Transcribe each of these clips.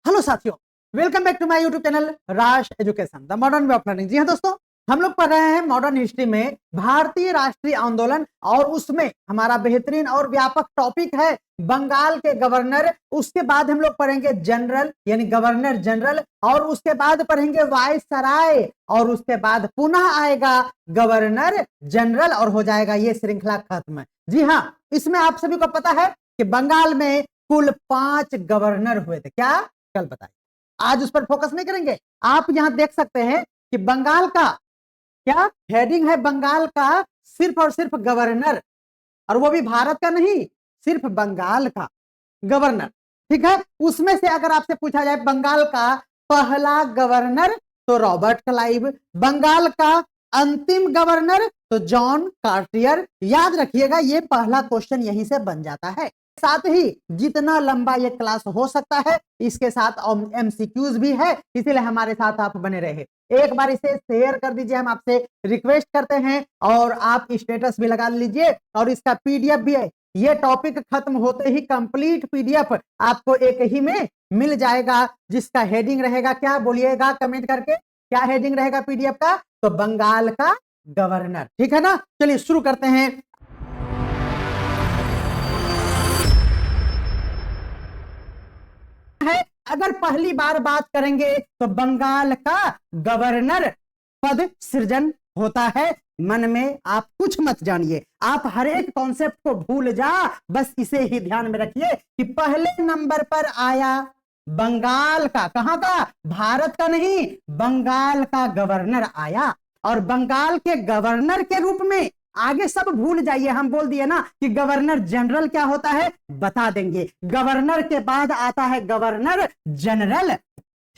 Hello साथियों, welcome back to my YouTube channel Raj education the modern way of learning. जी हाँ दोस्तों, हम लोग पढ़ रहे हैं मॉडर्न हिस्ट्री में भारतीय राष्ट्रीय आंदोलन और उसमें हमारा बेहतरीन और व्यापक टॉपिक है बंगाल के गवर्नर। उसके बाद हम लोग पढ़ेंगे जनरल यानी गवर्नर जनरल, और उसके बाद पढ़ेंगे वायसराय, और उसके बाद पुनः आएगा गवर्नर जनरल और हो जाएगा ये श्रृंखला खत्म। जी हाँ, इसमें आप सभी को पता है कि बंगाल में कुल 5 गवर्नर हुए थे। क्या? कल बताइए, आज उस पर फोकस नहीं करेंगे। आप यहां देख सकते हैं कि बंगाल का क्या हेडिंग है, बंगाल का सिर्फ और सिर्फ गवर्नर, और वो भी भारत का नहीं, सिर्फ बंगाल का गवर्नर। ठीक है, उसमें से अगर आपसे पूछा जाए बंगाल का पहला गवर्नर तो रॉबर्ट क्लाइव, बंगाल का अंतिम गवर्नर तो जॉन कार्टियर। याद रखिएगा, ये पहला क्वेश्चन यहीं से बन जाता है। साथ ही जितना लंबा ये क्लास हो सकता है, इसके साथ एमसीक्यूज भी है, इसीलिए हमारे साथ आप बने रहे। एक बार इसे शेयर कर दीजिए, हम आपसे रिक्वेस्ट करते हैं, और आप स्टेटस भी लगा लीजिए, और इसका पीडीएफ भी है। ये टॉपिक खत्म होते ही कंप्लीट पीडीएफ आपको एक ही में मिल जाएगा, जिसका हेडिंग रहेगा, क्या बोलिएगा कमेंट करके, क्या हेडिंग रहेगा पीडीएफ का? तो बंगाल का गवर्नर। ठीक है ना, चलिए शुरू करते हैं। है, अगर पहली बार बात करेंगे तो बंगाल का गवर्नर पद सृजन होता है। मन में आप कुछ मत जानिए, आप हर एक कॉन्सेप्ट को भूल जा, बस इसे ही ध्यान में रखिए कि पहले नंबर पर आया बंगाल का, कहां का? भारत का नहीं, बंगाल का गवर्नर आया। और बंगाल के गवर्नर के रूप में आगे सब भूल जाइए, हम बोल दिए ना कि गवर्नर जनरल क्या होता है बता देंगे। गवर्नर के बाद आता है गवर्नर जनरल,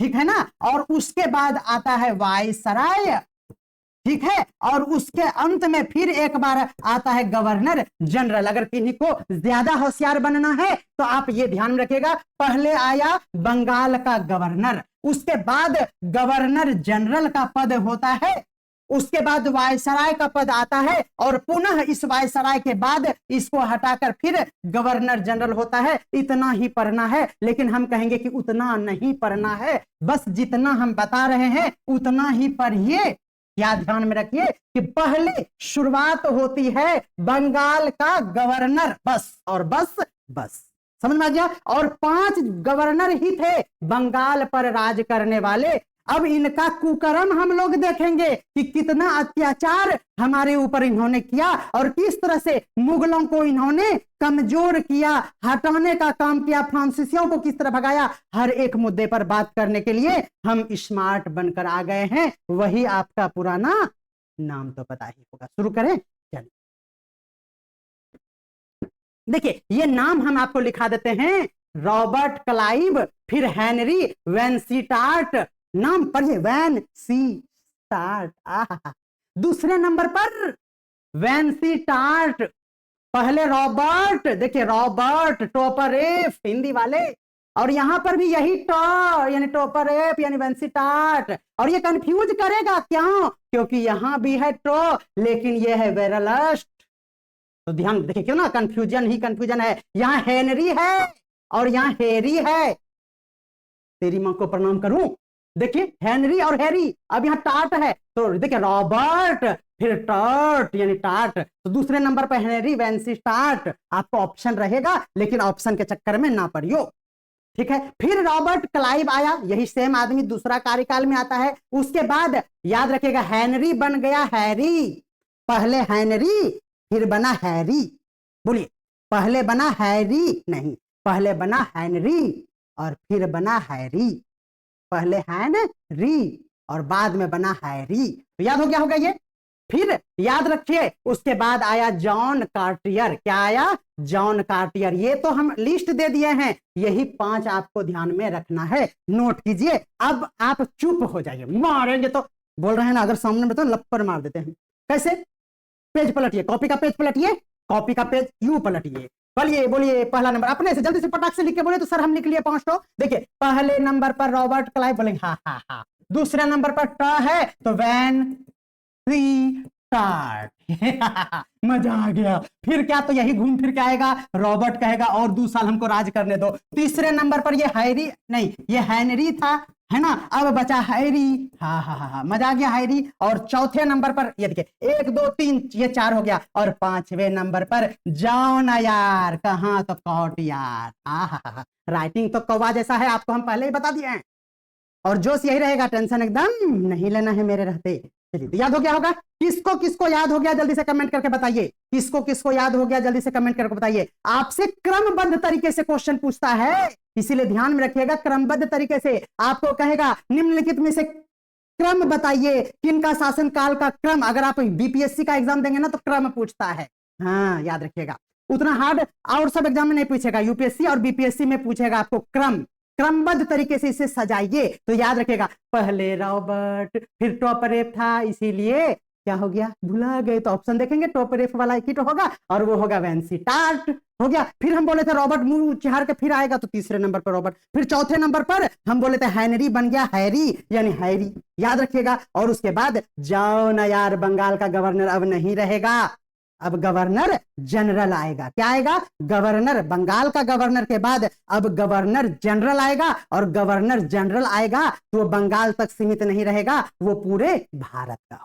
ठीक है ना, और उसके बाद आता है वायसराय, ठीक है, और उसके अंत में फिर एक बार आता है गवर्नर जनरल। अगर किन्हीं को ज्यादा होशियार बनना है तो आप ये ध्यान में रखिएगा, पहले आया बंगाल का गवर्नर, उसके बाद गवर्नर जनरल का पद होता है, उसके बाद वायसराय का पद आता है, और पुनः इस वायसराय के बाद इसको हटाकर फिर गवर्नर जनरल होता है। इतना ही पढ़ना है, लेकिन हम कहेंगे कि उतना नहीं पढ़ना है, बस जितना हम बता रहे हैं उतना ही पढ़िए। क्या ध्यान में रखिए कि पहले शुरुआत होती है बंगाल का गवर्नर, बस और बस, बस समझ में आ गया। और 5 गवर्नर ही थे बंगाल पर राज करने वाले। अब इनका कुकर्म हम लोग देखेंगे कि कितना अत्याचार हमारे ऊपर इन्होंने किया, और किस तरह से मुगलों को इन्होंने कमजोर किया, हटाने का काम किया, फ्रांसीसियों को किस तरह भगाया। हर एक मुद्दे पर बात करने के लिए हम स्मार्ट बनकर आ गए हैं। वही आपका पुराना नाम तो पता ही होगा। शुरू करें, चलिए देखिए, ये नाम हम आपको लिखा देते हैं, रॉबर्ट क्लाइव, फिर हेनरी वेनसीटार्ट। नाम पढ़िए, वेनसीटार्ट। दूसरे नंबर पर वेनसीटार्ट, पहले रॉबर्ट, देखिए रॉबर्ट टोपरेफ हिंदी वाले, और यहां पर भी यही यानी टोपरेफ यानी वेनसीटार्ट। और ये कंफ्यूज करेगा, क्यों? क्योंकि यहां भी है टो लेकिन ये है वेरलस्ट, तो ध्यान देखिए, क्यों ना, कंफ्यूजन ही कंफ्यूजन है। यहां हेनरी है और यहां हेरी है। तेरी मां को प्रणाम करूं, देखिए हेनरी और हैरी। अब यहाँ टार्ट है, तो देखिए रॉबर्ट फिर टार्ट यानी टार्ट, तो दूसरे नंबर पर हेनरी वेनसीटार्ट आपको ऑप्शन रहेगा, लेकिन ऑप्शन के चक्कर में ना पड़ियो, ठीक है। फिर रॉबर्ट क्लाइव आया, यही सेम आदमी दूसरा कार्यकाल में आता है। उसके बाद याद रखिएगा हेनरी बन गया हैरी, पहले हेनरी फिर बना हैरी। बोलिए, पहले बना हैरी नहीं, पहले बना हेनरी और फिर बना हैरी, पहले हेनरी और बाद में बना हैरी। तो याद हो गया होगा ये। फिर याद रखिए, उसके बाद आया जॉन कार्टियर। क्या आया? John Cartier. ये तो हम लिस्ट दे दिए हैं, यही 5 आपको ध्यान में रखना है, नोट कीजिए। अब आप चुप हो जाइए, मारेंगे तो बोल रहे हैं ना, अगर सामने में तो लप्पर मार देते हैं। कैसे? पेज पलटिए, कॉपी का पेज पलटिए, कॉपी का पेज यूं पलटिए। बोलिए बोलिए, पहला नंबर अपने से जल्दी से पटाख से लिख के बोले तो सर हम लिख लिए 5 तो। देखिए, पहले नंबर पर रॉबर्ट क्लाइव, बोलेंगे हाँ हाँ हाँ। दूसरे नंबर पर ट है तो वैन सी स्टार्ट। मजा आ गया। फिर क्या, तो यही घूम फिर के आएगा, रॉबर्ट कहेगा और 2 साल हमको राज करने दो। तीसरे नंबर पर ये हैरी नहीं, ये हेनरी था, है ना। अब बचा हैरी। हाँ हाँ हाँ हाँ, मजा आ गया हैरी। और चौथे नंबर पर ये देखिए 1 2 3, ये 4 हो गया। और 5वें नंबर पर जॉन यार, कहाँ तो कॉट यार। हाँ हाँ हाँ, राइटिंग तो कौवा जैसा है, आपको हम पहले ही बता दिए हैं। और जोश यही रहेगा, टेंशन एकदम नहीं लेना है मेरे रहते। चलिए, तो याद हो गया होगा। किसको किसको याद हो गया जल्दी से कमेंट करके बताइए। किसको किसको याद हो गया जल्दी से कमेंट करके बताइए। आपसे क्रमबद्ध तरीके से क्वेश्चन पूछता है, इसीलिए ध्यान में रखिएगा। क्रमबद्ध तरीके से आपको कहेगा निम्नलिखित में से क्रम बताइए, किनका शासनकाल का क्रम। अगर आप बीपीएससी का एग्जाम देंगे ना तो क्रम पूछता है। हाँ, याद रखिएगा। उतना हार्ड और सब एग्जाम में नहीं पूछेगा, यूपीएससी और बीपीएससी में पूछेगा आपको क्रम। क्रमबद्ध तरीके से इसे सजाइए तो याद रखेगा। पहले रॉबर्ट, फिर टॉपरेफ था, इसीलिए क्या हो गया, भुला गए। तो ऑप्शन देखेंगे, टॉपरेफ वाला एक ही तो होगा और वो होगा वेंसीटार्ट, हो गया। फिर हम बोले थे रॉबर्ट मुंह चिहार के फिर आएगा, तो तीसरे नंबर पर रॉबर्ट। फिर चौथे नंबर पर हम बोले थे हेनरी, बन गया हैरी यानी हैरी, याद रखिएगा। और उसके बाद जॉन यार, बंगाल का गवर्नर अब नहीं रहेगा, अब गवर्नर जनरल आएगा। क्या आएगा, गवर्नर। बंगाल का गवर्नर के बाद अब गवर्नर जनरल आएगा, और गवर्नर जनरल आएगा तो वो बंगाल तक सीमित नहीं रहेगा, वो पूरे भारत का।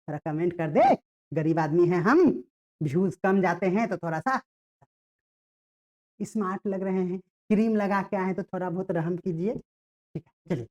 थोड़ा कमेंट कर दे, गरीब आदमी है हम, व्यूज कम जाते हैं तो थोड़ा सा स्मार्ट लग रहे हैं, क्रीम लगा के आए तो थोड़ा बहुत रहम कीजिए। ठीक है, चलिए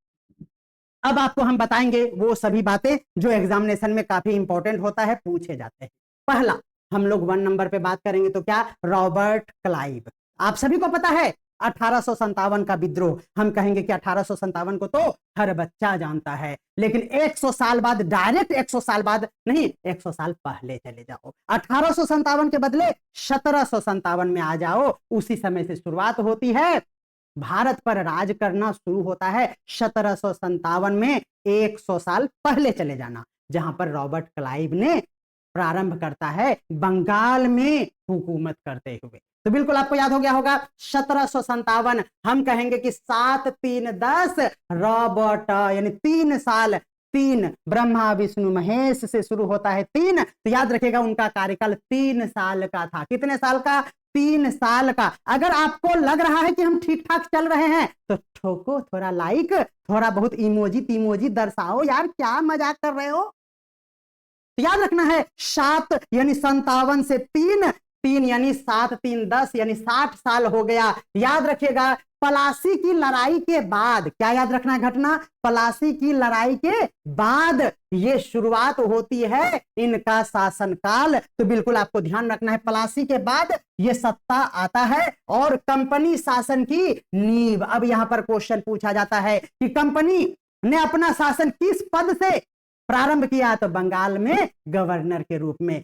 अब आपको हम बताएंगे वो सभी बातें जो एग्जामिनेशन में काफी इंपॉर्टेंट होता है, पूछे जाते हैं। पहला हम लोग 1 नंबर पे बात करेंगे तो क्या, रॉबर्ट क्लाइव। आप सभी को पता है 1857 का विद्रोह। हम कहेंगे कि 1857 को तो हर बच्चा जानता है, लेकिन 100 साल बाद, डायरेक्ट 100 साल बाद नहीं, 100 साल पहले चले जाओ। 1857 के बदले 1757 में आ जाओ। उसी समय से शुरुआत होती है, भारत पर राज करना शुरू होता है 1757 में। 100 साल पहले चले जाना, जहां पर रॉबर्ट क्लाइव ने प्रारंभ करता है बंगाल में हुकूमत करते हुए। तो बिल्कुल आपको याद हो गया होगा 1757। हम कहेंगे कि 7 3 10 रॉबर्ट, यानी 3 साल, 3 ब्रह्मा विष्णु महेश से शुरू होता है 3। तो याद रखिएगा उनका कार्यकाल 3 साल का था। कितने साल का, 3 साल का। अगर आपको लग रहा है कि हम ठीक ठाक चल रहे हैं तो ठोको थोड़ा लाइक, थोड़ा बहुत इमोजी तीमोजी दर्शाओ यार, क्या मजाक कर रहे हो। तो याद रखना है 7 यानी 57 से 3 यानी 7 3 10 यानी 60 साल हो गया। याद रखिएगा पलासी की लड़ाई के बाद, क्या याद रखना है घटना, पलासी की लड़ाई के बाद ये शुरुआत होती है इनका शासनकाल। तो बिल्कुल आपको ध्यान रखना है, पलासी के बाद ये सत्ता आता है और कंपनी शासन की नींव। अब यहां पर क्वेश्चन पूछा जाता है कि कंपनी ने अपना शासन किस पद से प्रारंभ किया, तो बंगाल में गवर्नर के रूप में।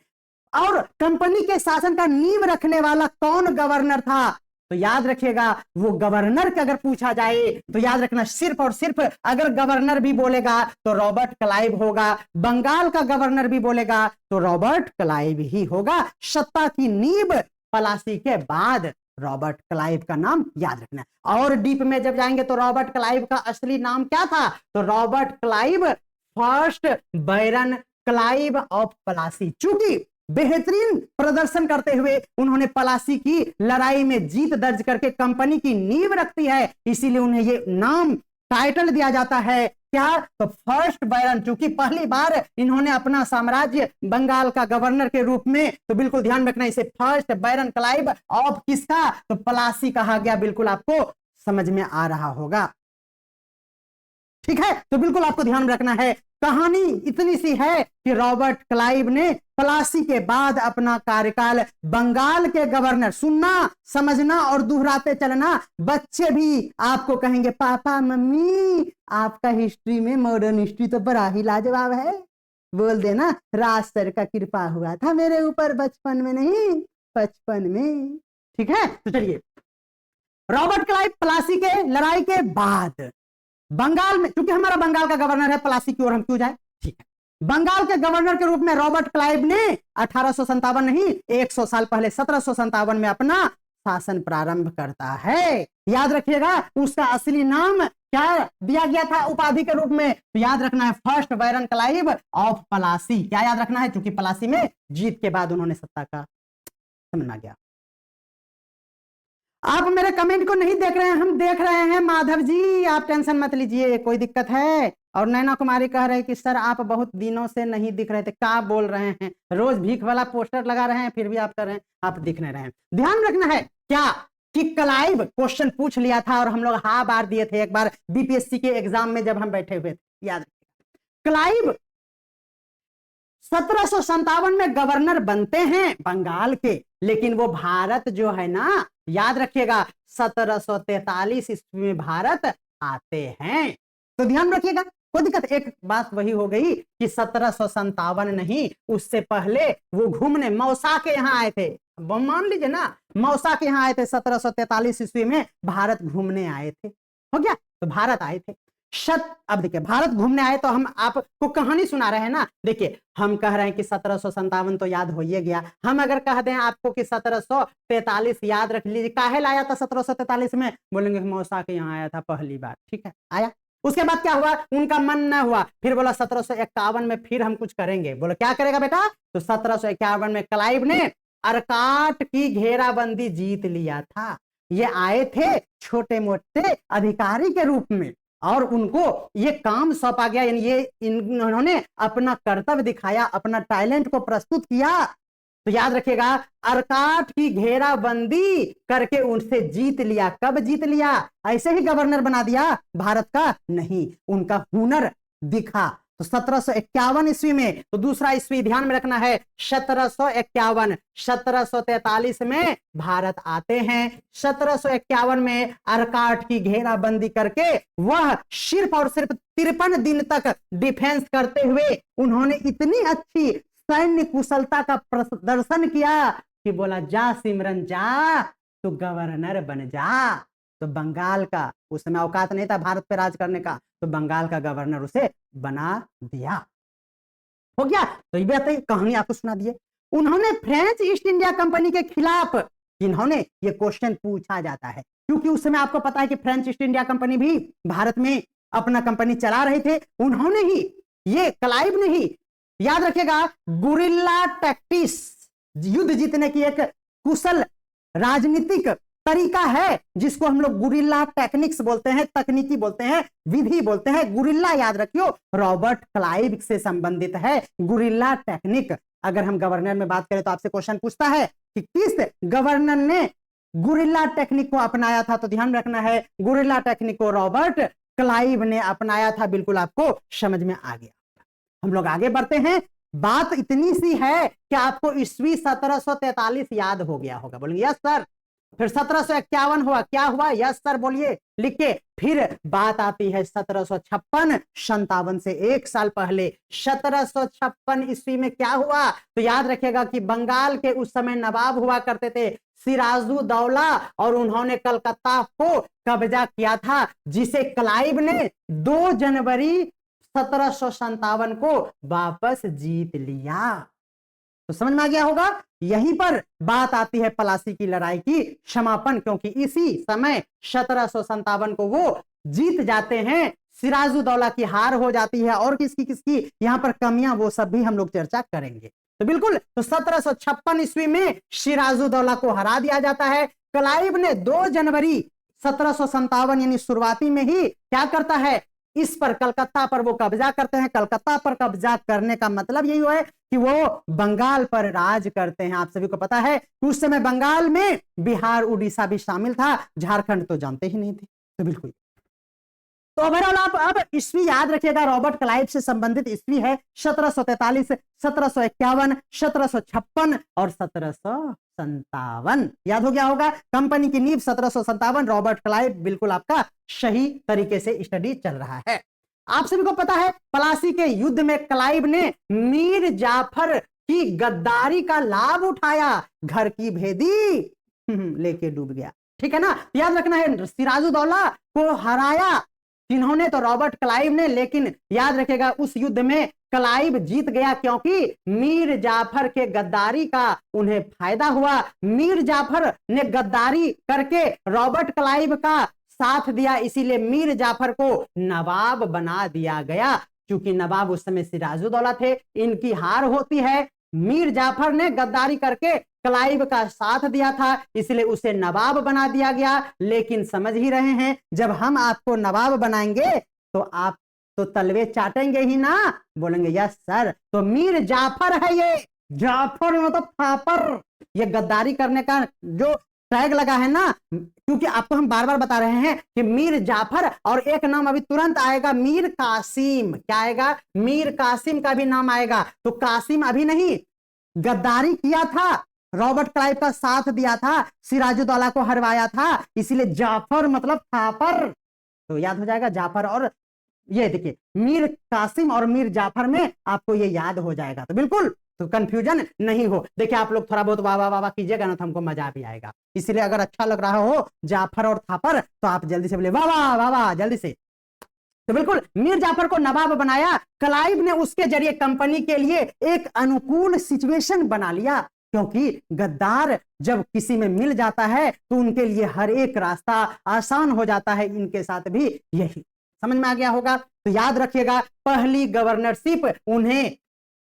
और कंपनी के शासन का नींव रखने वाला कौन गवर्नर था, तो याद रखिएगा वो गवर्नर का अगर पूछा जाए तो याद रखना सिर्फ और सिर्फ अगर गवर्नर भी बोलेगा तो रॉबर्ट क्लाइव होगा, बंगाल का गवर्नर भी बोलेगा तो रॉबर्ट क्लाइव ही होगा। सत्ता की नींव पलासी के बाद रॉबर्ट क्लाइव का नाम याद रखना। और डीप में जब जाएंगे तो रॉबर्ट क्लाइव का असली नाम क्या था, तो Robert Clive first baron Clive of Plassey. चूंकि बेहतरीन प्रदर्शन करते हुए उन्होंने पलासी की लड़ाई में जीत दर्ज करके कंपनी की नींव रखती है, इसीलिए उन्हें ये नाम टाइटल दिया जाता है क्या, तो फर्स्ट बैरन। चूंकि पहली बार इन्होंने अपना साम्राज्य बंगाल का गवर्नर के रूप में, तो बिल्कुल ध्यान रखना इसे फर्स्ट बैरन क्लाइव ऑफ किसका, तो पलासी कहा गया। बिल्कुल आपको समझ में आ रहा होगा, ठीक है। तो बिल्कुल आपको ध्यान रखना है। कहानी इतनी सी है कि रॉबर्ट क्लाइव ने पलासी के बाद अपना कार्यकाल बंगाल के गवर्नर, सुनना समझना और दोहराते चलना। बच्चे भी आपको कहेंगे पापा मम्मी आपका हिस्ट्री में मॉडर्न हिस्ट्री तो बड़ा ही लाजवाब है, बोल देना राज सर का कृपा हुआ था मेरे ऊपर बचपन में, नहीं 55 में, ठीक है। तो चलिए रॉबर्ट क्लाइव पलासी के लड़ाई के बाद बंगाल में, क्योंकि हमारा बंगाल का गवर्नर है, पलासी की ओर हम क्यों जाए, ठीक है। बंगाल के गवर्नर के रूप में रॉबर्ट क्लाइव ने 1857 नहीं 100 साल पहले 1757 में अपना शासन प्रारंभ करता है। याद रखिएगा उसका असली नाम क्या दिया गया था उपाधि के रूप में? तो याद रखना है first baron Clive of Plassey. क्या याद रखना है? क्योंकि पलासी में जीत के बाद उन्होंने सत्ता का, समझना गया। आप मेरे कमेंट को नहीं देख रहे हैं, हम देख रहे हैं माधव जी, आप टेंशन मत लीजिए, कोई दिक्कत है? और नैना कुमारी कह रहे हैं कि सर आप बहुत दिनों से नहीं दिख रहे थे, क्या बोल रहे हैं? रोज भीख वाला पोस्टर लगा रहे हैं, फिर भी आप कर रहे हैं, आप दिख नहीं रहे हैं। ध्यान रखना है क्या कि क्लाइव क्वेश्चन पूछ लिया था और हम लोग हाँ बार दिए थे एक बार बीपीएससी के एग्जाम में जब हम बैठे हुए थे, याद रखिएगा। क्लाइव 1757 में गवर्नर बनते हैं बंगाल के, लेकिन वो भारत जो है ना, याद रखिएगा 1743 ईस्वी में भारत आते हैं। तो ध्यान रखिएगा, कोई दिक्कत? एक बात वही हो गई कि 1757 नहीं, उससे पहले वो घूमने मौसा के यहाँ आए थे। मान लीजिए ना, मौसा के यहाँ आए थे 1743 ईस्वी में, भारत घूमने आए थे, हो गया? तो भारत आए थे। अब देखिए, भारत घूमने आए तो हम आपको कहानी सुना रहे हैं ना। देखिए, हम कह रहे हैं कि 1757 तो याद हो ही गया। हम अगर कह दें आपको कि 1743 याद रख लीजिए, काहे लाया था 1743 में? बोलेंगे मौसा के यहाँ आया था पहली बार, ठीक है, आया। उसके बाद क्या हुआ? उनका मन न हुआ, फिर बोला 1751 में फिर हम कुछ करेंगे। बोलो क्या करेगा बेटा? तो 1751 में क्लाइव ने अरकाट की घेराबंदी जीत लिया था। ये आए थे छोटे मोटे अधिकारी के रूप में और उनको ये काम सौंपा गया, यानी ये इन्होंने अपना कर्तव्य दिखाया, अपना टैलेंट को प्रस्तुत किया। तो याद रखिएगा, अरकाट की घेराबंदी करके उनसे जीत लिया। कब जीत लिया? ऐसे ही गवर्नर बना दिया भारत का? नहीं, उनका हुनर दिखा। तो 1751 ईस्वी में, तो दूसरा ईस्वी ध्यान में रखना है 1751। 1743 में भारत आते हैं, 1751 में अरकाट की घेराबंदी करके वह सिर्फ और सिर्फ 53 दिन तक डिफेंस करते हुए उन्होंने इतनी अच्छी सैन्य कुशलता का प्रदर्शन किया कि बोला जा सिमरन जा, तो गवर्नर बन जा। तो बंगाल का उस समय औकात नहीं था भारत पे राज करने का, तो बंगाल का गवर्नर उसे बना दिया। हो गया? तो ये बात कहानी आपको सुना दिए। उन्होंने फ्रेंच ईस्ट इंडिया कंपनी के खिलाफ, इन्होंने ये क्वेश्चन पूछा जाता है क्योंकि उस समय आपको पता है कि फ्रेंच ईस्ट इंडिया कंपनी भी भारत में अपना कंपनी चला रहे थे। उन्होंने ही, ये क्लाइव ने ही, याद रखिएगा, गुरिल्ला टैक्टिक्स, युद्ध जीतने की एक कुशल राजनीतिक तरीका है जिसको हम लोग गुरिल्ला टेक्निक्स बोलते हैं, तकनीकी बोलते हैं, विधि बोलते हैं। गुरिल्ला याद रखियो, रॉबर्ट क्लाइव से संबंधित है गुरिल्ला टेक्निक। अगर हम गवर्नर में बात करें तो आपसे क्वेश्चन पूछता है कि किस गवर्नर ने गुरिल्ला टेक्निक को अपनाया था, तो ध्यान रखना है गुरिल्ला टेक्निक को रॉबर्ट क्लाइव ने अपनाया था। बिल्कुल आपको समझ में आ गया। हम लोग आगे बढ़ते हैं। बात इतनी सी है कि आपको ईस्वी 1743 याद हो गया होगा, बोलेंगे यस सर। फिर 1751 हुआ, क्या हुआ? यस सर बोलिए लिख के। फिर बात आती है 1756, 57 से एक साल पहले 1756 ईस्वी में क्या हुआ? तो याद रखिएगा कि बंगाल के उस समय नवाब हुआ करते थे सिराजुद्दौला, और उन्होंने कलकत्ता को कब्जा किया था, जिसे क्लाइव ने 2 जनवरी 1757 को वापस जीत लिया। तो समझ में आ गया होगा। यहीं पर बात आती है पलासी की लड़ाई की समापन, क्योंकि इसी समय 1757 को वो जीत जाते हैं, सिराजुद्दौला की हार हो जाती है, और किसकी किसकी यहां पर कमियां, वो सब भी हम लोग चर्चा करेंगे। तो बिल्कुल, तो 1756 ईस्वी में सिराजुद्दौला को हरा दिया जाता है। क्लाइव ने 2 जनवरी 1757 यानी शुरुआती में ही क्या करता है, इस पर, कलकत्ता पर वो कब्जा करते हैं। कलकत्ता पर कब्जा करने का मतलब यही है कि वो बंगाल पर राज करते हैं। आप सभी को पता है कि उस समय बंगाल में बिहार उड़ीसा भी शामिल था, झारखंड तो जानते ही नहीं थे। तो बिल्कुल, तो ओवरऑल आप अब ईस्वी याद रखिएगा, रॉबर्ट क्लाइव से संबंधित ईस्वी है 1743, 1751, 1756 और 1757। याद हो गया होगा। कंपनी की नींव 1757, रॉबर्ट क्लाइव, बिल्कुल आपका सही तरीके से स्टडी चल रहा है। आप सभी को पता है पलासी के युद्ध में क्लाइव ने मीर जाफर की गद्दारी का लाभ उठाया, घर की भेदी लेके डूब गया। ठीक है ना? याद रखना है, सिराजुद्दौला को हराया जिन्होंने, तो रॉबर्ट क्लाइव ने, लेकिन याद रखिएगा उस युद्ध में क्लाइव जीत गया क्योंकि मीर जाफर के गद्दारी का उन्हें फायदा हुआ। मीर जाफर ने गद्दारी करके रॉबर्ट क्लाइव का साथ दिया, इसीलिए मीर जाफर को नवाब बना दिया गया। क्योंकि नवाब उस समय सिराजुद्दौला थे, इनकी हार होती है। मीर जाफर ने गद्दारी करके क्लाइव का साथ दिया था, इसलिए उसे नवाब बना दिया गया। लेकिन समझ ही रहे हैं, जब हम आपको नवाब बनाएंगे तो आप तो तलवे चाटेंगे ही ना, बोलेंगे यस सर। तो मीर जाफर है ये, जाफर मतलब फापर। ये गद्दारी करने का जो टैग लगा है ना, क्योंकि आपको हम बार बार बता रहे हैं कि मीर जाफर और एक नाम अभी तुरंत आएगा, मीर कासिम। क्या आएगा? मीर कासिम का भी नाम आएगा। तो कासिम अभी नहीं, गद्दारी किया था, रॉबर्ट क्लाइव का साथ दिया था, सिराजुद्दौला को हरवाया था, इसीलिए जाफर मतलब फापर। तो याद हो जाएगा जाफर और ये देखिए मीर कासिम और मीर जाफर में आपको ये याद हो जाएगा। तो बिल्कुल तो कंफ्यूजन नहीं हो। देखिए आप लोग थोड़ा बहुत वाह वाह वाह कीजिएगा ना तो हमको मजा भी आएगा। इसलिए अगर अच्छा लग रहा हो जाफर और थापर तो आप जल्दी से बोले वाह वाह वाह वाह जल्दी से। तो बिल्कुल मीर जाफर को नवाब बनाया। क्लाइव ने उसके जरिए कंपनी के लिए एक अनुकूल सिचुएशन बना लिया, क्योंकि गद्दार जब किसी में मिल जाता है तो उनके लिए हर एक रास्ता आसान हो जाता है। इनके साथ भी यही समझ में आ गया होगा। तो याद रखिएगा पहली गवर्नरशिप उन्हें,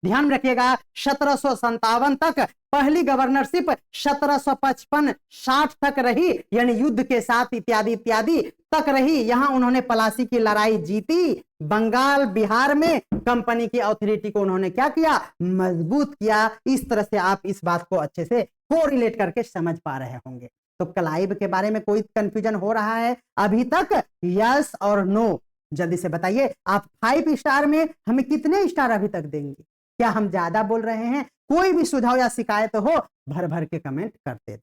ध्यान रखिएगा 1757 तक पहली गवर्नरशिप 1755-60 तक रही, यानी युद्ध के साथ इत्यादि इत्यादि तक रही। यहां उन्होंने पलासी की लड़ाई जीती। बंगाल बिहार में कंपनी की अथॉरिटी को उन्होंने क्या किया? मजबूत किया। इस तरह से आप इस बात को अच्छे से कोरिलेट करके समझ पा रहे होंगे। तो क्लाइव के बारे में कोई कंफ्यूजन हो रहा है अभी तक? यस और नो जल्दी से बताइए। आप 5 स्टार में हमें कितने स्टार अभी तक देंगे? क्या हम ज्यादा बोल रहे हैं? कोई भी सुझाव या शिकायत हो भर भर के कमेंट करते,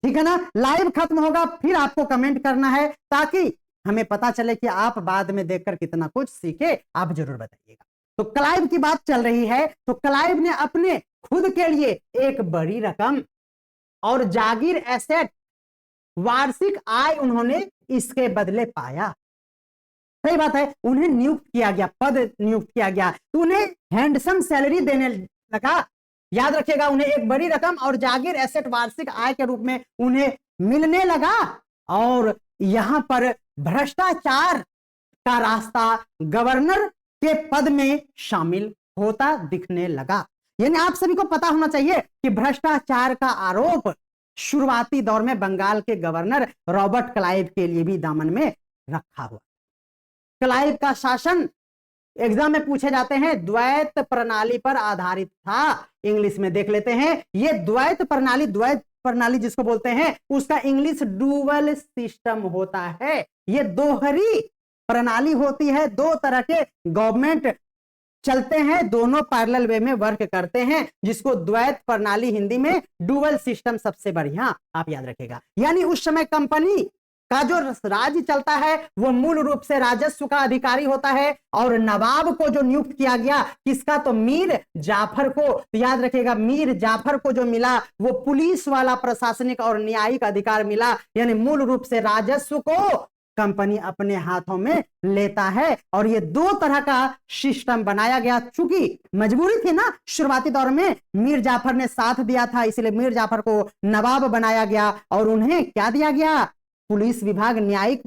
ठीक है ना। लाइव खत्म होगा फिर आपको कमेंट करना है, ताकि हमें पता चले कि आप बाद में देखकर कितना कुछ सीखे। आप जरूर बताइएगा। तो क्लाइव की बात चल रही है, तो क्लाइव ने अपने खुद के लिए एक बड़ी रकम और जागीर एसेट, वार्षिक आय उन्होंने इसके बदले पाया। सही बात है, उन्हें नियुक्त किया गया, पद नियुक्त किया गया, तो उन्हें हैंडसम सैलरी देने लगा। याद रखिएगा उन्हें एक बड़ी रकम और जागीर एसेट वार्षिक आय के रूप में उन्हें मिलने लगा। और यहां पर भ्रष्टाचार का रास्ता गवर्नर के पद में शामिल होता दिखने लगा। यानी आप सभी को पता होना चाहिए कि भ्रष्टाचार का आरोप शुरुआती दौर में बंगाल के गवर्नर रॉबर्ट क्लाइव के लिए भी दामन में रखा हुआ। क्लाइव का शासन एग्जाम में पूछे जाते हैं द्वैत प्रणाली पर आधारित था। इंग्लिश में देख लेते हैं। ये द्वैत प्रणाली जिसको बोलते हैं उसका इंग्लिश डुअल सिस्टम होता है। ये दोहरी प्रणाली होती है, दो तरह के गवर्नमेंट चलते हैं, दोनों पैरेलल वे में वर्क करते हैं, जिसको द्वैत प्रणाली हिंदी में डुअल सिस्टम सबसे बढ़िया आप याद रखेगा। यानी उस समय कंपनी का जो राज्य चलता है वो मूल रूप से राजस्व का अधिकारी होता है। और नवाब को जो नियुक्त किया गया किसका? तो मीर जाफर को। तो याद रखिएगा मीर जाफर को जो मिला वो पुलिस वाला प्रशासनिक और न्यायिक अधिकार मिला। यानी मूल रूप से राजस्व को कंपनी अपने हाथों में लेता है। और ये दो तरह का सिस्टम बनाया गया। चूंकि मजबूरी थी ना, शुरुआती दौर में मीर जाफर ने साथ दिया था, इसलिए मीर जाफर को नवाब बनाया गया। और उन्हें क्या दिया गया? पुलिस विभाग, न्यायिक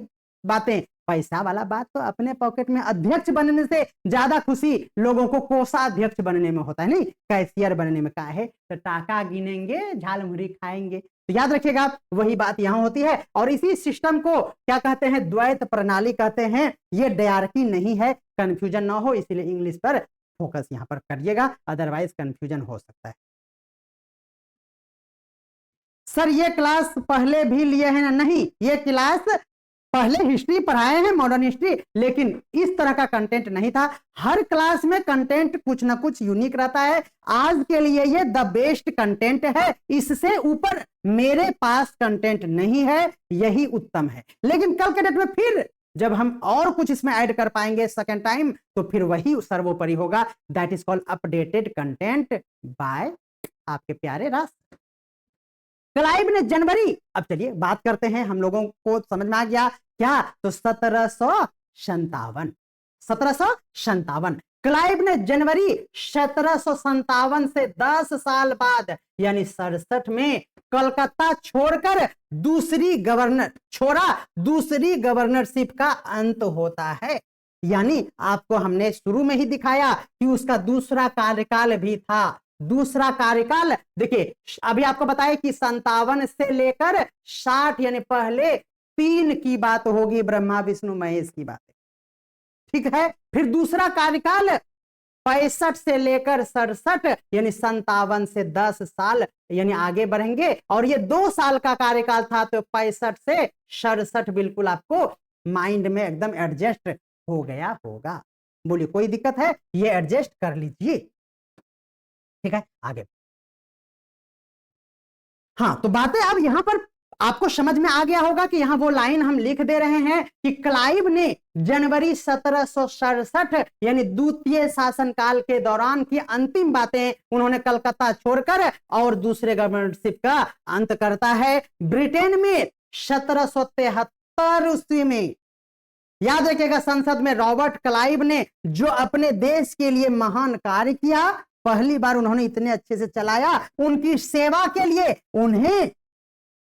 बातें। पैसा वाला बात तो अपने पॉकेट में अध्यक्ष बनने से ज्यादा खुशी लोगों को कोषाध्यक्ष बनने में होता है, नहीं कैशियर बनने में। क्या है तो टाका गिनेंगे, झालमुरी खाएंगे। तो याद रखिएगा वही बात यहां होती है। और इसी सिस्टम को क्या कहते हैं? द्वैत प्रणाली कहते हैं। ये डायरकी नहीं है, कंफ्यूजन ना हो इसलिए इंग्लिश पर फोकस यहां पर करिएगा, अदरवाइज कंफ्यूजन हो सकता है। सर ये क्लास पहले भी लिए हैं ना? नहीं, ये क्लास पहले हिस्ट्री पढ़ाए हैं, मॉडर्न हिस्ट्री, लेकिन इस तरह का कंटेंट नहीं था। हर क्लास में कंटेंट कुछ ना कुछ यूनिक रहता है। आज के लिए ये द बेस्ट कंटेंट है, इससे ऊपर मेरे पास कंटेंट नहीं है, यही उत्तम है। लेकिन कल के डेट में फिर जब हम और कुछ इसमें ऐड कर पाएंगे सेकेंड टाइम, तो फिर वही सर्वोपरि होगा। That is called updated content bye आपके प्यारे राष्ट्र। क्लाइव ने जनवरी, अब चलिए बात करते हैं, हम लोगों को समझ में आ गया क्या? तो 1757 क्लाइव ने जनवरी 1757 से 10 साल बाद यानी 67 में कलकत्ता छोड़कर दूसरी गवर्नरशिप का अंत होता है। यानी आपको हमने शुरू में ही दिखाया कि उसका दूसरा कार्यकाल भी था। दूसरा कार्यकाल देखिए, अभी आपको बताया कि 57 से लेकर 60 यानी पहले 3 की बात होगी, ब्रह्मा विष्णु महेश की बात, ठीक है। फिर दूसरा कार्यकाल 65 से लेकर 67 यानी 57 से 10 साल यानी आगे बढ़ेंगे, और ये 2 साल का कार्यकाल था, तो 65 से 67 बिल्कुल आपको माइंड में एकदम एडजस्ट हो गया होगा। बोलिए कोई दिक्कत है? ये एडजस्ट कर लीजिए, ठीक है। आगे हाँ, तो बातें अब यहां पर आपको समझ में आ गया होगा कि यहां वो लाइन हम लिख दे रहे हैं कि क्लाइव ने जनवरी 1767 यानी द्वितीय शासनकाल के दौरान की अंतिम बातें उन्होंने कलकत्ता छोड़कर और दूसरे गवर्नरशिप का अंत करता है। ब्रिटेन में 1773 ईस्वी में, याद रखिएगा, संसद में रॉबर्ट क्लाइव ने जो अपने देश के लिए महान कार्य किया, पहली बार उन्होंने इतने अच्छे से चलाया, उनकी सेवा के लिए उन्हें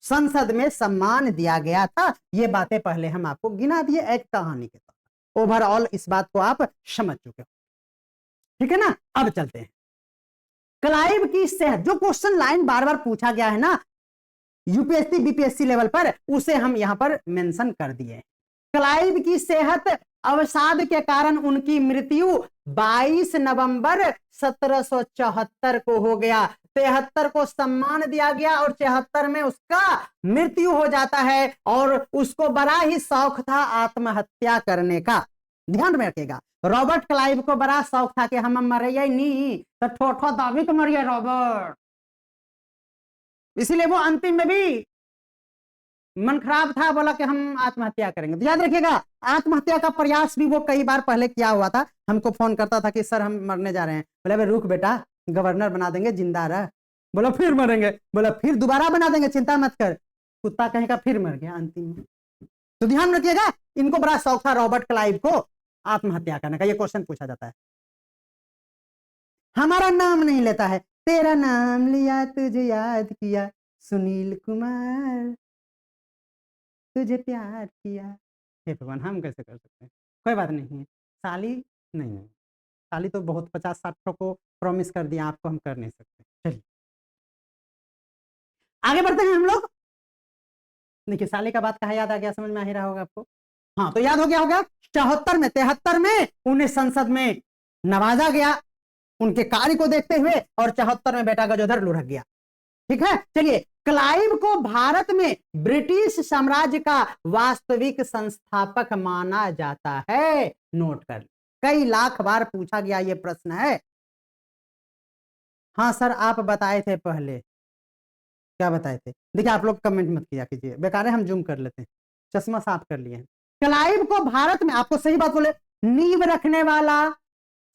संसद में सम्मान दिया गया था। ये बातें पहले हम आपको गिना दिए एक कहानी के तौर। ओवरऑल इस बात को आप समझ चुके हो, ठीक है ना। अब चलते हैं क्लाइव की सेहत, जो क्वेश्चन लाइन बार बार पूछा गया है ना यूपीएससी बीपीएससी लेवल पर, उसे हम यहां पर मेंशन कर दिए। क्लाइव की सेहत अवसाद के कारण उनकी मृत्यु 22 नवंबर 1774 को हो गया। 73 को सम्मान दिया गया और 74 में उसका मृत्यु हो जाता है, और उसको बड़ा ही शौक था आत्महत्या करने का। ध्यान में रखिएगा, रॉबर्ट क्लाइव को बड़ा शौक था कि हम मरिए नहीं तो ठोठो दावी तो मरिए रॉबर्ट, इसीलिए वो अंतिम में भी मन खराब था, बोला कि हम आत्महत्या करेंगे। तो याद रखिएगा, आत्महत्या का प्रयास भी वो कई बार पहले किया हुआ था। हमको फोन करता था कि सर हम मरने जा रहे हैं, बोले रुक बेटा, गवर्नर बना देंगे, जिंदा रह। बोला फिर मरेंगे, बोला फिर दोबारा बना देंगे, चिंता मत कर। कुत्ता कहेगा फिर मर गया अंतिम में। तो ध्यान रखिएगा, इनको बड़ा शौक था रॉबर्ट क्लाइव को आत्महत्या करने का। ये क्वेश्चन पूछा जाता है। हमारा नाम नहीं लेता है, तेरा नाम लिया तुझे याद किया, सुनील कुमार तुझे प्यार किया। हे भगवान, हम कैसे कर सकते हैं? कोई बात नहीं है, साली नहीं, साली तो बहुत 50-60 को प्रॉमिस कर दिया, आपको हम कर नहीं सकते। चलिए आगे बढ़ते हैं हम लोग। देखिए साली का बात कहा, याद आ गया, समझ में आ ही रहा होगा आपको। हाँ, तो याद हो गया होगा 73 में उन्हें संसद में नवाजा गया उनके कार्य को देखते हुए, और 74 में बेटा गजोधर लुढ़क गया, ठीक है। चलिए, क्लाइव को भारत में ब्रिटिश साम्राज्य का वास्तविक संस्थापक माना जाता है। नोट कर, कई लाख बार पूछा गया ये प्रश्न है। हाँ सर, आप बताए थे पहले, क्या बताए थे? देखिए आप लोग कमेंट मत किया कीजिए, बेकार है, हम जूम कर लेते हैं, चश्मा साफ कर लिए हैं। क्लाइव को भारत में, आपको सही बात बोले, नींव रखने वाला,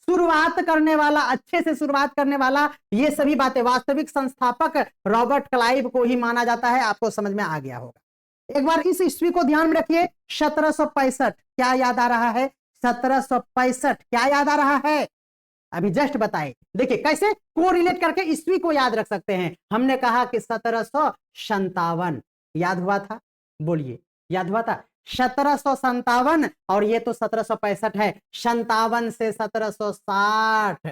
शुरुआत करने वाला, अच्छे से शुरुआत करने वाला, ये सभी बातें, वास्तविक संस्थापक रॉबर्ट क्लाइव को ही माना जाता है। आपको समझ में आ गया होगा। एक बार इस ईस्वी को ध्यान में रखिए, 1765। क्या याद आ रहा है? 1765 क्या याद आ रहा है? अभी जस्ट बताए। देखिए कैसे को रिलेट करके ईस्वी को याद रख सकते हैं। हमने कहा कि 1757 याद हुआ था, बोलिए याद हुआ था 1757, और ये तो 1765 है। 57 से 1760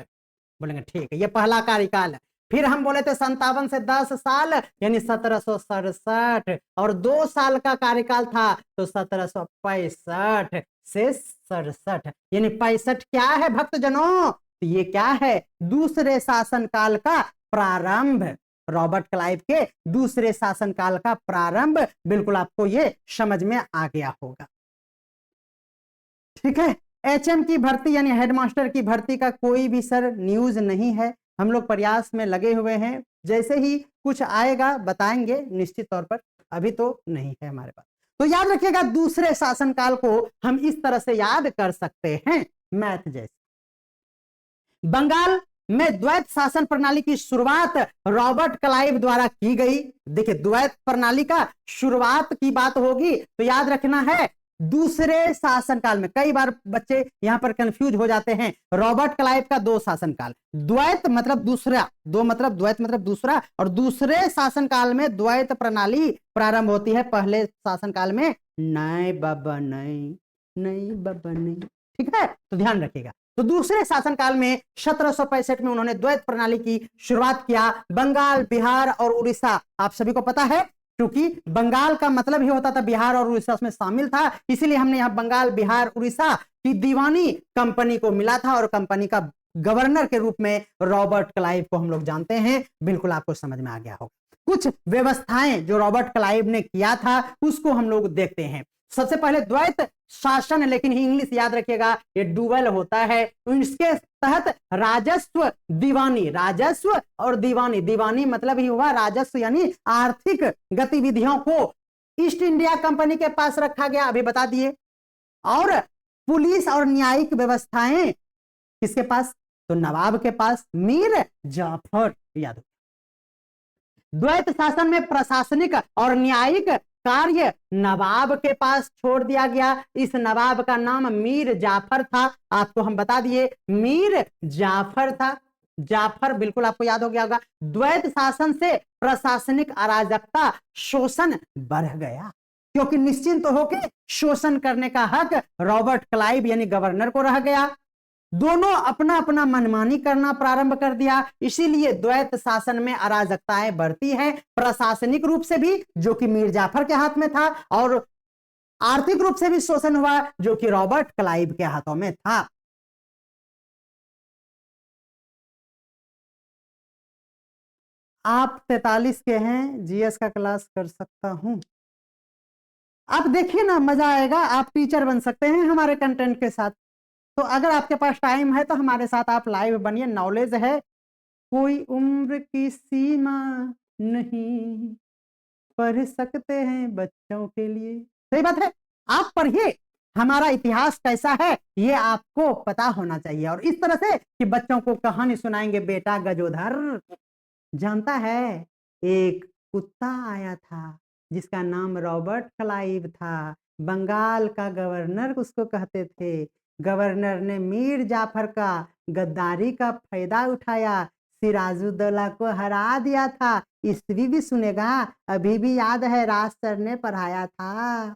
बोलेंगे, ठीक है, ये पहला कार्यकाल है। फिर हम बोले थे 57 से 10 साल यानी 1767, और 2 साल का कार्यकाल था तो 1765 से 67 यानी 65 क्या है भक्तजनों? तो ये क्या है? दूसरे शासनकाल का प्रारंभ, रॉबर्ट क्लाइव के दूसरे शासनकाल का प्रारंभ। बिल्कुल आपको ये समझ में आ गया होगा, ठीक है। एचएम की भर्ती यानी हेडमास्टर की भर्ती का कोई भी सर न्यूज नहीं है, हम लोग प्रयास में लगे हुए हैं, जैसे ही कुछ आएगा बताएंगे निश्चित तौर पर, अभी तो नहीं है हमारे पास। तो याद रखिएगा, दूसरे शासनकाल को हम इस तरह से याद कर सकते हैं, मैथ जैसे। बंगाल में द्वैत शासन प्रणाली की शुरुआत रॉबर्ट क्लाइव द्वारा की गई। देखिए द्वैत प्रणाली का शुरुआत की बात होगी तो याद रखना है दूसरे शासनकाल में, कई बार बच्चे यहां पर कंफ्यूज हो जाते हैं। रॉबर्ट क्लाइव का दो शासनकाल, द्वैत मतलब दूसरा, दो मतलब द्वैत मतलब दूसरा, और दूसरे शासनकाल में द्वैत प्रणाली प्रारंभ होती है, पहले शासनकाल में नहीं बाबा नहीं, नहीं बाबा नहीं। ठीक है, तो ध्यान रखिएगा। तो दूसरे शासनकाल में 1765 में उन्होंने द्वैत प्रणाली की शुरुआत किया। बंगाल, बिहार और उड़ीसा, आप सभी को पता है, क्योंकि बंगाल का मतलब ही होता था बिहार और उड़ीसा उसमें शामिल था, इसीलिए हमने यहाँ बंगाल, बिहार, उड़ीसा की दीवानी कंपनी को मिला था, और कंपनी का गवर्नर के रूप में रॉबर्ट क्लाइव को हम लोग जानते हैं। बिल्कुल आपको समझ में आ गया होगा। कुछ व्यवस्थाएं जो रॉबर्ट क्लाइव ने किया था उसको हम लोग देखते हैं। सबसे पहले द्वैत शासन, लेकिन इंग्लिश याद रखिएगा, ये डुअल होता है। तो इसके तहत राजस्व, दीवानी, राजस्व और दीवानी, दीवानी मतलब ही हुआ राजस्व यानी आर्थिक गतिविधियों को ईस्ट इंडिया कंपनी के पास रखा गया, अभी बता दिए। और पुलिस और न्यायिक व्यवस्थाएं किसके पास? तो नवाब के पास, मीर जाफर। याद हो, द्वैत शासन में प्रशासनिक और न्यायिक कार्य नवाब के पास छोड़ दिया गया। इस नवाब का नाम मीर जाफर था, आपको हम बता दिए, मीर जाफर था। जाफर बिल्कुल आपको याद हो गया होगा। द्वैत शासन से प्रशासनिक अराजकता, शोषण बढ़ गया, क्योंकि निश्चिंत होकर शोषण करने का हक रॉबर्ट क्लाइव यानी गवर्नर को रह गया। दोनों अपना अपना मनमानी करना प्रारंभ कर दिया, इसीलिए द्वैत शासन में अराजकताएं बढ़ती हैं, प्रशासनिक रूप से भी जो कि मीर जाफर के हाथ में था, और आर्थिक रूप से भी शोषण हुआ जो कि रॉबर्ट क्लाइव के हाथों में था। आप 43 के हैं, जीएस का क्लास कर सकता हूं। आप देखिए ना, मजा आएगा, आप टीचर बन सकते हैं हमारे कंटेंट के साथ। तो अगर आपके पास टाइम है तो हमारे साथ आप लाइव बनिए, नॉलेज है, कोई उम्र की सीमा नहीं, पढ़ सकते हैं बच्चों के लिए। सही बात है, आप पढ़िए, हमारा इतिहास कैसा है ये आपको पता होना चाहिए, और इस तरह से कि बच्चों को कहानी सुनाएंगे। बेटा गजोधर जानता है, एक कुत्ता आया था जिसका नाम रॉबर्ट क्लाइव था, बंगाल का गवर्नर उसको कहते थे। गवर्नर ने मीर जाफर का गद्दारी का फायदा उठाया, सिराजुद्दौला को हरा दिया था। ईस्वी भी सुनेगा, अभी भी याद है, राज सर ने पढ़ाया था।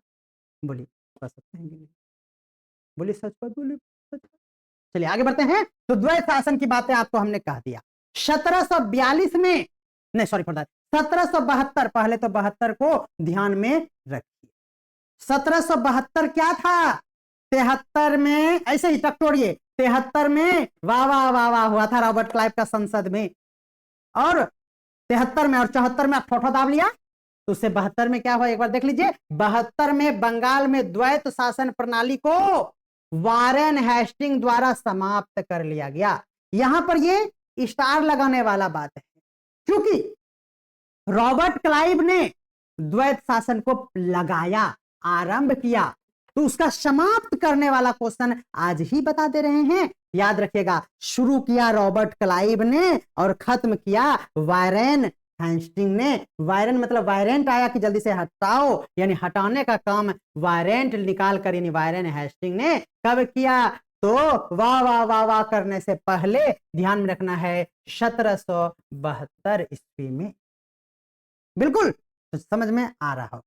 बोलिए पढ़ सकते हैं कि नहीं? बोलिए सच बात, बोलिए सच। चलिए आगे बढ़ते हैं। तो द्वैत शासन की बातें आपको हमने कह दिया। 1742 में, नहीं सॉरी फॉर दैट, 1772, पहले तो 72 को ध्यान में रखिए। 1772 क्या था? 73 में, ऐसे ही टकटोड़िए, 73 में वाह वाह वाह वाह हुआ था रॉबर्ट क्लाइव का संसद में, और 73 में और 74 में आप ठोठो दाब लिया, तो उससे 72 में क्या हुआ एक बार देख लीजिए। 72 में बंगाल में द्वैत शासन प्रणाली को वारेन हेस्टिंग द्वारा समाप्त कर लिया गया। यहां पर ये स्टार लगाने वाला बात है, क्योंकि रॉबर्ट क्लाइव ने द्वैत शासन को लगाया, आरंभ किया, तो उसका समाप्त करने वाला क्वेश्चन आज ही बता दे रहे हैं। याद रखिएगा, शुरू किया रॉबर्ट क्लाइव ने और खत्म किया वारेन हेस्टिंग ने। वारेन मतलब वायरेंट आया कि जल्दी से हटाओ, यानी हटाने का काम वायरेंट निकाल कर, यानी वारेन हेस्टिंग ने कब किया? तो वाह वाह वाह वाह करने से पहले ध्यान में रखना है 1772 ईस्वी में। बिल्कुल तो समझ में आ रहा हो,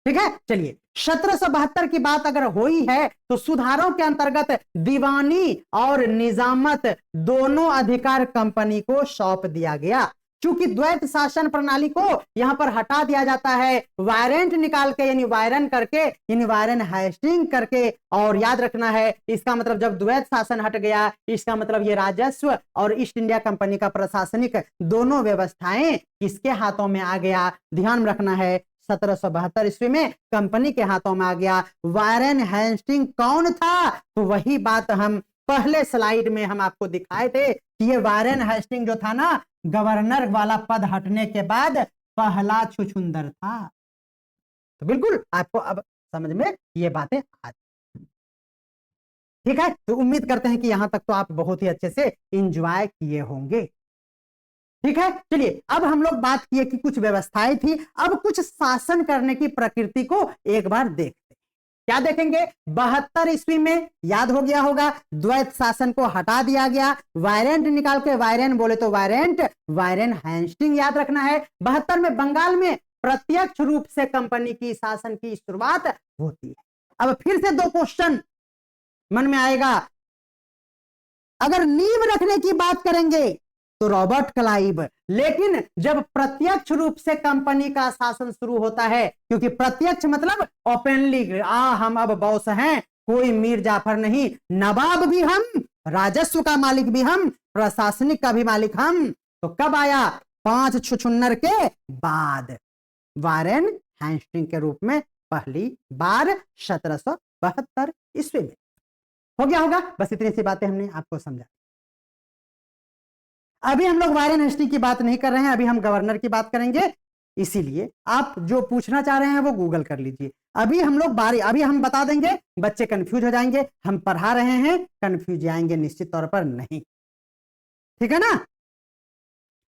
ठीक है। चलिए 1772 की बात अगर हुई है तो सुधारों के अंतर्गत दीवानी और निजामत दोनों अधिकार कंपनी को सौंप दिया गया। चूंकि द्वैत शासन प्रणाली को यहां पर हटा दिया जाता है, वायरेंट निकाल के यानी वायरन करके, यानी वायरन हेस्टिंग करके, और याद रखना है इसका मतलब जब द्वैत शासन हट गया, इसका मतलब ये राजस्व और ईस्ट इंडिया कंपनी का प्रशासनिक दोनों व्यवस्थाएं किसके हाथों में आ गया? ध्यान रखना है 1772 ईस्वी में कंपनी के हाथों में आ गया। वारेन हेस्टिंग कौन था? तो वही बात हम पहले स्लाइड में हम आपको दिखाए थे कि ये वारेन हेस्टिंग जो था ना, गवर्नर वाला पद हटने के बाद पहला छुछुंदर था। तो बिल्कुल आपको अब समझ में ये बातें आ, ठीक है। तो उम्मीद करते हैं कि यहां तक तो आप बहुत ही अच्छे से एंजॉय किए होंगे, ठीक है। चलिए अब हम लोग बात किए कि कुछ व्यवस्थाएं थी, अब कुछ शासन करने की प्रकृति को एक बार देखते हैं। क्या देखेंगे, 72 ईस्वी में, याद हो गया होगा, द्वैत शासन को हटा दिया गया, वायरेंट निकाल के, वायरेन बोले तो वायरेंट, वायरेन हेस्टिंग याद रखना है। 72 में बंगाल में प्रत्यक्ष रूप से कंपनी की शासन की शुरुआत होती है। अब फिर से दो क्वेश्चन मन में आएगा। अगर नींव रखने की बात करेंगे तो रॉबर्ट क्लाइव, लेकिन जब प्रत्यक्ष रूप से कंपनी का शासन शुरू होता है, क्योंकि प्रत्यक्ष मतलब ओपनली, हम अब बॉस हैं, कोई मीर जाफर नहीं, नवाब भी हम, राजस्व का मालिक भी हम, प्रशासनिक का भी मालिक हम, तो कब आया, 5 छुछुन्नर के बाद, वारेन हेस्टिंग के रूप में पहली बार 1772 ईस्वी में। हो गया होगा, बस इतनी सी बातें हमने आपको समझा। अभी हम लोग वारेन हेस्टिंग की बात नहीं कर रहे हैं, अभी हम गवर्नर की बात करेंगे, इसीलिए आप जो पूछना चाह रहे हैं वो गूगल कर लीजिए। अभी हम लोग अभी हम बता देंगे, बच्चे कंफ्यूज हो जाएंगे, हम पढ़ा रहे हैं, कंफ्यूज जाएंगे निश्चित तौर पर नहीं, ठीक है ना।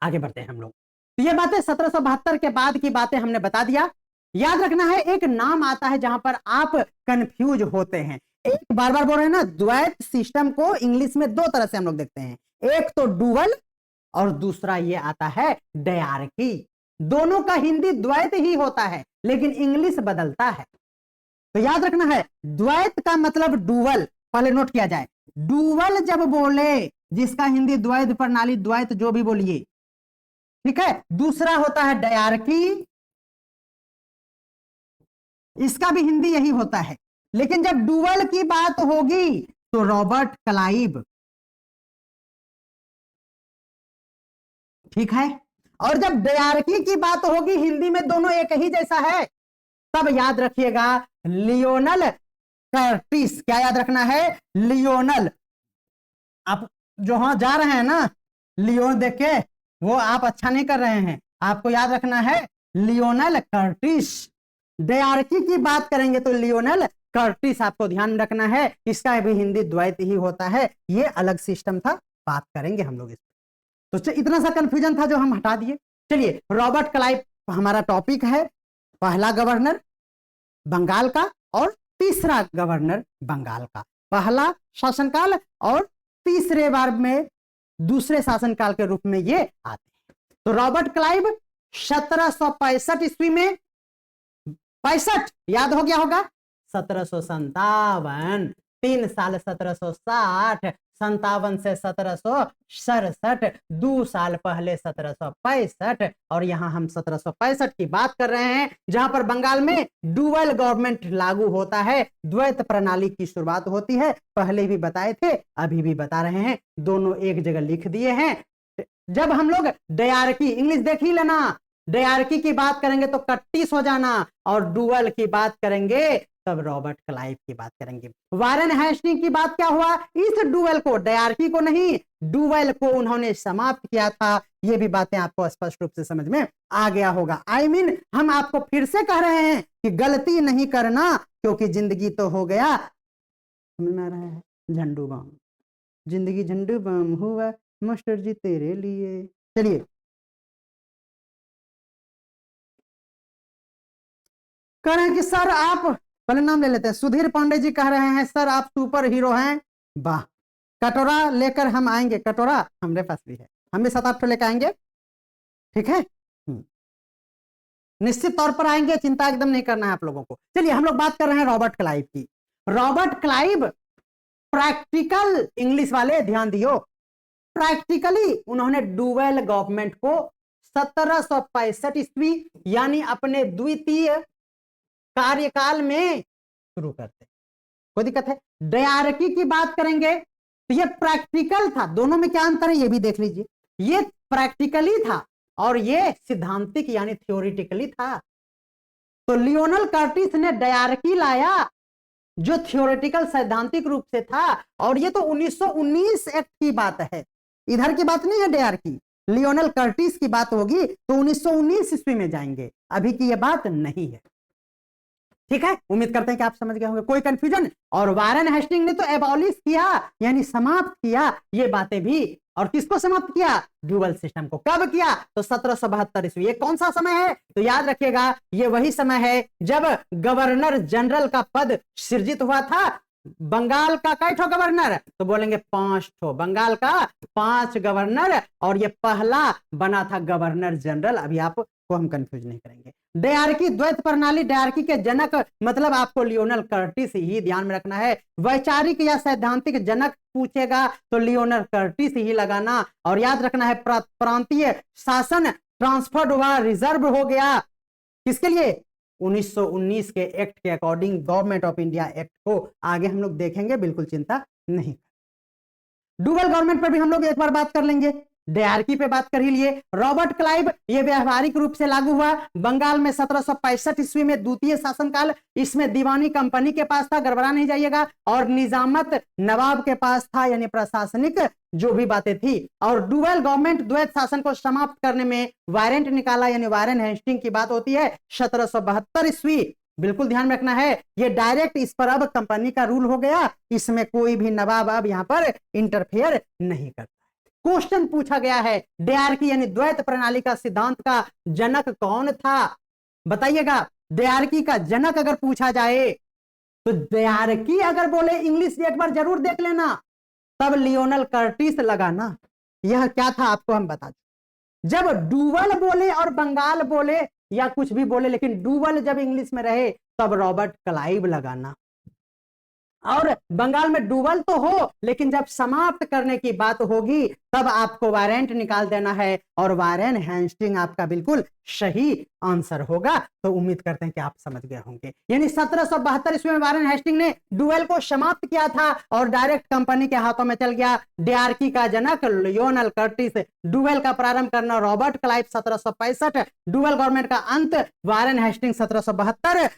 आगे बढ़ते हैं हम लोग। तो ये बातें 1772 के बाद की बातें हमने बता दिया। याद रखना है, एक नाम आता है जहां पर आप कंफ्यूज होते हैं। एक बार बार बोल रहे हैं ना, द्वैत सिस्टम को इंग्लिश में दो तरह से हम लोग देखते हैं, एक तो डुअल और दूसरा ये आता है डायरकी। दोनों का हिंदी द्वैत ही होता है, लेकिन इंग्लिश बदलता है। तो याद रखना है, द्वैत का मतलब डुअल, पहले नोट किया जाए। डुअल जब बोले, जिसका हिंदी द्वैत प्रणाली, द्वैत जो भी बोलिए, ठीक है। दूसरा होता है डायरकी, इसका भी हिंदी यही होता है, लेकिन जब डुअल की बात होगी तो रॉबर्ट क्लाइव, ठीक है। और जब डायरकी की बात होगी, हिंदी में दोनों एक ही जैसा है, तब याद रखिएगा लियोनल कर्टिस। क्या याद रखना है, लियोनल। आप जो हाँ जा रहे हैं ना, लियोन देख के वो आप अच्छा नहीं कर रहे हैं, आपको याद रखना है लियोनल कर्टिस। डायरकी की बात करेंगे तो लियोनल कर्टिस आपको ध्यान रखना है, इसका भी हिंदी द्वैत ही होता है, ये अलग सिस्टम था, बात करेंगे हम लोग इस पर। तो इतना सा कंफ्यूजन था जो हम हटा दिए। चलिए, रॉबर्ट क्लाइव हमारा टॉपिक है, पहला गवर्नर बंगाल का और तीसरा गवर्नर बंगाल का, पहला शासनकाल और तीसरे बार में दूसरे शासनकाल के रूप में ये आते हैं। तो रॉबर्ट क्लाइव 1765 ईस्वी में, 65 याद हो गया होगा, 1757, 3 साल 1760, 57 से 1767, 2 साल पहले 1765, और यहां हम 1765 की बात कर रहे हैं, जहां पर बंगाल में डुअल गवर्नमेंट लागू होता है, द्वैत प्रणाली की शुरुआत होती है। पहले भी बताए थे, अभी भी बता रहे हैं, दोनों एक जगह लिख दिए हैं। जब हम लोग डायरकी, इंग्लिश देख ही लेना, डायरकी की बात करेंगे तो कट्टिस हो जाना, और डुअल की बात करेंगे तब रॉबर्ट क्लाइव की बात करेंगे। वारेन हेस्टिंग की बात क्या हुआ, इस डुअल को, डायरकी को नहीं, डुअल को उन्होंने समाप्त किया था। ये भी बातें आपको स्पष्ट रूप से समझ में आ गया होगा। I mean, हम आपको फिर से कह रहे हैं कि गलती नहीं करना, क्योंकि जिंदगी तो हो गया, समझ में आ रहा है, झंडू बम, जिंदगी झंडू बम हुआ मास्टर जी तेरे लिए। चलिए, कह रहे हैं कि सर आप, पहले नाम ले लेते हैं, सुधीर पांडे जी कह रहे हैं सर आप सुपर हीरो हैं, वाह, कटोरा लेकर हम आएंगे, कटोरा हमारे पास भी है, हम भी 7-8 लेकर आएंगे, ठीक है, निश्चित तौर पर आएंगे, चिंता एकदम नहीं करना है आप लोगों को। चलिए, हम लोग बात कर रहे हैं रॉबर्ट क्लाइव की। रॉबर्ट क्लाइव प्रैक्टिकल, इंग्लिश वाले ध्यान दियो, प्रैक्टिकली उन्होंने डुअल गवर्नमेंट को 1765 ईस्वी यानी अपने द्वितीय कार्यकाल में शुरू करते। कोई दिक्कत है? डायरकी की बात करेंगे तो ये प्रैक्टिकल था, दोनों में क्या अंतर है ये भी देख लीजिए, ये प्रैक्टिकली था और ये सिद्धांतिक यानी थ्योरेटिकली था। तो लियोनल कर्टिस ने डायरकी लाया जो थ्योरेटिकल सैद्धांतिक रूप से था, और ये तो 1919 एक्ट की बात है, इधर की बात नहीं है डायरकी। लियोनल कर्टिस की बात होगी तो 1919 ईस्वी में जाएंगे, अभी की ये बात नहीं है, ठीक है, उम्मीद करते हैं कि आप समझ गए होंगे, कोई कंफ्यूजन। और वारेन हेस्टिंग ने तो एबॉलिश किया, यानी समाप्त किया ये बातें भी। और किसको समाप्त किया? ड्यूअल सिस्टम को। कब किया? तो 1772 ईस्वी। ये कौन सा समय है? तो याद रखिएगा, ये वही समय है जब गवर्नर जनरल का पद सृजित हुआ था। बंगाल का कई ठो गवर्नर? तो बोलेंगे 5 ठो। बंगाल का 5 गवर्नर, और ये पहला बना था गवर्नर जनरल। अभी आपको हम कंफ्यूज नहीं करेंगे। डायरकी द्वैत प्रणाली, डायरकी के जनक मतलब आपको लियोनल कर्टिस ही ध्यान में रखना है। वैचारिक या सैद्धांतिक जनक पूछेगा तो लियोनल कर्टिस ही लगाना। और याद रखना है प्रांतीय शासन ट्रांसफर्ड हुआ, रिजर्व हो गया। किसके लिए? 1919 के एक्ट के according, government of India act को आगे हम लोग देखेंगे, बिल्कुल चिंता नहीं। डुअल गवर्नमेंट पर भी हम लोग एक बार बात कर लेंगे। डायरकी पे बात कर ही लिए। रॉबर्ट क्लाइव, ये व्यवहारिक रूप से लागू हुआ बंगाल में 1765 ईस्वी में, द्वितीय शासनकाल। इसमें दीवानी कंपनी के पास था, गड़बड़ा नहीं जाइएगा, और निजामत नवाब के पास था, यानी प्रशासनिक जो भी बातें थी। और डुअल गवर्नमेंट, द्वैत शासन को समाप्त करने में वारंट निकाला, यानी वारेन हेस्टिंग की बात होती है 1772 ईस्वी। बिल्कुल ध्यान में रखना है, ये डायरेक्ट इस पर अब कंपनी का रूल हो गया, इसमें कोई भी नवाब अब यहां पर इंटरफेयर नहीं करता। क्वेश्चन पूछा गया है, डायरकी यानी द्वैत प्रणाली का सिद्धांत का जनक कौन था? बताइएगा। डायरकी का जनक अगर पूछा जाए तो डायरकी अगर बोले इंग्लिश एक बार जरूर देख लेना, तब लियोनल कर्टिस लगाना। यह क्या था आपको हम बता दें। जब डुअल बोले और बंगाल बोले या कुछ भी बोले, लेकिन डुअल जब इंग्लिश में रहे तब रॉबर्ट क्लाइव लगाना। और बंगाल में डुअल तो हो, लेकिन जब समाप्त करने की बात होगी तब आपको वारंट निकाल देना है, और वारेन हेस्टिंग आपका बिल्कुल सही आंसर होगा। तो उम्मीद करते हैं कि आप समझ गए होंगे। यानी 1772 ईस्वी में वारेन हेस्टिंग ने डुअल को समाप्त किया था और डायरेक्ट कंपनी के हाथों में चल गया। डायरकी का जनक लियोनल कर्टिस, डुअल का प्रारंभ करना रॉबर्ट क्लाइव 1765, डुअल गवर्नमेंट का अंत Warren Hasting 1772,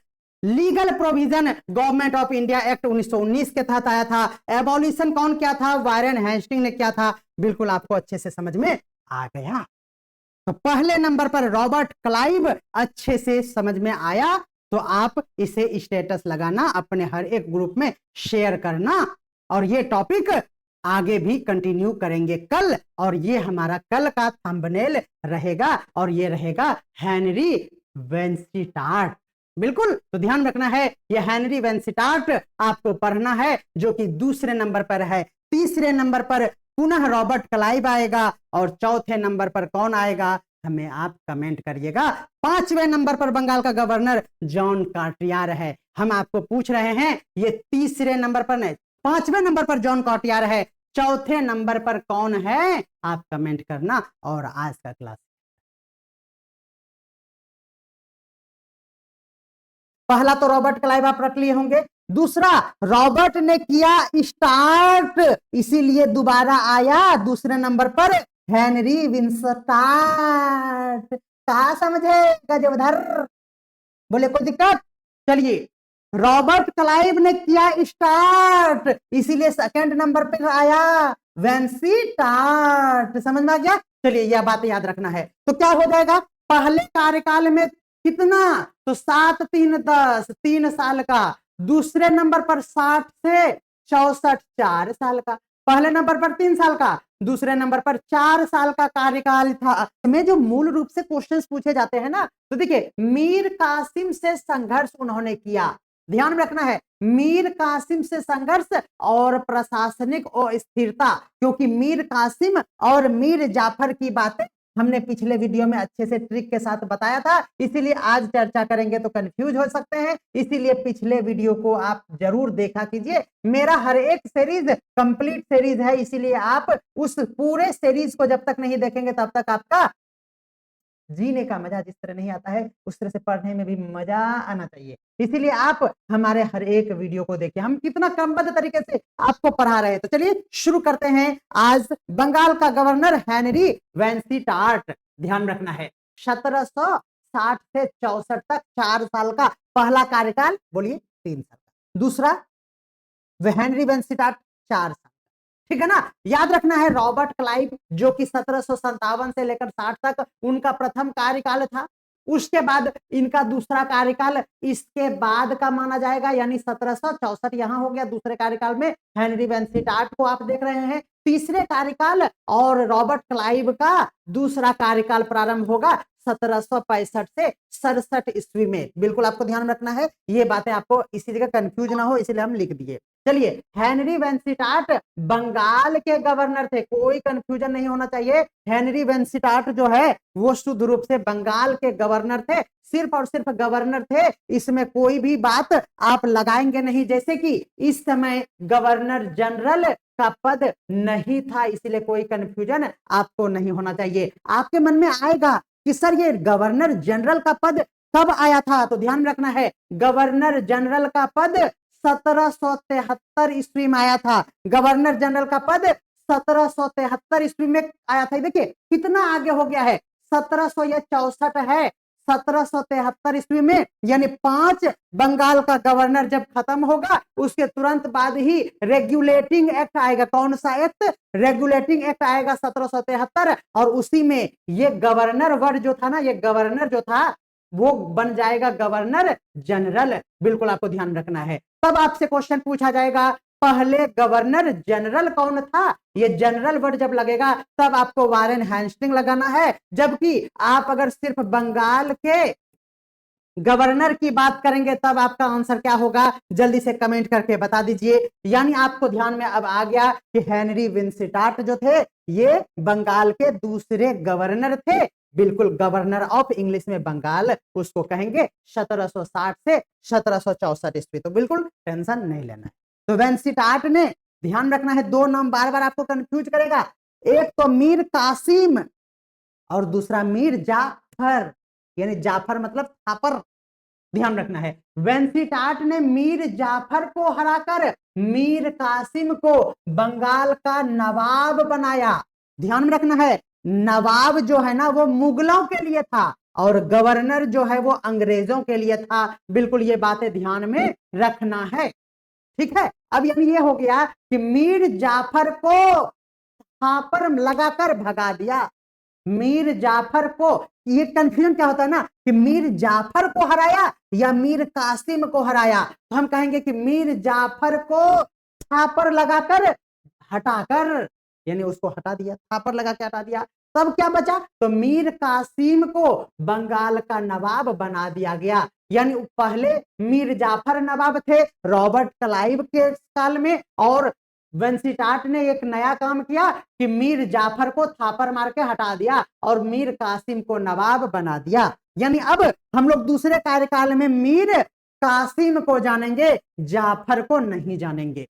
legal provision government of India act 1919 के तहत आया था। एबॉलिशन कौन किया था? वारेन हेस्टिंग ने किया था। बिल्कुल आपको अच्छे से समझ में आ गया। तो पहले नंबर पर रॉबर्ट क्लाइव अच्छे से समझ में आया, तो आप इसे स्टेटस लगाना, अपने हर एक ग्रुप में शेयर करना। और ये टॉपिक आगे भी कंटिन्यू करेंगे कल, और ये हमारा कल का थंबनेल रहेगा, और ये रहेगा हेनरी वेंस्टीटार्ट। बिल्कुल, तो ध्यान रखना है, ये हेनरी वेंस्टीटार्ट आपको पढ़ना है, जो कि दूसरे नंबर पर है। तीसरे नंबर पर पुनः रॉबर्ट क्लाइव आएगा, और चौथे नंबर पर कौन आएगा हमें आप कमेंट करिएगा। पांचवें नंबर पर बंगाल का गवर्नर जॉन कॉटियार है। हम आपको पूछ रहे हैं, ये तीसरे नंबर पर नहीं, पांचवें नंबर पर जॉन कॉटियार है। चौथे नंबर पर कौन है आप कमेंट करना। और आज का क्लास पहला तो रॉबर्ट क्लाइव आप रख लिए होंगे। दूसरा, रॉबर्ट ने किया स्टार्ट, इसीलिए दोबारा आया दूसरे नंबर पर हेनरी विंस्टार्ट। कहा समझे गजोधर? बोले कोई दिक्कत? चलिए, रॉबर्ट क्लाइव ने किया स्टार्ट, इसीलिए सेकंड नंबर पर आया वेंस्टीटार्ट। समझ में आ गया? चलिए, यह बात याद रखना है। तो क्या हो जाएगा, पहले कार्यकाल में कितना? तो 7 3 10, 3 साल का। दूसरे नंबर पर 60 से 64, 4 साल का। पहले नंबर पर 3 साल का, दूसरे नंबर पर 4 साल का कार्यकाल था। में जो मूल रूप से क्वेश्चंस पूछे जाते हैं ना, तो देखिए, मीर कासिम से संघर्ष उन्होंने किया। ध्यान रखना है, मीर कासिम से संघर्ष और प्रशासनिक अस्थिरता, क्योंकि मीर कासिम और मीर जाफर की बातें हमने पिछले वीडियो में अच्छे से ट्रिक के साथ बताया था, इसीलिए आज चर्चा करेंगे तो कंफ्यूज हो सकते हैं। इसीलिए पिछले वीडियो को आप जरूर देखा कीजिए। मेरा हर एक सीरीज कंप्लीट सीरीज है, इसीलिए आप उस पूरे सीरीज को जब तक नहीं देखेंगे तब तक आपका जीने का मजा जिस तरह नहीं आता है, उस तरह से पढ़ने में भी मजा आना चाहिए। इसीलिए आप हमारे हर एक वीडियो को देखिए, हम कितना क्रमबद्ध तरीके से आपको पढ़ा रहे हैं। तो चलिए शुरू करते हैं। आज बंगाल का गवर्नर हेनरी वेंस्टीटार्ट। ध्यान रखना है, 1760 से 64 तक 4 साल का पहला कार्यकाल, बोलिए 3 साल का। दूसरा हेनरी वेंस्टीटार्ट 4 साल, ठीक है ना। याद रखना है, रॉबर्ट क्लाइव जो कि 1757 से लेकर 60 तक उनका प्रथम कार्यकाल था। उसके बाद इनका दूसरा कार्यकाल इसके बाद का माना जाएगा, यानी 1764 यहां हो गया दूसरे कार्यकाल में। हेनरी वेंसिटार्ट को आप देख रहे हैं तीसरे कार्यकाल, और रॉबर्ट क्लाइव का दूसरा कार्यकाल प्रारंभ होगा 1765 से 67 ईस्वी में। बिल्कुल आपको ध्यान रखना है, ये बातें आपको इसी जगह कंफ्यूज ना हो, इसलिए हम लिख दिए। चलिए, हेनरी वेंसिटार्ट बंगाल के गवर्नर थे, कोई कंफ्यूजन नहीं होना चाहिए। हेनरी वेंसिटार्ट जो है वो शुद्ध रूप से बंगाल के गवर्नर थे, सिर्फ और सिर्फ गवर्नर थे, इसमें कोई भी बात आप लगाएंगे नहीं। जैसे कि इस समय गवर्नर जनरल का पद नहीं था, इसलिए कोई कंफ्यूजन आपको नहीं होना चाहिए। आपके मन में आएगा कि सर ये गवर्नर जनरल का पद कब आया था, तो ध्यान रखना है गवर्नर जनरल का पद 1773 ईस्वी में आया था। गवर्नर जनरल का पद 1773 ईस्वी में आया था। देखिए कितना आगे हो गया है, 1764 है, 1773 ईस्वी में, यानी 5 बंगाल का गवर्नर जब खत्म होगा उसके तुरंत बाद ही रेगुलेटिंग एक्ट आएगा। कौन सा एक्ट? रेगुलेटिंग एक्ट आएगा 1773, और उसी में ये गवर्नर वर्ड जो था ना, ये गवर्नर जो था वो बन जाएगा गवर्नर जनरल। बिल्कुल आपको ध्यान रखना है। तब आपसे क्वेश्चन पूछा जाएगा पहले गवर्नर जनरल कौन था, ये जनरल वर्ड जब लगेगा तब आपको वारेन हेस्टिंग लगाना है। जबकि आप अगर सिर्फ बंगाल के गवर्नर की बात करेंगे तब आपका आंसर क्या होगा, जल्दी से कमेंट करके बता दीजिए। यानी आपको ध्यान में अब आ गया कि हेनरी विंसिटार्ट जो थे ये बंगाल के दूसरे गवर्नर थे। बिल्कुल, गवर्नर ऑफ इंग्लिश में बंगाल उसको कहेंगे, 1760 से 1764 ईस्वी। तो बिल्कुल टेंशन नहीं लेना है। तो वेंसिटार्ट ने, ध्यान रखना है, 2 नाम बार बार आपको कंफ्यूज करेगा, एक तो मीर कासिम और दूसरा मीर जाफर, यानी जाफर मतलब थापर, ध्यान रखना है। वेंसिटार्ट ने मीर जाफर को हराकर मीर कासिम को बंगाल का नवाब बनाया। ध्यान में रखना है, नवाब जो है ना वो मुगलों के लिए था और गवर्नर जो है वो अंग्रेजों के लिए था। बिल्कुल ये बातें ध्यान में रखना है, ठीक है। अब यानी ये हो गया कि मीर जाफर को थापर लगाकर भगा दिया। मीर जाफर को, ये कंफ्यूजन क्या होता है ना कि मीर जाफर को हराया या मीर कासिम को हराया, तो हम कहेंगे कि मीर जाफर को थापर लगाकर हटाकर, यानी उसको हटा दिया, थापर लगा के हटा दिया। तब क्या बचा, तो मीर कासिम को बंगाल का नवाब बना दिया गया। यानी पहले मीर जाफर नवाब थे रॉबर्ट क्लाइव के काल में, और वेंसिटार्ट ने एक नया काम किया कि मीर जाफर को थापर मार के हटा दिया और मीर कासिम को नवाब बना दिया। यानी अब हम लोग दूसरे कार्यकाल में मीर कासिम को जानेंगे, जाफर को नहीं जानेंगे।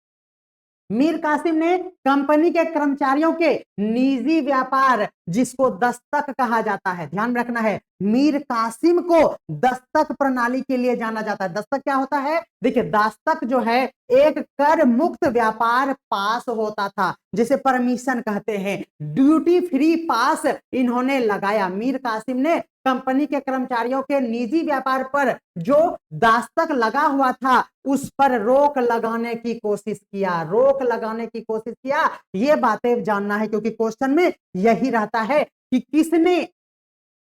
मीर कासिम ने कंपनी के कर्मचारियों के निजी व्यापार, जिसको दस्तक कहा जाता है, ध्यान रखना है, मीर कासिम को दस्तक प्रणाली के लिए जाना जाता है। दस्तक क्या होता है? देखिए, दस्तक जो है एक कर मुक्त व्यापार पास होता था, जिसे परमिशन कहते हैं, ड्यूटी फ्री पास इन्होंने लगाया। मीर कासिम ने कंपनी के कर्मचारियों के निजी व्यापार पर जो दास्तक लगा हुआ था उस पर रोक लगाने की कोशिश किया, रोक लगाने की कोशिश किया। ये बातें जानना है क्योंकि क्वेश्चन में यही रहता है कि किसने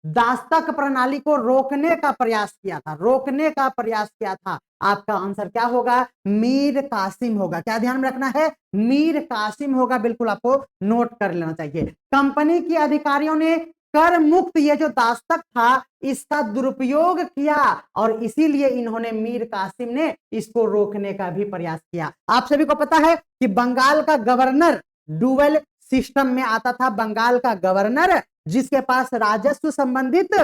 दास्तक प्रणाली को रोकने का प्रयास किया था, रोकने का प्रयास किया था। आपका आंसर क्या होगा? मीर कासिम होगा। क्या ध्यान रखना है? मीर कासिम होगा। बिल्कुल आपको नोट कर लेना चाहिए। कंपनी के अधिकारियों ने कर मुक्त ये जो दास्तक था इसका दुरुपयोग किया और इसीलिए इन्होंने, मीर कासिम ने इसको रोकने का भी प्रयास किया। आप सभी को पता है कि बंगाल का गवर्नर डुअल सिस्टम में आता था। बंगाल का गवर्नर जिसके पास राजस्व संबंधित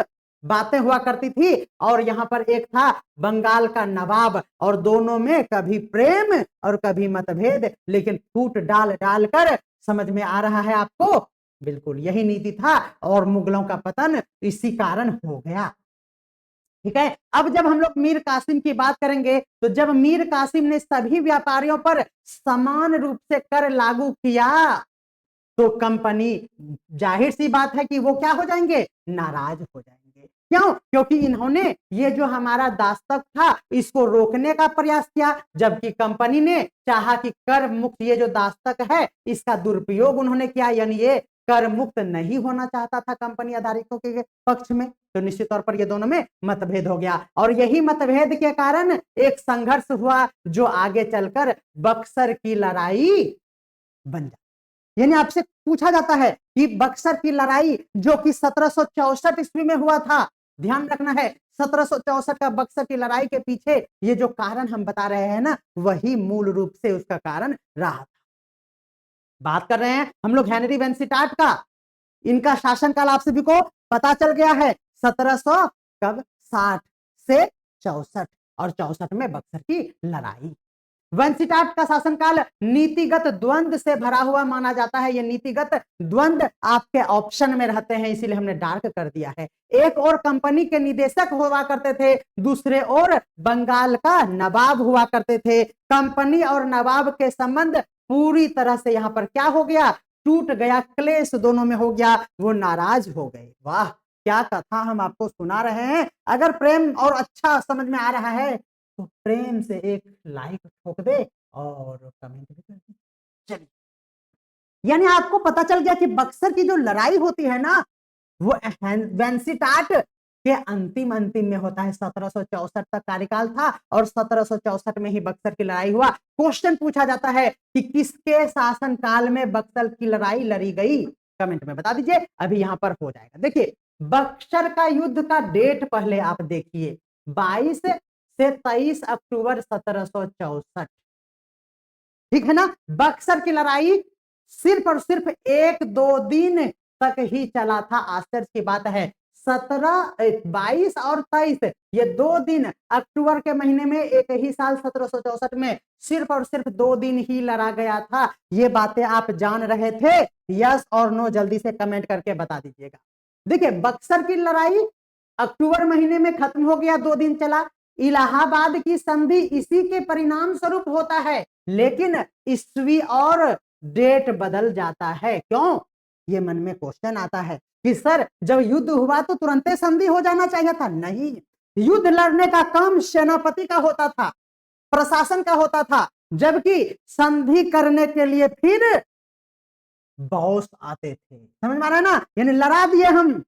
बातें हुआ करती थी, और यहां पर एक था बंगाल का नवाब, और दोनों में कभी प्रेम और कभी मतभेद, लेकिन फूट डाल डालकर, समझ में आ रहा है आपको? बिल्कुल यही नीति था और मुगलों का पतन इसी कारण हो गया। ठीक है। अब जब हम लोग मीर कासिम की बात करेंगे तो जब मीर कासिम ने सभी व्यापारियों पर समान रूप से कर लागू किया तो कंपनी, जाहिर सी बात है कि वो क्या हो जाएंगे? नाराज हो जाएंगे। क्यों? क्योंकि इन्होंने ये जो हमारा दास्तक था इसको रोकने का प्रयास किया, जबकि कंपनी ने चाहा कि कर मुक्त ये जो दास्तक है इसका दुरुपयोग उन्होंने किया, यानी ये कर मुक्त नहीं होना चाहता था कंपनी आधारितों के पक्ष में। तो निश्चित तौर पर ये दोनों में मतभेद हो गया और यही मतभेद के कारण एक संघर्ष हुआ जो आगे चलकर बक्सर की लड़ाई बन जाती। यानी आपसे पूछा जाता है कि बक्सर की लड़ाई जो कि 1764 ईस्वी में हुआ था, ध्यान रखना है 1764 का बक्सर की लड़ाई के पीछे ये जो कारण हम बता रहे हैं ना, वही मूल रूप से उसका कारण रहा था। बात कर रहे हैं हम लोग हेनरी वेंसिटाट का। इनका शासनकाल आप सभी को पता चल गया है 1700 कब 60 से 64 और 64 में बक्सर की लड़ाई। वेंसिटाट का शासनकाल नीतिगत द्वंद्व से भरा हुआ माना जाता है। ये नीतिगत द्वंद्व आपके ऑप्शन में रहते हैं, इसीलिए हमने डार्क कर दिया है। एक और कंपनी के निदेशक हुआ करते थे, दूसरे ओर बंगाल का नवाब हुआ करते थे। कंपनी और नवाब के संबंध पूरी तरह से यहां पर क्या हो गया, टूट गया, क्लेश दोनों में हो गया, वो नाराज हो गए। वाह क्या कथा हम आपको सुना रहे हैं। अगर प्रेम और अच्छा समझ में आ रहा है तो प्रेम से एक लाइक ठोक दे और कमेंट भी कर दे। चलिए, यानी आपको पता चल गया कि बक्सर की जो लड़ाई होती है ना, वो वेंसिटाट के अंतिम अंतिम में होता है। 1764 तक कार्यकाल था और 1764 में ही बक्सर की लड़ाई हुआ। क्वेश्चन पूछा जाता है कि किसके शासनकाल में बक्सर की लड़ाई लड़ी गई, कमेंट में बता दीजिए, अभी यहां पर हो जाएगा। देखिए बक्सर का युद्ध का डेट पहले आप देखिए, 22 से 23 अक्टूबर 1764, ठीक है ना। बक्सर की लड़ाई सिर्फ और सिर्फ 1-2 दिन तक ही चला था। आश्चर्य की बात है 22 और 23 ये 2 दिन अक्टूबर के महीने में एक ही साल 1764 में सिर्फ और सिर्फ 2 दिन ही लड़ा गया था। ये बातें आप जान रहे थे? यस और नो जल्दी से कमेंट करके बता दीजिएगा। देखिए बक्सर की लड़ाई अक्टूबर महीने में खत्म हो गया, 2 दिन चला। इलाहाबाद की संधि इसी के परिणाम स्वरूप होता है, लेकिन ईस्वी और डेट बदल जाता है। क्यों? ये मन में क्वेश्चन आता है कि सर जब युद्ध हुआ तो तुरंत संधि हो जाना चाहिए था। नहीं, युद्ध लड़ने का काम सेनापति का होता था, प्रशासन का होता था, जबकि संधि करने के लिए फिर बॉस आते थे। समझ में आ रहा है ना? यानी लड़ा दिए हम,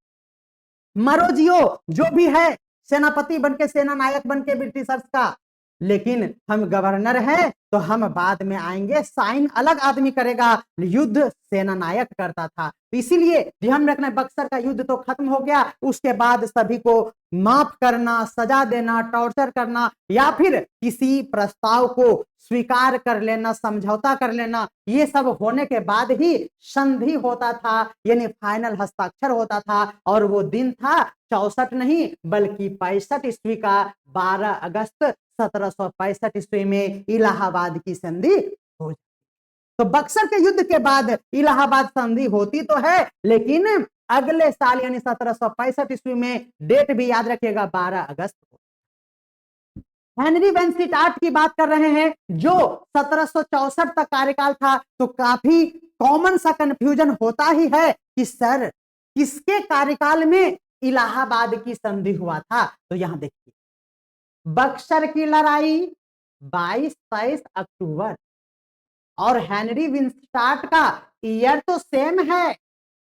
मरो जियो जो भी है, सेनापति बनके, सेना नायक बनके ब्रिटिशर्स का, लेकिन हम गवर्नर हैं तो हम बाद में आएंगे, साइन अलग आदमी करेगा, युद्ध सेना नायक करता था। इसीलिए ध्यान रखना, बक्सर का युद्ध तो खत्म हो गया, उसके बाद सभी को माफ करना, सजा देना, टॉर्चर करना या फिर किसी प्रस्ताव को स्वीकार कर लेना, समझौता कर लेना, ये सब होने के बाद ही संधि होता था, यानी फाइनल हस्ताक्षर होता था। और वो दिन था 64 नहीं बल्कि 65 ईस्वी का 12 अगस्त 1765 ईस्वी में इलाहाबाद की संधि हो। तो बक्सर के युद्ध के बाद इलाहाबाद संधि होती तो है, लेकिन अगले साल यानी 1765 ईस्वी में, डेट भी याद रखिएगा 12 अगस्त को। हेनरी वेंसिटाट की बात कर रहे हैं जो 1764 तक कार्यकाल था, तो काफी कॉमन सा कंफ्यूजन होता ही है कि सर किसके कार्यकाल में इलाहाबाद की संधि हुआ था। तो यहां देखिए बक्सर की लड़ाई 22-23 अक्टूबर और हेनरी विंस्टार्ट का ईयर तो सेम है,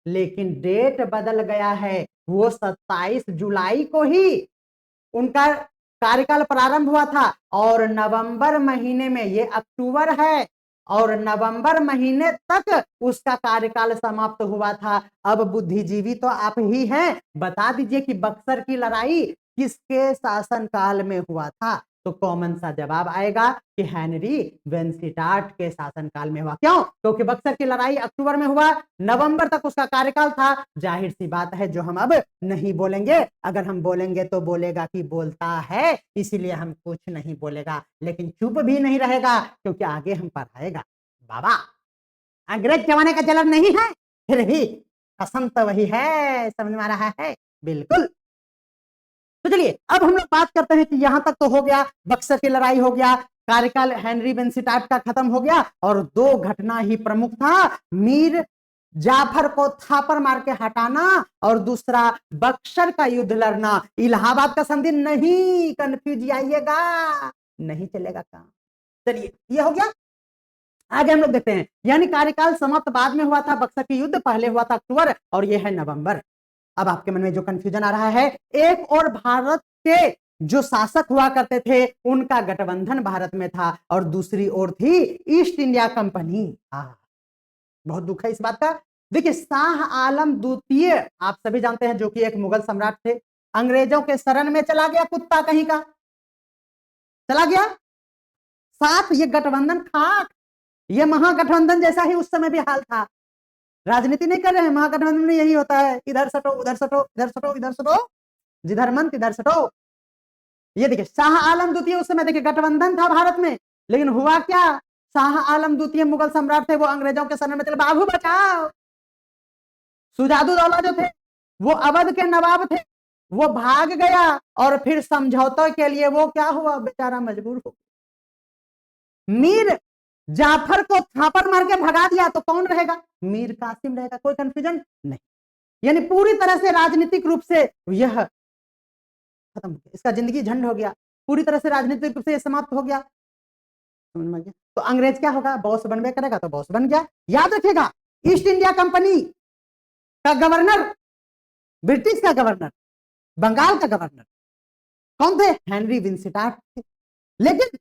लेकिन डेट बदल गया है। वो 27 जुलाई को ही उनका कार्यकाल प्रारंभ हुआ था और नवंबर महीने में, ये अक्टूबर है और नवंबर महीने तक उसका कार्यकाल समाप्त हुआ था। अब बुद्धिजीवी तो आप ही हैं, बता दीजिए कि बक्सर की लड़ाई किसके शासनकाल में हुआ था। तो कॉमन सा जवाब आएगा कि हेनरी वेंसिटाट के शासनकाल में हुआ। क्यों? क्योंकि बक्सर की लड़ाई अक्टूबर में हुआ, नवंबर तक उसका कार्यकाल था। जाहिर सी बात है जो हम अब नहीं बोलेंगे, अगर हम बोलेंगे तो बोलेगा कि बोलता है, इसीलिए हम कुछ नहीं बोलेगा, लेकिन चुप भी नहीं रहेगा क्योंकि आगे हम पढ़ाएगा। बाबा अंग्रेज जमाने का चलन नहीं है, फिर भी कसम तो वही है, समझ में आ रहा है? बिल्कुल। तो चलिए अब हम लोग बात करते हैं कि यहां तक तो हो गया, बक्सर की लड़ाई हो गया, कार्यकाल हेनरी वेंसिटाट का खत्म हो गया और 2 घटना ही प्रमुख था, मीर जाफर को थापर मार के हटाना और दूसरा बक्सर का युद्ध लड़ना। इलाहाबाद का संधि नहीं, कंफ्यूज आइएगा, नहीं चलेगा काम। चलिए ये हो गया। आगे हम लोग देखते हैं, यानी कार्यकाल समाप्त बाद में हुआ था, बक्सर की युद्ध पहले हुआ था अक्टूबर और ये है नवंबर। अब आपके मन में जो कंफ्यूजन आ रहा है, एक और भारत के जो शासक हुआ करते थे उनका गठबंधन भारत में था और दूसरी ओर थी ईस्ट इंडिया कंपनी। बहुत दुख है इस बात का। देखिए, शाह आलम द्वितीय आप सभी जानते हैं, जो कि एक मुगल सम्राट थे, अंग्रेजों के शरण में चला गया, कुत्ता कहीं का चला गया। साथ ये गठबंधन खाक, ये महागठबंधन जैसा ही उस समय भी हाल था। राजनीति नहीं कर रहे हैं, महागठबंधन में यही होता है, इधर सटो उधर सटो, इधर सटो इधर सटो, जिधर मन तिधर सटो। ये देखिए, शाह आलम द्वितीय उस समय देखिए गठबंधन था भारत में, लेकिन हुआ क्या, शाह आलम द्वितीय मुगल सम्राट थे, वो अंग्रेजों के शरण में चले, बाबू बचाओ। सुजादुद्दौला जो थे वो अवध के नवाब थे, वो भाग गया और फिर समझौते के लिए वो क्या हुआ, बेचारा मजबूर हो गया। मीर जाफर को थापड़ मार के भगा दिया तो कौन रहेगा, मीर कासिम रहेगा, कोई कंफ्यूजन नहीं। यानी पूरी तरह से राजनीतिक रूप से यह खत्म हो गया, इसका जिंदगी झंड हो गया, पूरी तरह से राजनीतिक रूप से यह समाप्त हो गया। समझ में गया? तो अंग्रेज क्या होगा, बॉस बनवे करेगा, तो बॉस बन गया। याद रखिएगा, ईस्ट इंडिया कंपनी का गवर्नर, ब्रिटिश का गवर्नर, बंगाल का गवर्नर कौन थे, हेनरी विंसेंटार्ट थे। लेकिन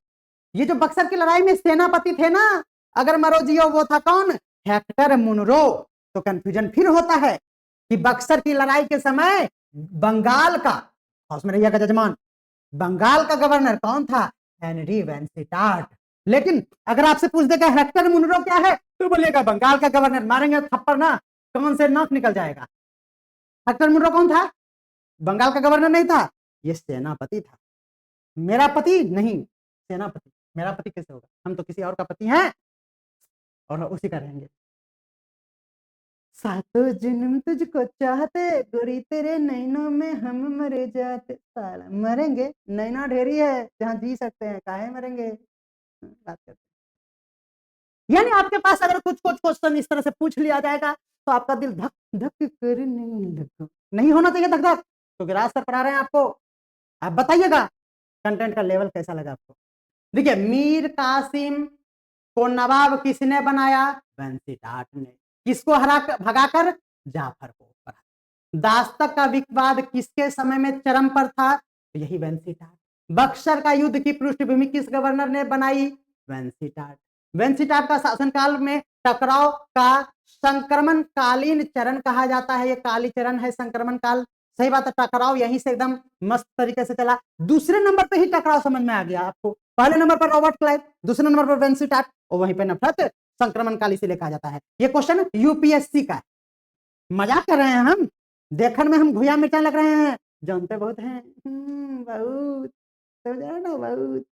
ये जो बक्सर की लड़ाई में सेनापति थे ना, अगर मरो जियो, वो था कौन, हेक्टर मुनरो। तो कंफ्यूजन फिर होता है कि बक्सर की लड़ाई के समय बंगाल का, हाउस में रहिएगा जजमान, बंगाल का गवर्नर कौन था, हेनरी विंसेंटार्ट। लेकिन अगर आपसे पूछ देगा हेक्टर मुनरो क्या है, तो बोलेगा बंगाल का गवर्नर, मारेंगे थप्पड़ ना, कौन से नाक निकल जाएगा। हेक्टर मुनरो कौन था, बंगाल का गवर्नर नहीं था, ये सेनापति था। मेरा पति नहीं, सेनापति। मेरा पति कैसे होगा, हम तो किसी और का पति हैं और उसी का रहेंगे। सातों जन्म तुझको चाहते, गोरी तेरे नैनों में हम मरे जाते। साला मरेंगे, नैना ढेरी है जहां जी सकते हैं, काहे मरेंगे, बात करते हैं। यानी आपके पास अगर कुछ कुछ क्वेश्चन इस तरह से पूछ लिया जाएगा तो आपका दिल धक धक करने लगा, नहीं होना चाहिए धक धक, तो गिराज सर पढ़ा रहे हैं आपको। आप बताइएगा कंटेंट का लेवल कैसा लगा आपको। देखिए, मीर कासिम को नवाब किसने बनाया, विंसेंटार्ट ने। किसको हरा भगाकर, जाफर को हरा। दास्तक का विवाद किसके समय में चरम पर था, तो यही विंसेंटार्ट। बक्सर का युद्ध की पृष्ठभूमि किस गवर्नर ने बनाई, विंसेंटार्ट। विंसेंटार्ट का शासनकाल में टकराव का संक्रमण कालीन चरण कहा जाता है, ये काली चरण है, संक्रमण काल, सही बात है। टकराव यहीं से एकदम मस्त तरीके से चला। दूसरे नंबर पे ही टकराव समझ में आ गया आपको, पहले नंबर पर रॉबर्ट क्लाइव, दूसरे नंबर पर विंसेंटार्ट, और वहीं पे नफरत संक्रमण काल इसीलिए कहा जाता है। ये क्वेश्चन यूपीएससी का है, मजाक कर रहे हैं हम, देखने में हम घुया मिर्चा लग रहे हैं, जानते बहुत हैं, बहुत समझ रहे ना, बहुत।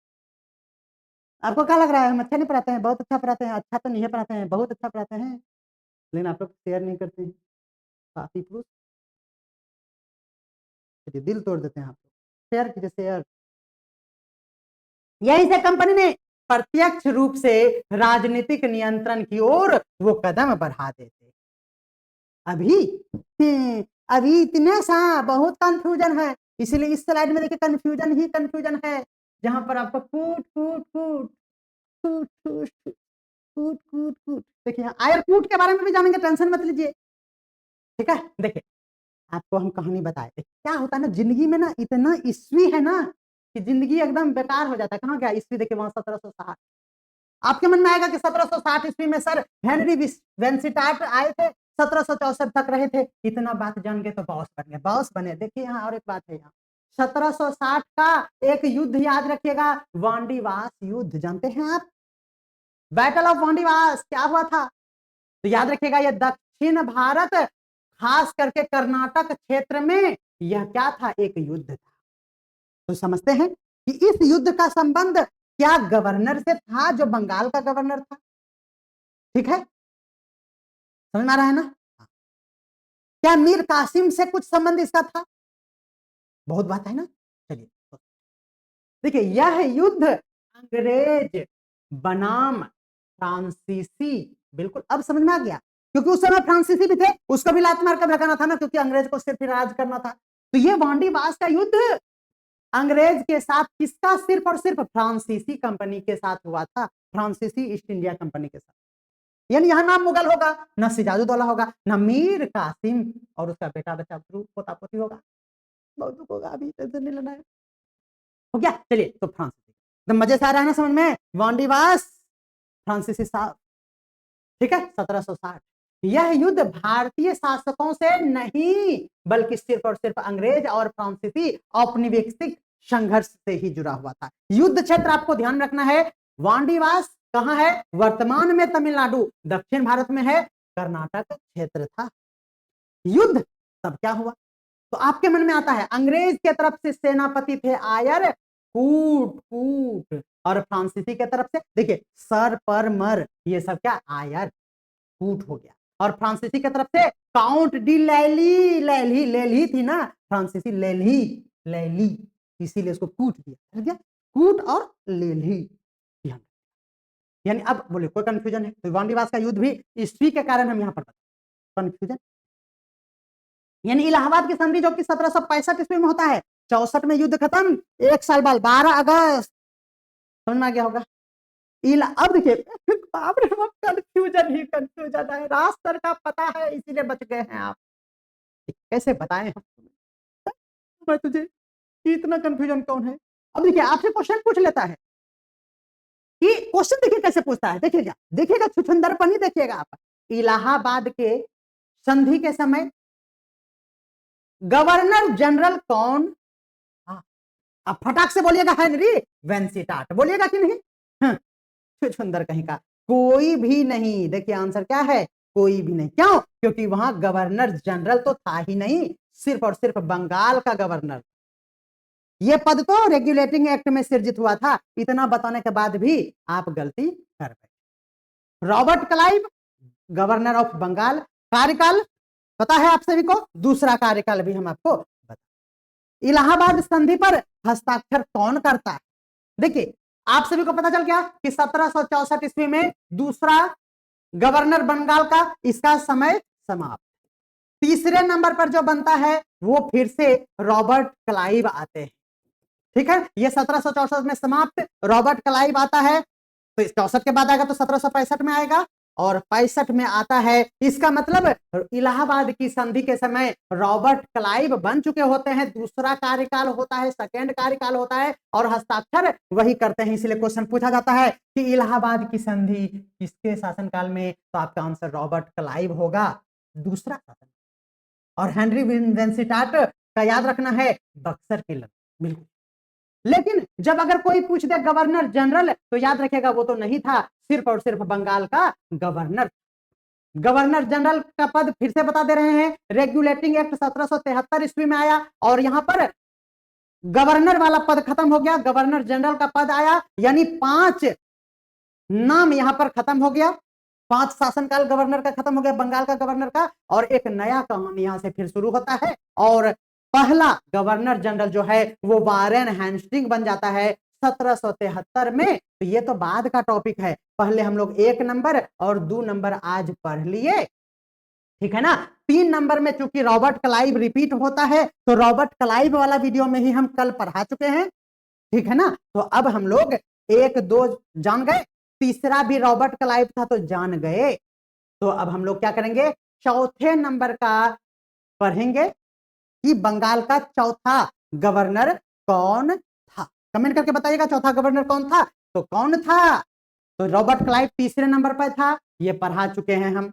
आपको क्या लग रहा है हम अच्छा नहीं पढ़ाते हैं, बहुत अच्छा पढ़ाते हैं, अच्छा तो नहीं पढ़ाते हैं, बहुत अच्छा पढ़ाते हैं, लेकिन आप लोग शेयर नहीं करते हैं, काफी पुरुष दिल तोड़ देते हैं आप लोग, शेयर कीजिए शेयर। यही से कंपनी ने प्रत्यक्ष रूप से राजनीतिक नियंत्रण की ओर वो कदम बढ़ा देते। अभी अभी इतने सा बहुत कंफ्यूजन है, इसलिए इस स्लाइड में देखिए कंफ्यूजन ही कंफ्यूजन है, जहां पर आपको कूट कूट कूट कूट कूट कूट कूट कूट, देखिए आयर कूट के बारे में भी जानेंगे, टेंशन मत लीजिए, ठीक है। देखिए, आपको हम कहानी बताए, क्या होता है ना जिंदगी में ना, इतना ईस्वी है ना कि जिंदगी एकदम बेकार हो जाता है। कहाँ गया ईस्वी, देखिए वहां 1760। आपके मन में आएगा कि 1760 ईस्वी में सर हेनरी विंसेंटार्ट आए थे, 1764 तक रहे थे, इतना बात जान गए तो बॉस बन गए, बॉस बने। देखिए यहाँ और एक बात है, यहाँ 1760 का एक युद्ध याद रखिएगा, वांडीवास युद्ध, जानते हैं आप, बैटल ऑफ वांडीवास क्या हुआ था, तो याद रखिएगा ये दक्षिण भारत, खास करके कर्नाटक क्षेत्र में यह क्या था, एक युद्ध था। तो समझते हैं कि इस युद्ध का संबंध क्या गवर्नर से था, जो बंगाल का गवर्नर था, ठीक है, समझ में आ रहा है ना। क्या मीर कासिम से कुछ संबंध इसका था, बहुत बात है ना। चलिए देखिए, यह युद्ध अंग्रेज बनाम फ्रांसीसी, बिल्कुल अब समझ में आ गया, क्योंकि उस समय फ्रांसीसी भी थे, उसको भी लात मार कर भगाना था ना, क्योंकि अंग्रेज को सिर्फ राज करना था। तो ये वांडीवास का युद्ध अंग्रेज के साथ किसका, सिर्फ और सिर्फ फ्रांसीसी कंपनी के साथ हुआ था, फ्रांसीसी ईस्ट इंडिया कंपनी के साथ। यानी यहाँ ना मुगल होगा, ना सिराजुद्दौला होगा, ना मीर कासिम और उसका बेटा बच्चा पोता पोती होगा। बहुत दुख होगा, अभी टेंशन नहीं लेना है। हो गया, चलिए तो फ्रांसीसी तो मजे से आ रहा है ना समझ में। वांडीवास फ्रांसीसी साहब, ठीक है 1760। यह युद्ध भारतीय शासकों से नहीं बल्कि सिर्फ और सिर्फ अंग्रेज और फ्रांसीसी औपनिवेशिक संघर्ष से ही जुड़ा हुआ था। युद्ध क्षेत्र आपको ध्यान रखना है, वांडीवास कहां है, वर्तमान में तमिलनाडु, दक्षिण भारत में है, कर्नाटक क्षेत्र था। युद्ध तब क्या हुआ, तो आपके मन में आता है अंग्रेज के तरफ से सेनापति थे आयर कूट कूट, और फ्रांसीसी के तरफ से देखिए सर पर मर, ये सब क्या आयर कूट हो गया। और फ्रांसीसी की तरफ से काउंट डी लैली, लैली लैली थी ना फ्रांसीसी, लैली लैली, इसीलिए उसको कूट दिया, कूट और लेली। यानी अब बोले कोई कंफ्यूजन है, तो वांडीवास का युद्ध भी हिस्ट्री के कारण हम यहाँ पर कंफ्यूजन, यानी इलाहाबाद की संधि जो कि 1765 ईस्वी में होता है, 64 में युद्ध खत्म, एक साल बाद 12 अगस्त, समझ में आ गया होगा। अब देखिए बाप रे बाप, कंफ्यूजन ही कंफ्यूजन है, रास्तर का पता है इसीलिए बच गए हैं आप, कैसे बताएं हम मैं तुझे कि इतना कंफ्यूजन कौन है। अब देखिए आपसे क्वेश्चन पूछ लेता है कि क्वेश्चन देखिए कैसे पूछता है, देखिएगा देखिएगा छुछुंदरपनी देखिएगा आप। इलाहाबाद के संधि के समय गवर्नर जनरल कौन, अब फटाक से बोलिएगा हेनरी वेंसिटाट, बोलिएगा कि नहीं, छुछुंदर कहीं का, कोई भी नहीं। देखिए आंसर क्या है, कोई भी नहीं। क्यों, क्योंकि वहां गवर्नर जनरल तो था ही नहीं, सिर्फ और सिर्फ बंगाल का गवर्नर। यह पद तो रेगुलेटिंग एक्ट में सृजित हुआ था, इतना बताने के बाद भी आप गलती कर गए। Robert Clive governor of Bengal, कार्यकाल पता है आप सभी को, दूसरा कार्यकाल भी हम आपको बता। इलाहाबाद संधि पर हस्ताक्षर कौन करता है, देखिए आप सभी को पता चल गया कि 1764 ईस्वी में दूसरा गवर्नर बंगाल का, इसका समय समाप्त। तीसरे नंबर पर जो बनता है वो फिर से रॉबर्ट क्लाइव आते हैं, ठीक है, ये 1764 में समाप्त, रॉबर्ट क्लाइव आता है, तो 64 के बाद आएगा तो 1765 में आएगा, और 65 में आता है। इसका मतलब इलाहाबाद की संधि के समय रॉबर्ट क्लाइव बन चुके होते हैं, दूसरा कार्यकाल होता है, सेकेंड कार्यकाल होता है, और हस्ताक्षर वही करते हैं। इसलिए क्वेश्चन पूछा जाता है कि इलाहाबाद की संधि किसके शासनकाल में, तो आपका आंसर रॉबर्ट क्लाइव होगा, दूसरा शासन। और हेनरी वेंसिटाट का याद रखना है, बक्सर की लड़ाई, बिल्कुल। लेकिन जब अगर कोई पूछ दे गवर्नर जनरल, तो याद रखेगा वो तो नहीं था, सिर्फ और सिर्फ बंगाल का गवर्नर। गवर्नर जनरल का पद फिर से बता दे रहे हैं, रेगुलेटिंग एक्ट 1773 ईस्वी में आया, और यहां पर गवर्नर वाला पद खत्म हो गया, गवर्नर जनरल का पद आया, यानी 5 नाम यहां पर खत्म हो गया, 5 शासनकाल गवर्नर का खत्म हो गया, बंगाल का गवर्नर का, और एक नया कहानी यहां से फिर शुरू होता है। और पहला गवर्नर जनरल जो है वो वारेन हेस्टिंग बन जाता है 1773 में। तो ये तो बाद का टॉपिक है, पहले हम लोग 1 नंबर और 2 नंबर आज पढ़ लिए, ठीक है ना। 3 नंबर में चूंकि रॉबर्ट क्लाइव रिपीट होता है, तो रॉबर्ट क्लाइव वाला वीडियो में ही हम कल पढ़ा चुके हैं, ठीक है ना। तो अब हम लोग 1 2 जान गए, तीसरा भी रॉबर्ट क्लाइव था तो जान गए। तो अब हम लोग क्या करेंगे, चौथे नंबर का पढ़ेंगे कि बंगाल का चौथा गवर्नर कौन था। कमेंट करके बताइएगा चौथा गवर्नर कौन था, तो कौन था, तो रॉबर्ट क्लाइव तीसरे नंबर पर था, ये पढ़ा चुके हैं, हम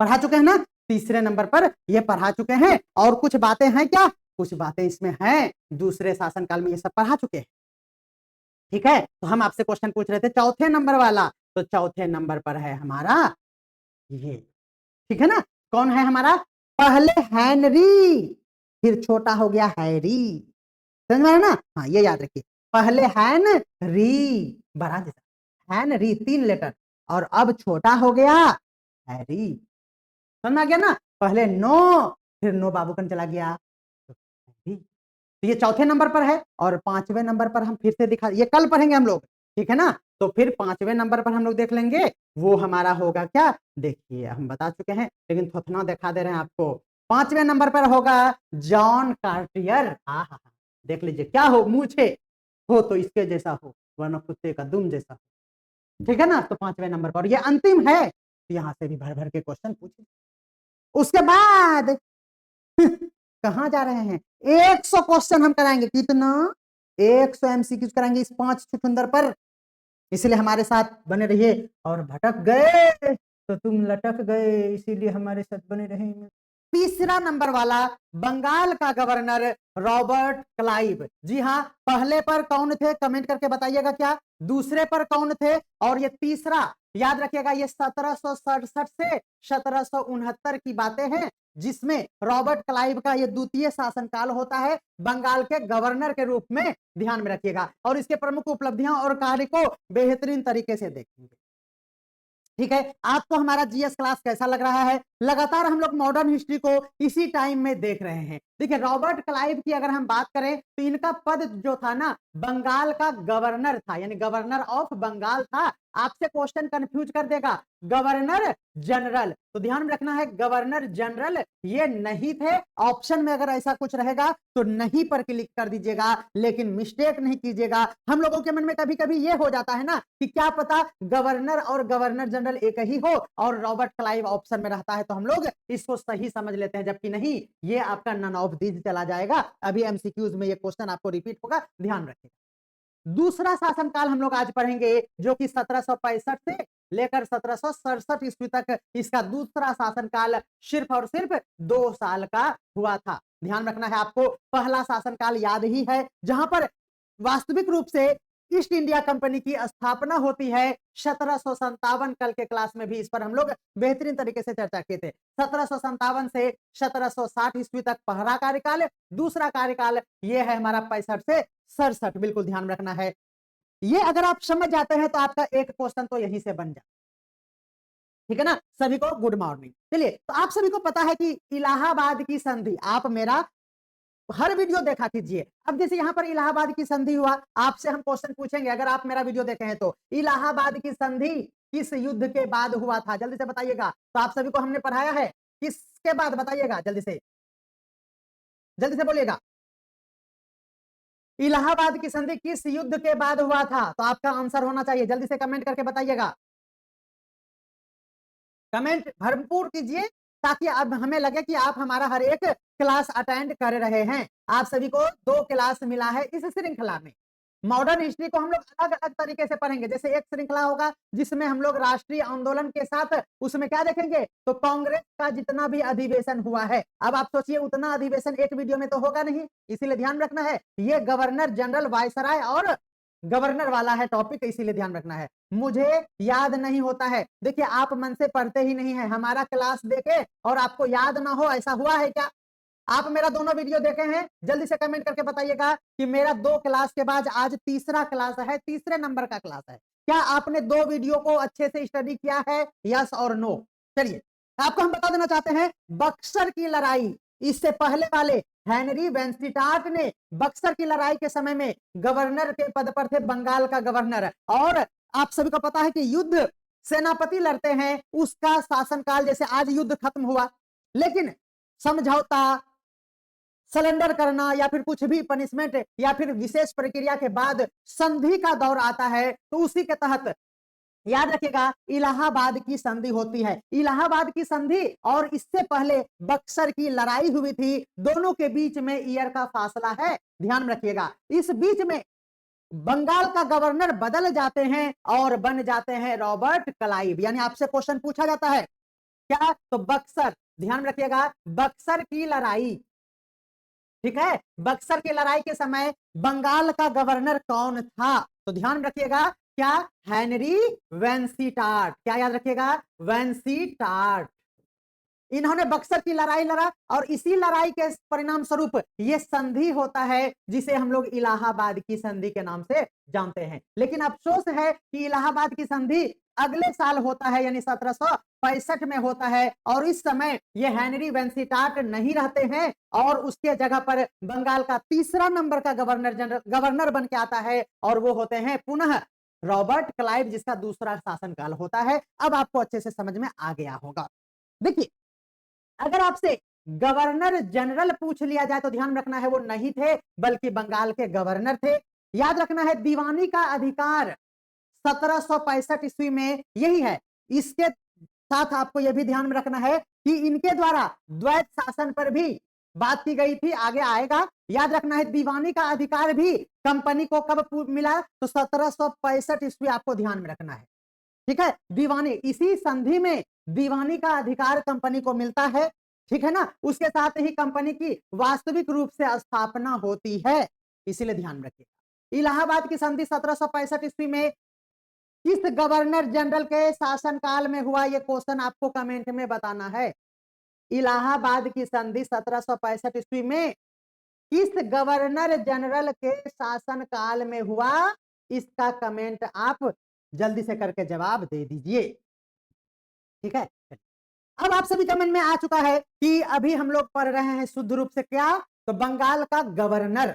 पढ़ा चुके हैं ना, तीसरे नंबर पर ये पढ़ा चुके हैं। और कुछ बातें हैं क्या, कुछ बातें इसमें हैं, दूसरे शासनकाल में ये सब पढ़ा चुके हैं, ठीक है। तो हम आपसे क्वेश्चन पूछ रहे थे चौथे नंबर वाला, तो चौथे नंबर पर है हमारा ये, ठीक है ना। कौन है हमारा, पहले हेनरी, फिर छोटा हो गया हैरी, समझ में आया ना, हाँ ये याद रखिए, पहले हेनरी, बड़ा जैसा हेनरी 3 लेटर, और अब छोटा हो गया हैरी, समझ में आ गया ना। पहले नो, फिर नो बाबूकन चला गया, तो ये चौथे नंबर पर है। और 5वें नंबर पर हम फिर से दिखा, ये कल पढ़ेंगे हम लोग, ठीक है ना। तो फिर 5वें नंबर पर हम लोग देख लेंगे, वो हमारा होगा क्या, देखिए हम बता चुके हैं लेकिन थोथना दिखा दे रहे हैं आपको। 5वें नंबर पर होगा जॉन कार्टियर, हाँ, देख लीजिए क्या हो, मूछे हो तो इसके जैसा हो, वरना कुत्ते का दुम जैसा हो, ठीक है ना। तो 5वें नंबर पर, ये अंतिम है, तो यहां से भी भर भर के क्वेश्चन पूछे। उसके बाद कहां जा रहे हैं, 100 क्वेश्चन हम कराएंगे। कितना? 100 एमसीक्यूज कराएंगे इस 5 चुकंदर पर। इसलिए हमारे साथ बने रहिए, और भटक गए तो तुम लटक गए, इसीलिए हमारे साथ बने रहेंगे। तीसरा नंबर वाला, बंगाल का गवर्नर रॉबर्ट क्लाइव। जी हाँ, पहले पर कौन थे कमेंट करके बताइएगा क्या, दूसरे पर कौन थे, और ये तीसरा याद रखिएगा, ये 1767 से 1769 की बातें हैं, जिसमें रॉबर्ट क्लाइव का ये द्वितीय शासनकाल होता है बंगाल के गवर्नर के रूप में। ध्यान में रखिएगा, और इसके प्रमुख उपलब्धियां और कार्य को बेहतरीन तरीके से देखेंगे। ठीक है, आपको हमारा जीएस क्लास कैसा लग रहा है? लगातार हम लोग मॉडर्न हिस्ट्री को इसी टाइम में देख रहे हैं। देखिए, रॉबर्ट क्लाइव की अगर हम बात करें तो इनका पद जो था ना, बंगाल का गवर्नर था, यानी गवर्नर ऑफ बंगाल था। आपसे क्वेश्चन कंफ्यूज कर देगा, गवर्नर जनरल, तो ध्यान में रखना है गवर्नर जनरल ये नहीं थे। ऑप्शन में अगर ऐसा कुछ रहेगा तो नहीं पर क्लिक कर दीजिएगा, लेकिन मिस्टेक नहीं कीजिएगा। हम लोगों के मन में कभी कभी ये हो जाता है ना कि क्या पता गवर्नर और गवर्नर जनरल एक ही हो और रॉबर्ट क्लाइव ऑप्शन में रहता है, तो हम लोग इसको सही समझ लेते हैं, जबकि नहीं, ये आपका नन ऑफ दीज चला जाएगा। अभी एमसीक्यूज में ये क्वेश्चन आपको रिपीट होगा, ध्यान रखिएगा। दूसरा शासनकाल हम लोग आज पढ़ेंगे, जो कि 1765 से लेकर 1767 ईस्वी तक इसका दूसरा शासनकाल सिर्फ और सिर्फ 2 साल का हुआ था। ध्यान रखना है आपको, पहला शासनकाल याद ही है, जहां पर वास्तविक रूप से ईस्ट इंडिया कंपनी की स्थापना होती है 1757। कल के क्लास में भी इस पर हम लोग बेहतरीन तरीके से चर्चा किए थे। 1757 से 1760 ईस्वी तक पहला कार्यकाल, दूसरा कार्यकाल ये है हमारा 65 से 67। बिल्कुल ध्यान रखना है, ये अगर आप समझ जाते हैं तो आपका एक क्वेश्चन तो यहीं से बन जाए। ठीक है ना, सभी को गुड मॉर्निंग। चलिए, तो आप सभी को पता है कि इलाहाबाद की संधि, आप मेरा हर वीडियो देखा कीजिए। अब जैसे यहां पर इलाहाबाद की संधि हुआ, आपसे हम क्वेश्चन पूछेंगे, अगर आप मेरा वीडियो देखे हैं तो, इलाहाबाद की संधि किस युद्ध के बाद हुआ था? जल्दी से बताइएगा। तो आप सभी को हमने पढ़ाया है, किसके बाद बताइएगा, जल्दी से बोलिएगा। इलाहाबाद की संधि किस युद्ध के बाद हुआ था? तो आपका आंसर होना चाहिए, जल्दी से कमेंट करके बताइएगा। कमेंट भरपूर कीजिए, ताकि अब हमें लगे कि आप हमारा हर एक क्लास अटेंड कर रहे हैं। आप सभी को 2 क्लास मिला है इस श्रृंखला में। मॉडर्न हिस्ट्री को हम लोग अलग अलग तरीके से पढ़ेंगे। जैसे एक श्रृंखला होगा जिसमें हम लोग राष्ट्रीय आंदोलन के साथ उसमें क्या देखेंगे, तो कांग्रेस का जितना भी अधिवेशन हुआ है। अब आप सोचिए, उतना अधिवेशन एक वीडियो में तो होगा नहीं, इसीलिए ध्यान रखना है, ये गवर्नर जनरल, वायसराय और गवर्नर वाला है टॉपिक, इसीलिए ध्यान रखना है। मुझे याद नहीं होता है, देखिए आप मन से पढ़ते ही नहीं है। हमारा क्लास देखे और आपको याद ना हो, ऐसा हुआ है क्या? आप मेरा दोनों वीडियो देखे हैं? जल्दी से कमेंट करके बताइएगा कि मेरा 2 क्लास के बाद आज तीसरा क्लास है, तीसरे नंबर का क्लास है। क्या आपने 2 वीडियो को अच्छे से स्टडी किया है, यस और नो? चलिए, आपको हम बता देना चाहते हैं, बक्सर की लड़ाई, इससे पहले वाले हेनरी वेंस्टिटाट ने बक्सर की लड़ाई के समय में गवर्नर के पद पर थे, बंगाल का गवर्नर। और आप सभी को पता है कि युद्ध सेनापति लड़ते हैं, उसका शासनकाल, जैसे आज युद्ध खत्म हुआ, लेकिन समझौता, सरेंडर करना या फिर कुछ भी पनिशमेंट या फिर विशेष प्रक्रिया के बाद संधि का दौर आता है, तो उसी के तहत याद रखिएगा इलाहाबाद की संधि होती है। इलाहाबाद की संधि और इससे पहले बक्सर की लड़ाई हुई थी, दोनों के बीच में ईयर का फासला है, ध्यान रखिएगा। इस बीच में बंगाल का गवर्नर बदल जाते हैं और बन जाते हैं रॉबर्ट क्लाइव। यानी आपसे क्वेश्चन पूछा जाता है क्या, तो बक्सर, ध्यान रखिएगा, बक्सर की लड़ाई, ठीक है, बक्सर की लड़ाई के समय बंगाल का गवर्नर कौन था? तो ध्यान रखिएगा, क्या, हेनरी वेंस्टिटाट। क्या याद रखिएगा, वेंस्टिटाट। इन्होंने बक्सर की लड़ाई लड़ा और इसी लड़ाई के परिणाम स्वरूप यह संधि होता है, जिसे हम लोग इलाहाबाद की संधि के नाम से जानते हैं। लेकिन अफसोस है कि इलाहाबाद की संधि अगले साल होता है, यानी 1765 में होता है, और इस समय ये हेनरी वेंस्टिटाट नहीं रहते हैं और उसके जगह पर बंगाल का तीसरा नंबर का गवर्नर बन के आता है, और वो होते हैं पुनः रॉबर्ट क्लाइव, जिसका दूसरा शासनकाल होता है। अब आपको अच्छे से समझ में आ गया होगा। देखिए, अगर आपसे गवर्नर जनरल पूछ लिया जाए तो ध्यान रखना है वो नहीं थे, बल्कि बंगाल के गवर्नर थे। याद रखना है, दीवानी का अधिकार 1765 ईस्वी में यही है, इसके साथ आपको यह भी ध्यान में रखना है कि इनके द्वारा द्वैत शासन पर भी बात की गई थी, आगे आएगा। याद रखना है दीवानी का अधिकार भी कंपनी को कब मिला, तो 1765 ईस्वी आपको ध्यान में रखना है। ठीक है, दीवानी, इसी संधि में दीवानी का अधिकार कंपनी को मिलता है। ठीक है ना, उसके साथ ही कंपनी की वास्तविक रूप से स्थापना होती है, इसीलिए ध्यान में रखिए। इलाहाबाद की संधि 1765 ईस्वी में किस गवर्नर जनरल के शासनकाल में हुआ, यह क्वेश्चन आपको कमेंट में बताना है। इलाहाबाद की संधि 1765 ईस्वी में किस गवर्नर जनरल के शासनकाल में हुआ, इसका कमेंट आप जल्दी से करके जवाब दे दीजिए। ठीक है, अब आप सभी कमेंट में आ चुका है कि अभी हम लोग पढ़ रहे हैं शुद्ध रूप से क्या, तो बंगाल का गवर्नर।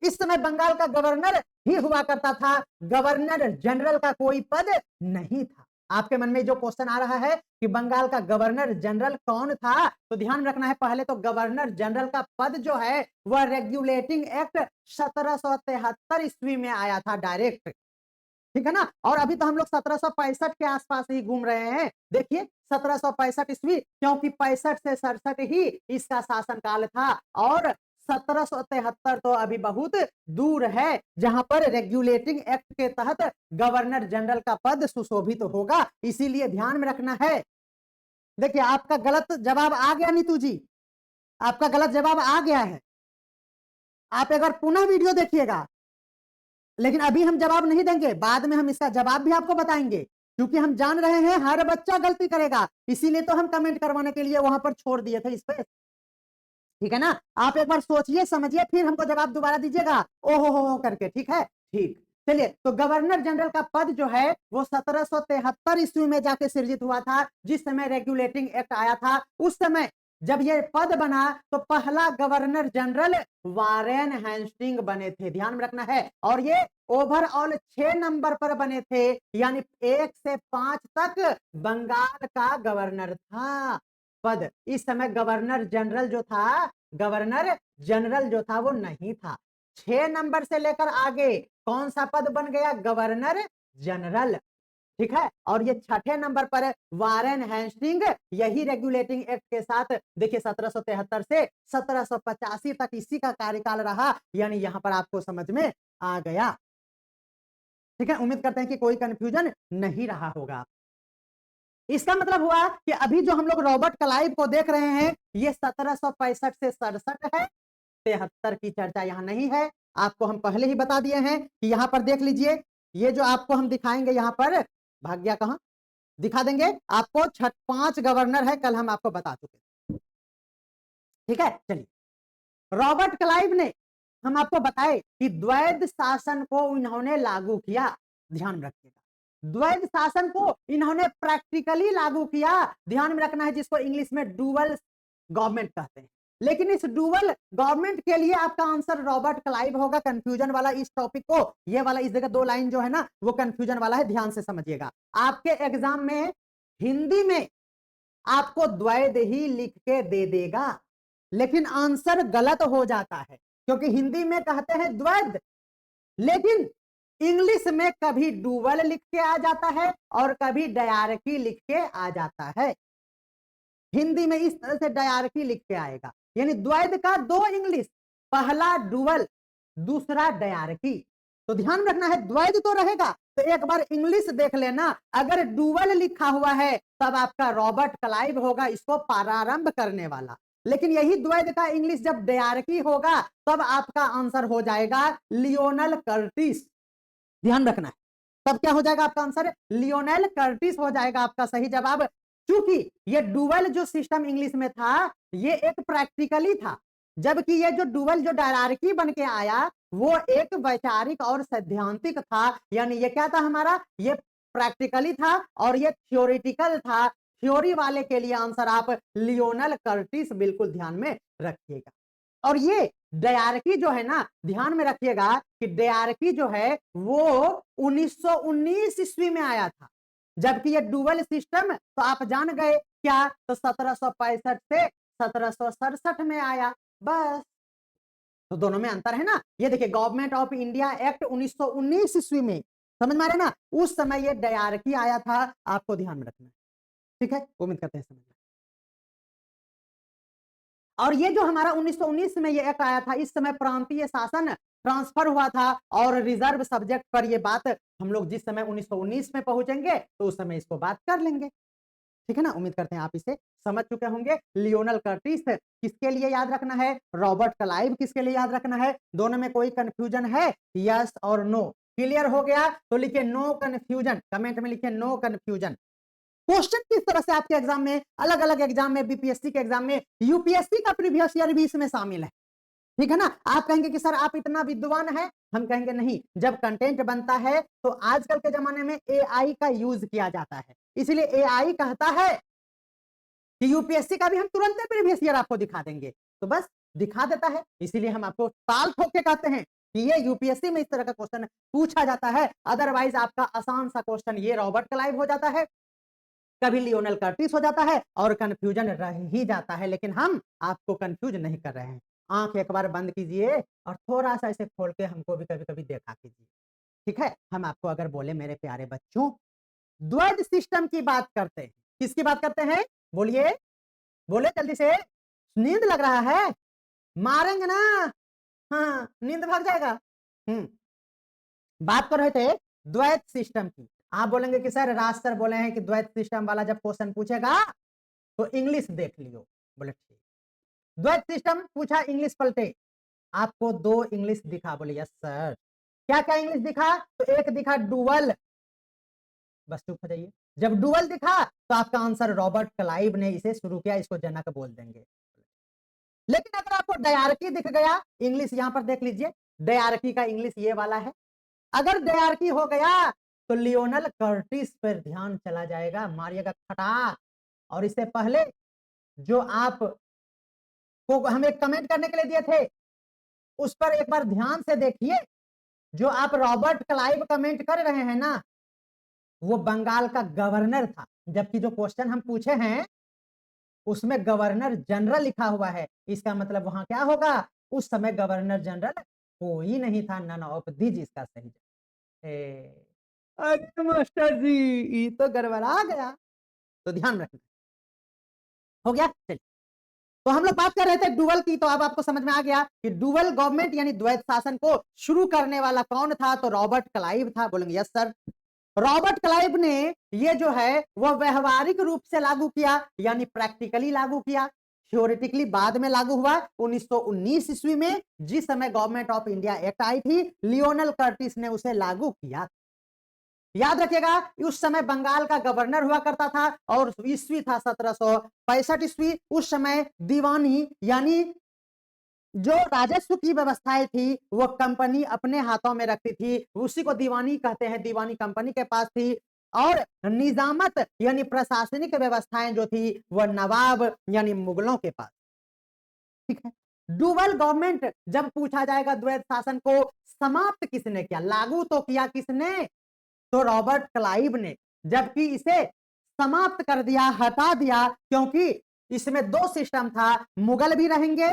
इस समय बंगाल का गवर्नर ही हुआ करता था, गवर्नर जनरल का कोई पद नहीं था। आपके मन में जो क्वेश्चन आ रहा है कि बंगाल का गवर्नर जनरल कौन था, तो ध्यान रखना है पहले तो गवर्नर जनरल का पद जो है वह रेगुलेटिंग एक्ट 1773 ईस्वी में आया था डायरेक्ट। ठीक है ना, और अभी तो हम लोग 1765 के आसपास ही घूम रहे हैं। देखिए 1765 ईस्वी, क्योंकि 65 से 67 ही इसका शासनकाल था, और 1773 तो अभी बहुत दूर है जहां पर रेगुलेटिंग एक्ट के तहत गवर्नर जनरल का पद सुशोभित होगा, इसीलिए ध्यान में रखना है। देखिए आपका गलत जवाब आ गया नीतू जी, आपका गलत जवाब आ गया है। आप एक बार पुनः वीडियो देखिएगा, लेकिन अभी हम जवाब नहीं देंगे, बाद में हम इसका जवाब भी आपको बताएंगे, क्योंकि हम जान रहे हैं हर बच्चा गलती करेगा, इसीलिए तो हम कमेंट करवाने के लिए वहां पर छोड़ दिए थे इस पे। ठीक है ना, आप एक बार सोचिए समझिए फिर हमको जवाब दोबारा दीजिएगा ओहो हो करके। ठीक है, ठीक, चलिए। तो गवर्नर जनरल का पद जो है वो 1773 ईस्वी में जाके सृजित हुआ था, जिस समय रेगुलेटिंग एक्ट आया था। उस समय जब ये पद बना तो पहला गवर्नर जनरल वारेन हेस्टिंग बने थे, ध्यान में रखना है। और ये ओवरऑल 6 नंबर पर बने थे, यानी 1 से 5 तक बंगाल का गवर्नर था पद। इस समय गवर्नर जनरल जो था, गवर्नर जनरल जो था वो नहीं था। 6 नंबर से लेकर आगे कौन सा पद बन गया, गवर्नर जनरल। ठीक है, और ये 6ठे नंबर पर वारेन हेस्टिंग, यही रेगुलेटिंग एक्ट के साथ देखिए 1773 से 1785 तक इसी का कार्यकाल रहा, यानी यहां पर आपको समझ में आ गया। ठीक है, उम्मीद करते हैं कि कोई कंफ्यूजन नहीं रहा होगा। इसका मतलब हुआ कि अभी जो हम लोग रॉबर्ट क्लाइव को देख रहे हैं ये 1765 से 67 है, 73 की चर्चा यहां नहीं है। आपको हम पहले ही बता दिए हैं कि यहां पर देख लीजिए, ये जो आपको हम दिखाएंगे यहां पर, भाग गया कहां, दिखा देंगे आपको 5 गवर्नर है, कल हम आपको बता चुके। ठीक है, चलिए। रॉबर्ट क्लाइव ने, हम आपको बताए कि द्वैध शासन को इन्होंने लागू किया, ध्यान रखिएगा। द्वैध शासन को इन्होंने प्रैक्टिकली लागू किया, ध्यान में रखना है, जिसको इंग्लिश में डुअल गवर्नमेंट कहते हैं। लेकिन इस डुअल गवर्नमेंट के लिए आपका आंसर रॉबर्ट क्लाइव होगा। कंफ्यूजन वाला इस टॉपिक को, ये वाला इस जगह 2 लाइन जो है ना वो कंफ्यूजन वाला है, ध्यान से समझिएगा। आपके एग्जाम में हिंदी में आपको द्वैध ही लिख के दे देगा, लेकिन आंसर गलत हो जाता है, क्योंकि हिंदी में कहते हैं द्वैध, लेकिन इंग्लिश में कभी डुअल लिख के आ जाता है और कभी डायरकी लिख के आ जाता है। हिंदी में इस तरह से डायरकी लिख के आएगा, यानी द्वैध का 2 इंग्लिश, पहला डुअल, दूसरा डायरकी। तो ध्यान रखना है, द्वैध तो रहेगा, तो एक बार इंग्लिश देख लेना, अगर डुअल लिखा हुआ है तब आपका रॉबर्ट क्लाइव होगा इसको प्रारंभ करने वाला। लेकिन यही द्वैध का इंग्लिश जब डायरकी होगा तब आपका आंसर हो जाएगा लियोनल कर्टिस, ध्यान रखना है। तब क्या हो जाएगा आपका आंसर, लियोनेल कर्टिस हो जाएगा आपका सही जवाब। क्योंकि ये डुअल जो सिस्टम इंग्लिश में था ये एक प्रैक्टिकली था, जबकि ये जो डुअल जो डायरार्की बन के आया वो एक वैचारिक और सैद्धांतिक था, यानी ये क्या था हमारा, ये प्रैक्टिकली था और ये थ्योरेटिकल था। थ्योरी वाले के लिए आंसर आप लियोनल कर्टिस बिल्कुल ध्यान में रखिएगा। और ये डायरकी जो है ना, ध्यान में रखिएगा कि डायरकी जो है वो 1919 ईस्वी में आया था, जबकि ये डुअल सिस्टम तो आप जान गए क्या, तो 1765 से 1767 में आया, बस। तो दोनों में अंतर है ना। ये देखिए गवर्नमेंट ऑफ इंडिया एक्ट 1919 ईस्वी में, समझ में आ रहा है ना, उस समय ये डायरकी आया था, आपको ध्यान में रखना है। ठीक है, उम्मीद करते हैं समझ में। और ये जो हमारा 1919 में ये एक्ट आया था, इस समय प्रांतीय शासन ट्रांसफर हुआ था और रिजर्व सब्जेक्ट पर ये बात हम लोग जिस समय 1919 में पहुंचेंगे तो उस समय इसको बात कर लेंगे। ठीक है ना, उम्मीद करते हैं आप इसे समझ चुके होंगे। लियोनल कर्टिस किसके लिए याद रखना है, रॉबर्ट क्लाइव किसके लिए याद रखना है, दोनों में कोई कंफ्यूजन है, यस और नो? क्लियर हो गया तो लिखिए नो कंफ्यूजन, कमेंट में लिखिए नो कंफ्यूजन। क्वेश्चन किस तरह से आपके एग्जाम में, अलग अलग एग्जाम में, बीपीएससी के एग्जाम में, यूपीएससी का प्रीवियस ईयर भी इसमें शामिल है। ठीक है ना, आप कहेंगे कि सर आप इतना विद्वान है, हम कहेंगे नहीं, जब कंटेंट बनता है तो आजकल के जमाने में एआई का यूज किया जाता है, इसलिए एआई कहता है कि यूपीएससी का भी हम तुरंत प्रीवियस ईयर आपको दिखा देंगे, तो बस दिखा देता है, इसीलिए हम आपको ताल ठोक के कहते हैं कि ये यूपीएससी में इस तरह का क्वेश्चन पूछा जाता है। अदरवाइज आपका आसान सा क्वेश्चन ये रॉबर्ट क्लाइव हो जाता है, कभी लियोनल कर्टिस हो जाता है और कंफ्यूजन रह ही जाता है, लेकिन हम आपको कंफ्यूज नहीं कर रहे हैं। आंख एक बार बंद कीजिए और थोड़ा सा ऐसे खोल के हमको भी कभी कभी देखा कीजिए। ठीक है, हम आपको अगर बोले मेरे प्यारे बच्चों द्वैध सिस्टम की बात करते हैं, किसकी बात करते हैं, बोलिए, बोले जल्दी से, नींद लग रहा है, मारेंगे ना, हाँ नींद भाग जाएगा। बात कर रहे थे द्वैध सिस्टम की। आप बोलेंगे कि सर राज सर बोले हैं कि द्वैध सिस्टम वाला जब क्वेश्चन पूछेगा तो इंग्लिश देख लियो, बोले ठीक। द्वैध सिस्टम पूछा, इंग्लिश पलटे, आपको दो इंग्लिश दिखा, बोले यस सर। क्या क्या इंग्लिश दिखा, तो एक दिखा डुअल, बस चुप हो जाइए। जब डुअल दिखा तो आपका आंसर रॉबर्ट क्लाइव ने इसे शुरू किया, इसको जनक बोल देंगे। लेकिन अगर आपको डायरकी दिख गया, इंग्लिश यहां पर देख लीजिए, डायरकी का इंग्लिश ये वाला है। अगर डायरकी हो गया तो लियोनल कर्टिस पर ध्यान चला जाएगा, मारिएगा खटा। और इससे पहले जो आप को हमें कमेंट करने के लिए दिए थे उस पर एक बार ध्यान से देखिए, जो आप रॉबर्ट क्लाइव कमेंट कर रहे हैं ना, वो बंगाल का गवर्नर था, जबकि जो क्वेश्चन हम पूछे हैं उसमें गवर्नर जनरल लिखा हुआ है। इसका मतलब वहां क्या होगा, उस समय गवर्नर जनरल कोई नहीं था, नन ऑफ दीज इसका सही। अरे मास्टर जी ये तो गड़बड़ा गया, तो ध्यान रखना। हो गया, चलिए। तो हम लोग बात कर रहे थे डुअल की, तो अब आपको समझ में आ गया कि डुअल गवर्नमेंट यानी द्वैध शासन को शुरू करने वाला कौन था, तो रॉबर्ट क्लाइव था। बोलेंगे यस सर। रॉबर्ट क्लाइव ने ये जो है वह व्यवहारिक रूप से लागू किया, यानी प्रैक्टिकली लागू किया, थ्योरेटिकली बाद में लागू हुआ 1919 ईस्वी में, जिस समय गवर्नमेंट ऑफ इंडिया एक्ट आई थी, लियोनल कर्टिस ने उसे लागू किया। याद रखिएगा उस समय बंगाल का गवर्नर हुआ करता था और ईस्वी था 1765 ईस्वी। उस समय दीवानी यानी जो राजस्व की व्यवस्थाएं थी वो कंपनी अपने हाथों में रखती थी, उसी को दीवानी कहते हैं, दीवानी कंपनी के पास थी। और निजामत यानी प्रशासनिक व्यवस्थाएं जो थी वह नवाब यानी मुगलों के पास। ठीक है, डुअल गवर्नमेंट जब पूछा जाएगा द्वैध शासन को समाप्त किसने किया, लागू तो किया किसने, तो रॉबर्ट क्लाइव ने, जबकि इसे समाप्त कर दिया, हटा दिया, क्योंकि इसमें दो सिस्टम था, मुगल भी रहेंगे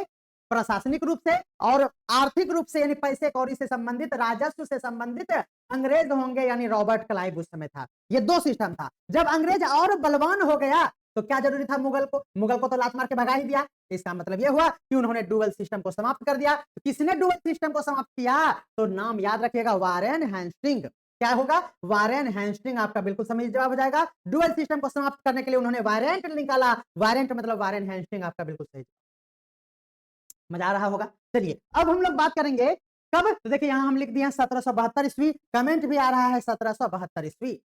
प्रशासनिक रूप से और आर्थिक रूप से यानी पैसे कौड़ी से संबंधित, राजस्व से संबंधित अंग्रेज होंगे, यानी रॉबर्ट क्लाइव उस समय था। ये दो सिस्टम था। जब अंग्रेज और बलवान हो गया तो क्या जरूरी था, मुगल को तो लात मार के भगा ही दिया। इसका मतलब यह हुआ कि उन्होंने डुअल सिस्टम को समाप्त कर दिया। तो किसने डुअल सिस्टम को समाप्त किया, तो नाम याद रखिएगा, वारेन हेस्टिंग। क्या होगा, वारेन हेस्टिंग, आपका बिल्कुल सही जवाब हो जाएगा। डुअल सिस्टम को समाप्त करने के लिए उन्होंने वारंट निकाला, वारंट मतलब वारेन हेस्टिंग, आपका बिल्कुल सही। मजा आ रहा होगा। चलिए अब हम लोग बात करेंगे कब, तो देखिए यहां हम लिख दिए 1772 ईस्वी, कमेंट भी आ रहा है 1772 ईस्वी।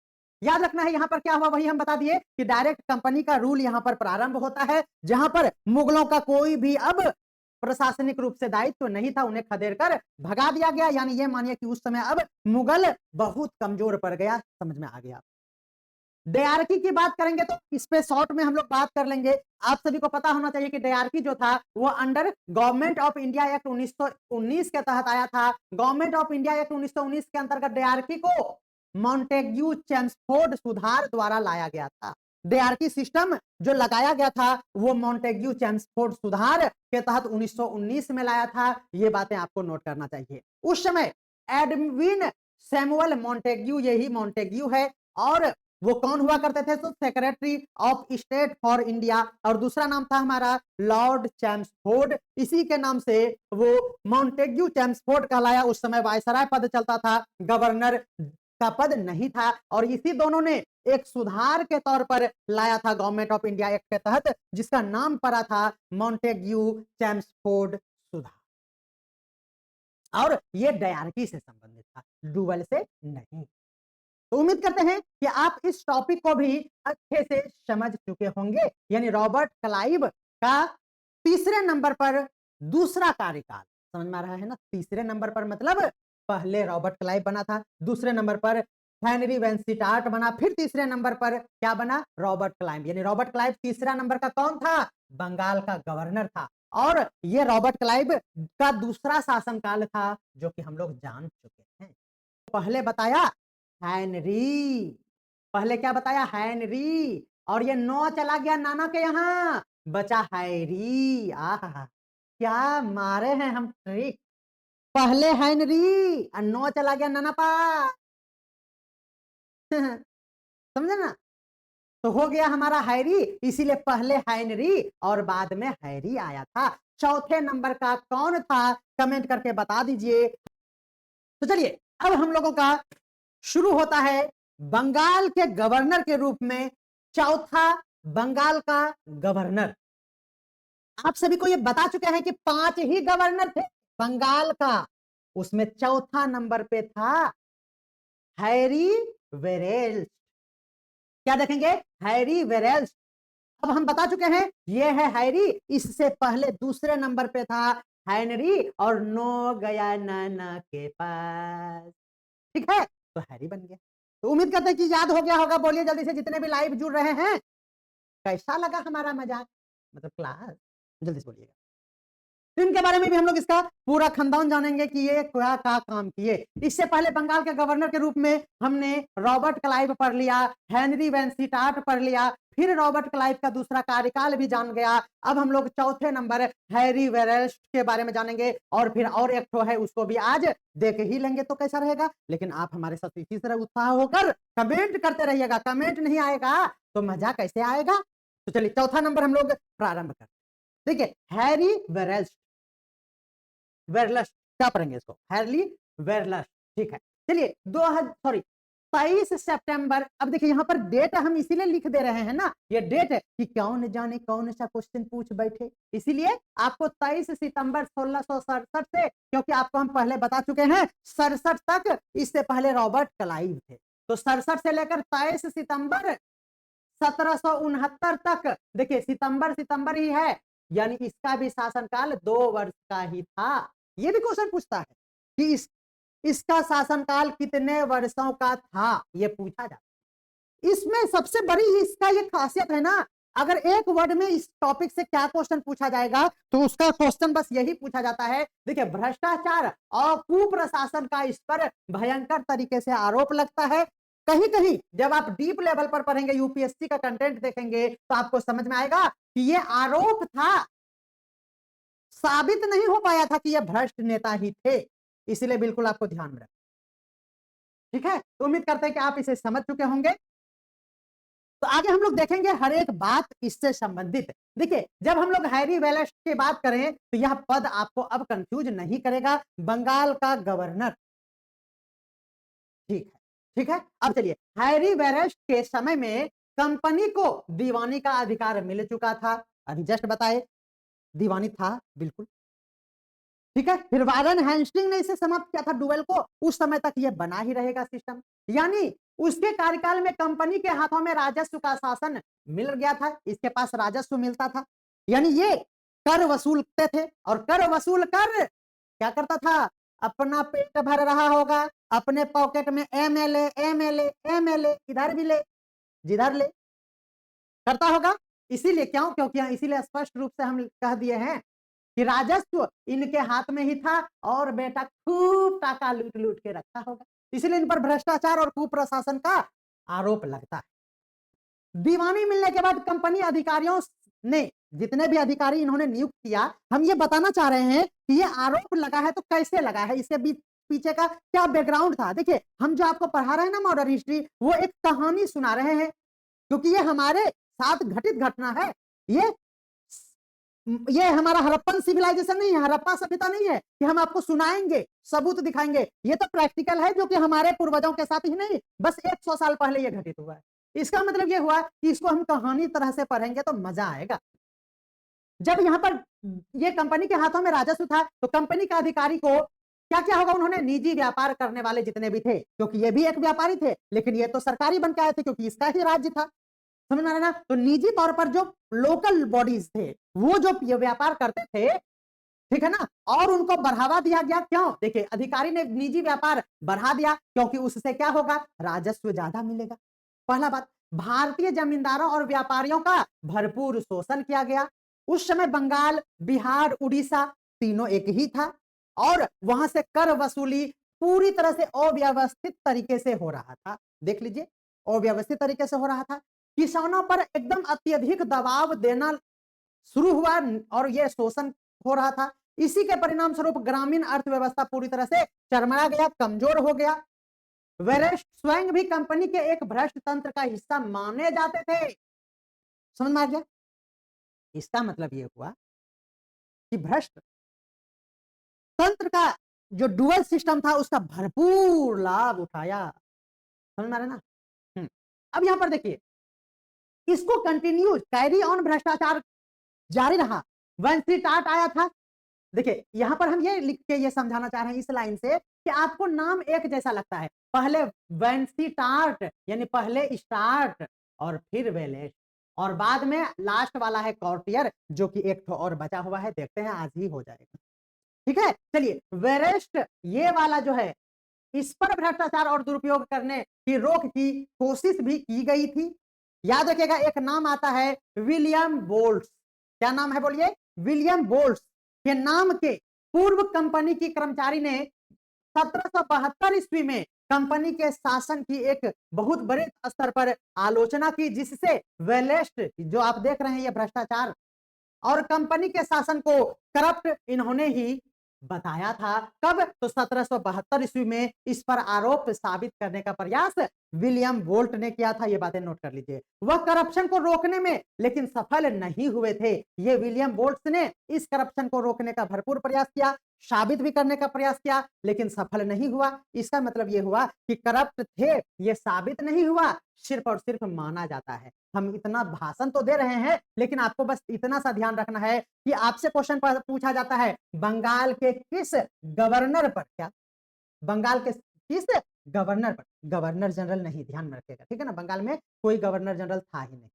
याद रखना है यहां पर क्या हुआ, वही हम बता दिए कि डायरेक्ट कंपनी का रूल यहां पर प्रारंभ होता है, जहां पर मुगलों का कोई भी अब प्रशासनिक रूप से दायित्व नहीं था, उन्हें खदेड़ कर भगा दिया गया। यानी ये मानिए कि उस समय अब मुगल बहुत कमजोर पड़ गया। समझ में आ गया। डायरकी की बात करेंगे तो इस पे शॉर्ट में हम लोग बात कर लेंगे। आप सभी को पता होना चाहिए कि डायरकी जो था वो under government of India act 1919 के तहत आया था। गवर्नमेंट ऑफ इंडिया एक्ट 1919 के अंतर्गत डायरकी को मॉन्टेग्यू चेम्सफोर्ड सुधार द्वारा लाया गया था। डायरकी सिस्टम जो लगाया गया था वो मॉन्टेग्यू चेम्सफोर्ड सुधार के तहत 1919 में लाया था। ये बातें आपको नोट करना चाहिए। उस समय एडविन सैमुअल मॉन्टेग्यू, यही मॉन्टेग्यू है, और वो कौन हुआ करते थे? तो secretary of state for India, और दूसरा नाम था हमारा लॉर्ड चैम्सफोर्ड। इसी के नाम से वो मॉन्टेग्यू चैम्सफोर्ड कहलाया। उस समय वायसराय पद चलता था, गवर्नर का पद नहीं था। और इसी दोनों ने एक सुधार के तौर पर लाया था गवर्नमेंट ऑफ इंडिया एक्ट के तहत, जिसका नाम पड़ा था मॉन्टेग्यू चैम्सफोर्ड सुधार। और ये डायरकी से संबंधित था, डुअल से नहीं। तो उम्मीद करते हैं कि आप इस टॉपिक को भी अच्छे से समझ चुके होंगे। यानी रॉबर्ट क्लाइव का तीसरे नंबर पर दूसरा कार्यकाल, समझ में आ रहा है ना? तीसरे नंबर पर मतलब पहले रॉबर्ट क्लाइव बना था, दूसरे नंबर पर हेनरी वेंसिटार्ट बना, फिर तीसरे नंबर पर क्या बना? Robert Clive. यानी रॉबर्ट क्लाइव तीसरा नंबर का कौन था? बंगाल का गवर्नर था। और ये रॉबर्ट क्लाइव का दूसरा शासनकाल था, जो कि हम लोग जान चुके हैं। पहले बताया हेनरी, पहले क्या बताया? हेनरी। और ये 9 चला गया नाना के यहाँ, बचा हैरी। आहा, क्या मारे हैं हम ट्रिक। पहले हेनरी और 9 चला गया नाना पास। समझे ना? तो हो गया हमारा हैरी, इसीलिए पहले हेनरी और बाद में हैरी आया था। चौथे नंबर का कौन था? कमेंट करके बता दीजिए। तो चलिए अब हम लोगों का शुरू होता है बंगाल के गवर्नर के रूप में चौथा बंगाल का गवर्नर। आप सभी को ये बता चुके हैं कि 5 ही गवर्नर थे बंगाल का, उसमें चौथा नंबर पे था हैरी वेरेल्स। क्या देखेंगे? हैरी वेरेल्स। अब हम बता चुके हैं ये है हैरी, इससे पहले दूसरे नंबर पे था हेनरी, और 9 गया नाना के पास। ठीक है, तो हैरी बन गया। तो उम्मीद करते हैं कि याद हो गया होगा। बोलिए जल्दी से जितने भी लाइव जुड़ रहे हैं, कैसा लगा हमारा मजाक, मतलब क्लास? जल्दी से बोलिएगा। तो इनके बारे में भी हम लोग इसका पूरा खानदान जानेंगे कि ये क्या क्या काम किए। इससे पहले बंगाल के गवर्नर के रूप में हमने रॉबर्ट क्लाइव पढ़ लिया, हेनरी वेंसिटार्ट पढ़ लिया, फिर रॉबर्ट क्लाइव का दूसरा कार्यकाल भी जान गया। अब हम लोग चौथे नंबर हैरी वेरेल्स के बारे में जानेंगे, और फिर और एक ठो है, उसको भी आज देख ही लेंगे तो कैसा रहेगा। लेकिन आप हमारे साथ इसी तरह उत्साह होकर कमेंट करते रहिएगा। कमेंट नहीं आएगा तो मजा कैसे आएगा? तो चलिए चौथा नंबर हम लोग प्रारंभ करते हैं। ठीक है, हैरी वेरेल्स, वेरलस्ट क्या पढ़ेंगे इसको? Harry Verelst. ठीक है, चलिए 23 सितंबर। अब देखिए यहाँ पर डेट हम इसीलिए लिख दे रहे हैं ना, ये डेट है कि कौन जाने कौन सा क्वेश्चन पूछ बैठे, इसीलिए आपको 23 सितंबर 1667 से, क्योंकि आपको हम पहले बता चुके हैं 67 तक, इससे पहले रॉबर्ट क्लाइव थे। तो 67 से लेकर 23 सितंबर 1769 तक, देखिए सितंबर सितंबर ही है, यानी इसका भी शासनकाल 2 वर्ष का ही था। ये भी क्वेश्चन पूछता है कि इसका शासनकाल कितने वर्षों का था, ये पूछा जाता है। इसमें सबसे बड़ी इसका ये खासियत है ना, अगर एक वर्ड में इस टॉपिक से क्या क्वेश्चन पूछा जाएगा तो उसका क्वेश्चन बस यही पूछा जाता है। देखिए, भ्रष्टाचार और कुप्रशासन का इस पर भयंकर तरीके से आरोप लगता है। कहीं कहीं जब आप डीप लेवल पर पढ़ेंगे, यूपीएससी का कंटेंट देखेंगे, तो आपको समझ में आएगा कि ये आरोप था, साबित नहीं हो पाया था कि ये भ्रष्ट नेता ही थे। इसलिए बिल्कुल आपको ध्यान में रखना। ठीक है, तो उम्मीद करते हैं कि आप इसे समझ चुके होंगे। तो आगे हम लोग देखेंगे हर एक बात इससे संबंधित। देखिए, जब हम लोग हैरी वेरेल्स की बात करें तो यह पद आपको अब कंफ्यूज नहीं करेगा, बंगाल का गवर्नर। ठीक है, ठीक है। अब चलिए, हैरी वेरेल्स के समय में कंपनी को दीवानी का अधिकार मिल चुका था, अभी जस्ट बताए दीवानी था बिल्कुल। ठीक है, फिर वारेन हेस्टिंग ने इसे समाप्त किया था डुएल को, उस समय तक ये बना ही रहेगा सिस्टम। यानी उसके कार्यकाल में कंपनी के हाथों में राजस्व का शासन मिल गया था, इसके पास राजस्व मिलता था, यानी ये कर वसूलते थे। और कर वसूल कर क्या करता था? अपना पेट भर रहा होगा, अपने पॉकेट में एमएलए एमएलए एमएलए, इधर भी ले जिधर ले करता होगा। इसीलिए क्यों? क्योंकि इसीलिए स्पष्ट रूप से हम कह दिए हैं कि राजस्व इनके हाथ में ही था, और बेटा खूब टाका लूट लूट के रखा होगा, इसलिए इन पर भ्रष्टाचार और कुप्रशासन का आरोप लगता है। दीवानी मिलने के बाद कंपनी अधिकारियों ने, जितने भी अधिकारी इन्होंने नियुक्त किया, हम ये बताना चाह रहे हैं कि ये आरोप लगा है तो कैसे लगा है, इसके बीच पीछे का क्या बैकग्राउंड था। देखिए हम जो आपको पढ़ा रहे हैं ना मॉडर्न हिस्ट्री, वो एक कहानी सुना रहे हैं, क्योंकि ये हमारे साथ घटित घटना है। ये ये हमारा हड़प्पन सिविलाइजेशन नहीं है, हड़प्पा सभ्यता नहीं है कि हम आपको सुनाएंगे, सबूत दिखाएंगे। ये तो प्रैक्टिकल है, जो कि हमारे पूर्वजों के साथ ही नहीं, बस 100 साल पहले ये घटित हुआ है। इसका मतलब ये हुआ कि इसको हम कहानी तरह से पढ़ेंगे तो मजा आएगा। जब यहाँ पर ये कंपनी के हाथों में राजस्व था, तो कंपनी का अधिकारी को क्या क्या होगा, उन्होंने निजी व्यापार करने वाले जितने भी थे, क्योंकि ये भी एक व्यापारी थे, लेकिन ये तो सरकारी बन के आए थे क्योंकि इसका ही राज्य था, समझ में आ रहा है ना। तो निजी तौर पर जो लोकल बॉडीज थे, वो जो ये व्यापार करते थे, ठीक है ना, और उनको बढ़ावा दिया गया। क्यों? देखिए अधिकारी ने निजी व्यापार बढ़ा दिया क्योंकि उससे क्या होगा, राजस्व ज्यादा मिलेगा। पहला बात, भारतीय जमींदारों और व्यापारियों का भरपूर शोषण किया गया। उस समय बंगाल, बिहार, उड़ीसा तीनों एक ही था, और वहां से कर वसूली पूरी तरह से अव्यवस्थित तरीके से हो रहा था। देख लीजिए, अव्यवस्थित तरीके से हो रहा था। किसानों पर एकदम अत्यधिक दबाव देना शुरू हुआ और यह शोषण हो रहा था। इसी के परिणाम स्वरूप ग्रामीण अर्थव्यवस्था पूरी तरह से चरमरा गया, कमजोर हो गया। वेरेस्ट स्वयं भी कंपनी के एक भ्रष्ट तंत्र का हिस्सा माने जाते थे। समझ में आ गया? इसका मतलब यह हुआ कि भ्रष्ट तंत्र का जो डुअल सिस्टम था, उसका भरपूर लाभ उठाया। समझ में आ रहा है ना? अब यहां पर देखिए, इसको कंटिन्यू कैरी ऑन भ्रष्टाचार जारी रहा। वंशी टाट आया था। देखिए यहां पर हम ये लिख के ये समझाना चाह रहे हैं इस लाइन से कि आपको नाम एक जैसा लगता है, पहले वंशी टाट यानी पहले स्टार्ट और फिर वेलेस, और बाद में लास्ट वाला है कॉर्टियर, जो कि एक और बचा हुआ है, देखते हैं आज ही हो जाएगा। ठीक है, चलिए वेरेस्ट ये वाला जो है, इस पर भ्रष्टाचार और दुरुपयोग करने की रोक की कोशिश भी की गई थी। याद रखिएगा, एक नाम आता है विलियम बोल्ट्स। क्या नाम है बोलिए? विलियम बोल्ट्स के नाम के पूर्व कंपनी की कर्मचारी ने 1772 ईस्वी में कंपनी के शासन की एक बहुत बड़े स्तर पर आलोचना की, जिससे वेलेस्ट जो आप देख रहे हैं ये भ्रष्टाचार और कंपनी के शासन को करप्ट इन्होंने ही बताया था। कब? तो 1772 ईस्वी में इस पर आरोप साबित करने का प्रयास विलियम वोल्ट ने किया था। ये बातें नोट कर लीजिए। वह करप्शन को रोकने में लेकिन सफल नहीं हुए थे। ये विलियम वोल्ट ने इस करप्शन को रोकने का भरपूर प्रयास किया, साबित भी करने का प्रयास किया, लेकिन सफल नहीं हुआ। इसका मतलब यह हुआ कि करप्ट थे, ये साबित नहीं हुआ, सिर्फ और सिर्फ माना जाता है। हम इतना भाषण तो दे रहे हैं, लेकिन आपको बस इतना सा ध्यान रखना है कि आपसे क्वेश्चन पूछा जाता है बंगाल के किस गवर्नर पर, क्या बंगाल के किस गवर्नर पर, गवर्नर जनरल नहीं, ध्यान में रखिएगा, ठीक है ना, बंगाल में कोई गवर्नर जनरल था ही नहीं।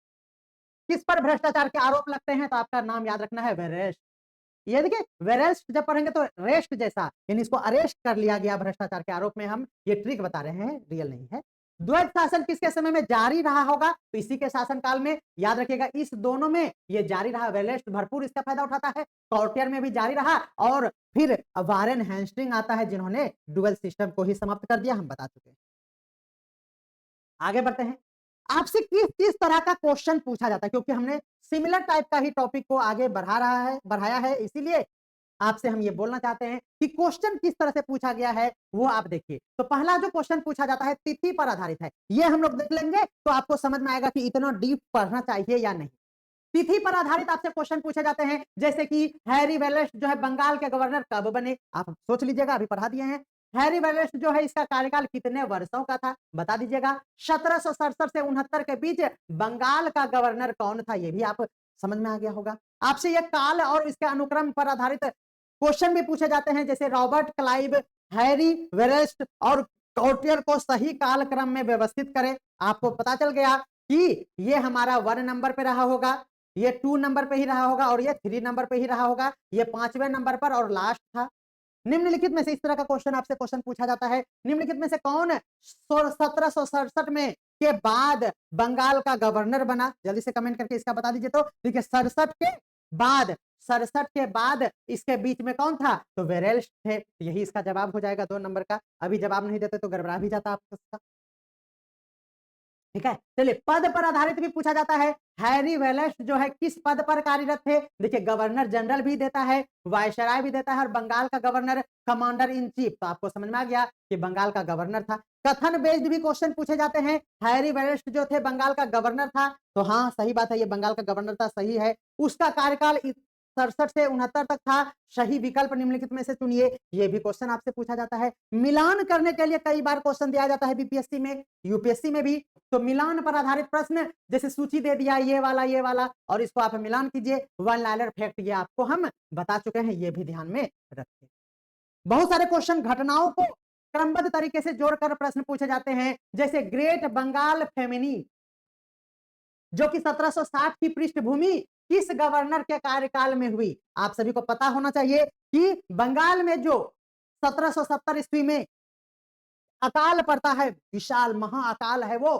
किस पर भ्रष्टाचार के आरोप लगते हैं, तो आपका नाम याद रखना है वेरेस्ट। ये देखिए वेरेस्ट जब पढ़ेंगे तो रेस्ट जैसा, यानी इसको अरेस्ट कर लिया गया भ्रष्टाचार के आरोप में। हम ये ट्रिक बता रहे हैं, रियल नहीं है। द्वैत शासन किसके समय में जारी रहा होगा, तो इसी के शासनकाल में। याद रखिएगा इस दोनों में ये जारी रहा। वेलेस्ट भरपूर इसका फायदा उठाता है, कॉर्टियर में भी जारी रहा, और फिर वारेन हेस्टिंग्स आता है जिन्होंने डुअल सिस्टम को ही समाप्त कर दिया, हम बता चुके हैं। आगे बढ़ते हैं। आपसे किस किस तरह का क्वेश्चन पूछा जाता है, क्योंकि हमने सिमिलर टाइप का ही टॉपिक को आगे बढ़ाया है, इसीलिए आपसे हम ये बोलना चाहते हैं कि क्वेश्चन किस तरह से पूछा गया है वो आप देखिए। तो पहला जो क्वेश्चन पूछा जाता है तिथि पर आधारित है, ये हम लोग देख लेंगे तो आपको समझ में आएगा कि इतना डीप पढ़ना चाहिए या नहीं। तिथि पर आधारित आपसे क्वेश्चन पूछे जाते हैं, जैसे कि हैरी वेलेस्ट जो है बंगाल के गवर्नर कब बने, आप सोच लीजिएगा, अभी पढ़ा दिए हैं। हैरी वेलेस्ट जो है इसका कार्यकाल कितने वर्षों का था, बता दीजिएगा। 1767 से 69 के बीच बंगाल का गवर्नर कौन था, ये भी आप समझ में आ गया होगा। आपसे यह काल और इसके अनुक्रम पर आधारित क्वेश्चन भी पूछे जाते हैं, जैसे रॉबर्ट क्लाइव हैरी वेरेस्ट और कॉर्टियर को सही कालक्रम में व्यवस्थित करें। आपको पता चल गया कि ये हमारा 1 नंबर पे रहा होगा, ये 2 नंबर पे ही रहा होगा, और ये 3 नंबर पे ही रहा होगा, ये 5वें नंबर पर और लास्ट था। निम्नलिखित में से इस तरह का क्वेश्चन आपसे क्वेश्चन पूछा जाता है, निम्नलिखित में से कौन 1767 में के बाद बंगाल का गवर्नर बना, जल्दी से कमेंट करके इसका बता दीजिए। तो देखिए 67 के बाद इसके बीच में कौन था, तो वेरेल्स थे। यही इसका जवाब हो जाएगा 2 नंबर का। अभी जवाब नहीं देते तो गड़बड़ा भी जाता आपका। ठीक है, चलिए पद पर आधारित भी पूछा जाता है। हैरी वेलेस जो है किस पद पर कार्यरत थे? देखिए गवर्नर जनरल भी देता है, वायसराय भी देता है और बंगाल का गवर्नर कमांडर इन चीफ। तो आपको समझ में आ गया कि बंगाल का गवर्नर था। कथन बेस्ड भी क्वेश्चन पूछे जाते हैं। हैरी वेलेस जो थे बंगाल का गवर्नर था, तो हाँ सही बात है, ये बंगाल का गवर्नर था, सही है। उसका कार्यकाल 67 से 69 तक था। सही विकल्प निम्नलिखित में से चुनिए। ये भी क्वेश्चन आपसे पूछा जाता है। मिलान करने के लिए कई बार क्वेश्चन दिया जाता है बीपीएससी में, यूपीएससी में भी। तो मिलान पर आधारित प्रश्न, जैसे सूची दे दिया ये वाला और इसको आप मिलान कीजिए। वन लाइनर फैक्ट ये आपको हम बता चुके हैं, ये भी ध्यान में रखिए। बहुत सारे क्वेश्चन घटनाओं को क्रमबद्ध तरीके से जोड़कर प्रश्न पूछे जाते हैं, जैसे ग्रेट बंगाल फेमिनी जो कि 1760 की पृष्ठभूमि किस गवर्नर के कार्यकाल में हुई? आप सभी को पता होना चाहिए कि बंगाल में जो 1770 ईस्वी में अकाल पड़ता है, विशाल महाअकाल है वो,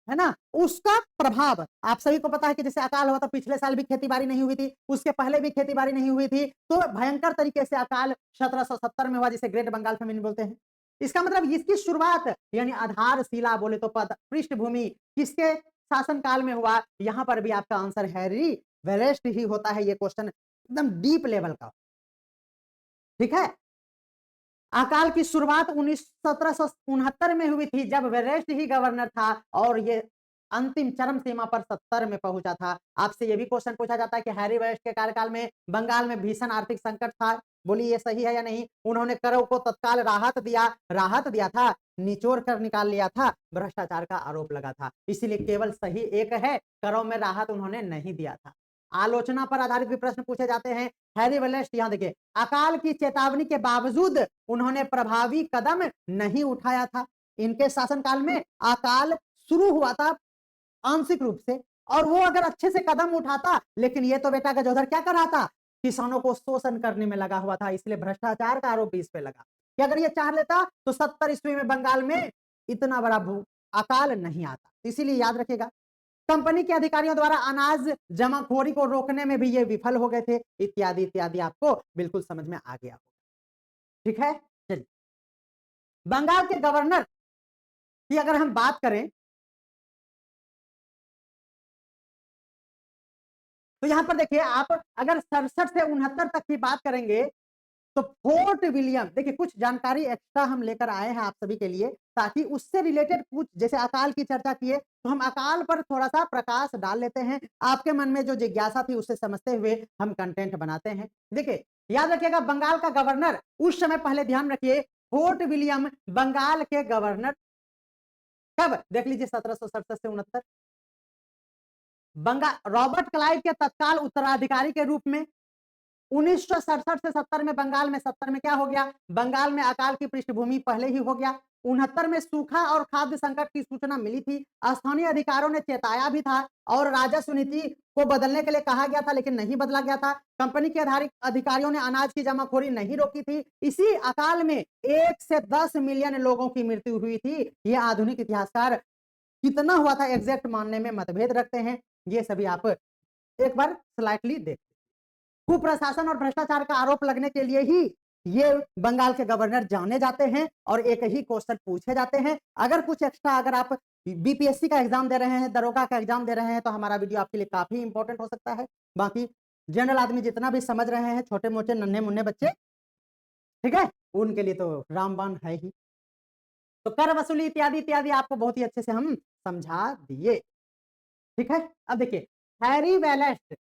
है ना, उसका प्रभाव आप सभी को पता है कि जैसे अकाल हुआ था, पिछले साल भी खेती बाड़ी नहीं हुई थी, उसके पहले भी खेती बाड़ी नहीं हुई थी, तो भयंकर तरीके से अकाल 1770 में हुआ, जिसे ग्रेट बंगाल फेमिन बोलते हैं। इसका मतलब इसकी शुरुआत यानी आधारशिला बोले तो पद पृष्ठभूमि किसके शासनकाल में हुआ? यहां पर भी आपका आंसर हैरी वेलेस ही होता है। ये क्वेश्चन एकदम डीप लेवल का, ठीक है। अकाल की शुरुआत 1769 में हुई थी, जब वेलेस ही गवर्नर था, और ये अंतिम चरम सीमा पर 70 में पहुंचा था। आपसे ये भी क्वेश्चन पूछा जाता है कि हैरी वेलेस के कार्यकाल में बंगाल में भीषण आर्थिक संकट था। बोलिए ये सही है या नहीं? उन्होंने करों को तत्काल राहत दिया था, निचोड़ कर निकाल लिया था, भ्रष्टाचार का आरोप लगा था, इसीलिए केवल सही एक है, करों में राहत उन्होंने नहीं दिया था। आलोचना पर आधारित भी प्रश्न पूछे जाते हैं। हैरी वेलेस, यहां देखिए, अकाल की चेतावनी के बावजूद उन्होंने प्रभावी कदम नहीं उठाया था। इनके शासनकाल में अकाल शुरू हुआ था आंशिक रूप से, और वो अगर अच्छे से कदम उठाता, लेकिन ये तो बेटा गजोधर क्या कर रहा था? किसानों को शोषण करने में लगा हुआ था, इसलिए भ्रष्टाचार का आरोप भी इस पे लगा कि अगर ये चाह लेता तो 70 ईस्वी में बंगाल में इतना बड़ा अकाल नहीं आता। इसीलिए याद रखिएगा, कंपनी के अधिकारियों द्वारा अनाज जमाखोरी को रोकने में भी ये विफल हो गए थे, इत्यादि इत्यादि आपको बिल्कुल समझ में आ गया होगा। ठीक है, चलिए बंगाल के गवर्नर की अगर हम बात करें तो यहां पर देखिए, आप अगर 67 से 69 तक की बात करेंगे तो फोर्ट विलियम, देखिए कुछ जानकारी एक्स्ट्रा हम लेकर आए हैं आप सभी के लिए, ताकि उससे रिलेटेड कुछ, जैसे अकाल की चर्चा किए तो हम अकाल पर थोड़ा सा प्रकाश डाल लेते हैं, आपके मन में जो जिज्ञासा थी उससे समझते हुए हम कंटेंट बनाते हैं। देखिए याद रखिएगा, बंगाल का गवर्नर उस समय, पहले ध्यान रखिए, फोर्ट विलियम बंगाल के गवर्नर कब? देख लीजिए 1767 से 69। बंगाल रॉबर्ट क्लाइव के तत्काल उत्तराधिकारी के रूप में 1967 से 70 में बंगाल में, 70 में क्या हो गया? बंगाल में अकाल की पृष्ठभूमि पहले ही हो गया। 69 में सूखा और खाद्य संकट की सूचना मिली थी, स्थानीय अधिकारियों ने चेताया भी था और राजस्व नीति को बदलने के लिए कहा गया था, लेकिन नहीं बदला गया था। कंपनी के अधिकारियों ने अनाज की जमाखोरी नहीं रोकी थी। इसी अकाल में 1 से 10 मिलियन लोगों की मृत्यु हुई थी। ये आधुनिक इतिहासकार कितना हुआ था एग्जैक्ट मानने में मतभेद रखते हैं, ये सभी आप एक बार स्लाइटली देख। कुप्रशासन और भ्रष्टाचार का आरोप लगने के लिए ही ये बंगाल के गवर्नर जाने जाते हैं और एक ही क्वेश्चन पूछे जाते हैं। अगर कुछ एक्स्ट्रा, अगर आप बीपीएससी का एग्जाम दे रहे हैं, दरोगा का एग्जाम दे रहे हैं, तो हमारा वीडियो आपके लिए काफी इंपॉर्टेंट हो सकता है। बाकी जनरल आदमी जितना भी समझ रहे हैं, छोटे मोटे नन्हे मुन्ने बच्चे, ठीक है, उनके लिए तो रामबाण है ही। तो कर वसूली इत्यादि इत्यादि आपको बहुत ही अच्छे से हम समझा दिए। ठीक है, अब देखिए, हैरी वेलेस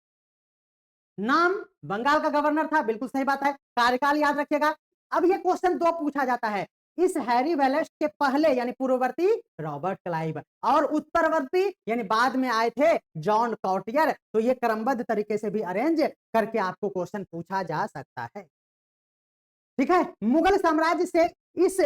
नाम बंगाल का गवर्नर था, बिल्कुल सही बात है। कार्यकाल याद रखिएगा। अब ये क्वेश्चन दो पूछा जाता है, इस हैरी वेलेस के पहले यानी पूर्ववर्ती रॉबर्ट क्लाइव, और उत्तरवर्ती यानी बाद में आए थे जॉन कॉटियर। तो ये क्रमबद्ध तरीके से भी अरेंज करके आपको क्वेश्चन पूछा जा सकता है। ठीक है, मुगल साम्राज्य से इस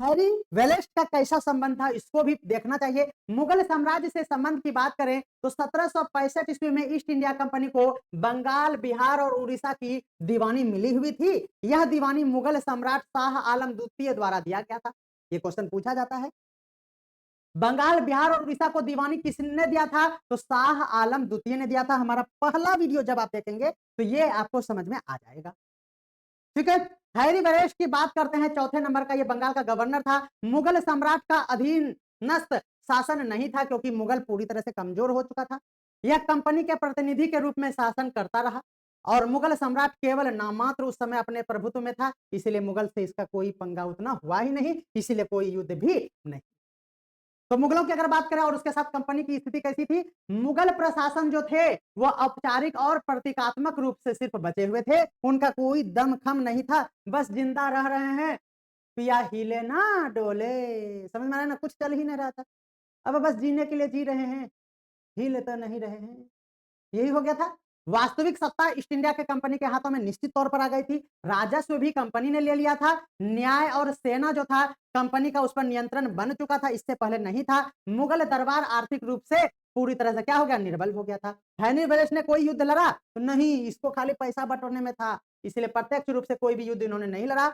हैरी वेलेस का कैसा संबंध था, इसको भी देखना चाहिए। मुगल साम्राज्य से संबंध की बात करें तो 1765 ईस्वी में ईस्ट इंडिया कंपनी को बंगाल, बिहार और उड़ीसा की दीवानी मिली हुई थी। यह दीवानी मुगल सम्राट शाह आलम द्वितीय द्वारा दिया गया था। ये क्वेश्चन पूछा जाता है, बंगाल, बिहार और उड़ीसा को दीवानी किसने दिया था? तो शाह आलम द्वितीय ने दिया था। हमारा पहला वीडियो जब आप देखेंगे तो ये आपको समझ में आ जाएगा। ठीक है, हैरी वेलेस की बात करते हैं, चौथे नंबर का, ये बंगाल का गवर्नर था। मुगल सम्राट का अधीनस्थ शासन नहीं था, क्योंकि मुगल पूरी तरह से कमजोर हो चुका था। यह कंपनी के प्रतिनिधि के रूप में शासन करता रहा और मुगल सम्राट केवल नामात्र उस समय अपने प्रभुत्व में था, इसलिए मुगल से इसका कोई पंगा उतना हुआ ही नहीं, इसीलिए कोई युद्ध भी नहीं। तो मुगलों की अगर बात करें और उसके साथ कंपनी की स्थिति कैसी थी, मुगल प्रशासन जो थे वो औपचारिक और प्रतीकात्मक रूप से सिर्फ बचे हुए थे, उनका कोई दमखम नहीं था, बस जिंदा रह रहे हैं, पिया हिले ना डोले, समझ में आया ना, कुछ चल ही नहीं रहा था, अब बस जीने के लिए जी रहे हैं, हिले तो नहीं रहे हैं, यही हो गया था। वास्तविक सत्ता ईस्ट इंडिया के कंपनी के हाथों में निश्चित तौर पर आ गई थी, राजस्व भी कंपनी ने ले लिया था, न्याय और सेना जो था कंपनी का उस पर नियंत्रण बन चुका था, इससे पहले नहीं था। मुगल दरबार आर्थिक रूप से पूरी तरह से क्या हो गया, निर्बल हो गया था। हेनरी वेल्स ने कोई युद्ध लड़ा तो नहीं, इसको खाली पैसा बटोरने में था, इसलिए प्रत्यक्ष रूप से कोई भी युद्ध इन्होंने नहीं लड़ा।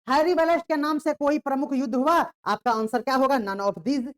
हैरी वेल्स के नाम से कोई प्रमुख युद्ध हुआ, आपका आंसर क्या होगा, नन ऑफ दीज।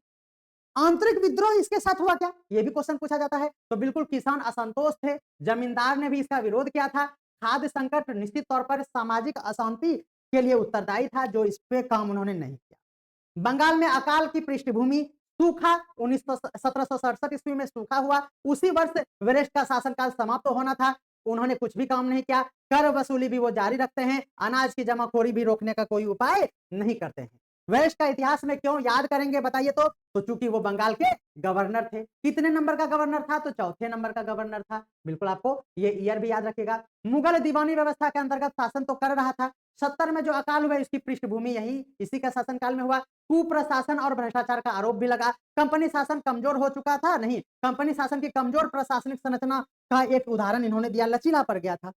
आंतरिक विद्रोह इसके साथ हुआ क्या, ये भी क्वेश्चन पूछा जाता है, तो बिल्कुल किसान असंतोष थे, जमींदार ने भी इसका विरोध किया था। खाद्य संकट निश्चित तौर पर सामाजिक अशांति के लिए उत्तरदायी था, जो इस पे काम उन्होंने नहीं किया। बंगाल में अकाल की पृष्ठभूमि, सूखा 1767 ईस्वी में सूखा हुआ, उसी वर्ष वरिष्ठ का शासनकाल समाप्त होना था, उन्होंने कुछ भी काम नहीं किया। कर वसूली भी वो जारी रखते हैं, अनाज की जमाखोरी भी रोकने का कोई उपाय नहीं करते हैं। वेस्ट का इतिहास में क्यों याद करेंगे बताइए, तो चूंकि वो बंगाल के गवर्नर थे। कितने नंबर का गवर्नर था, तो चौथे नंबर का गवर्नर था, बिल्कुल आपको ये ईयर भी याद रखिएगा। मुगल दीवानी व्यवस्था के अंतर्गत शासन तो कर रहा था, 70 में जो अकाल हुआ इसकी पृष्ठभूमि यही इसी का शासनकाल में हुआ। कुप्रशासन और भ्रष्टाचार का आरोप भी लगा, कंपनी शासन कमजोर हो चुका था, नहीं, कंपनी शासन की कमजोर प्रशासनिक संरचना का एक उदाहरण इन्होंने दिया, लचीला पड़ गया था।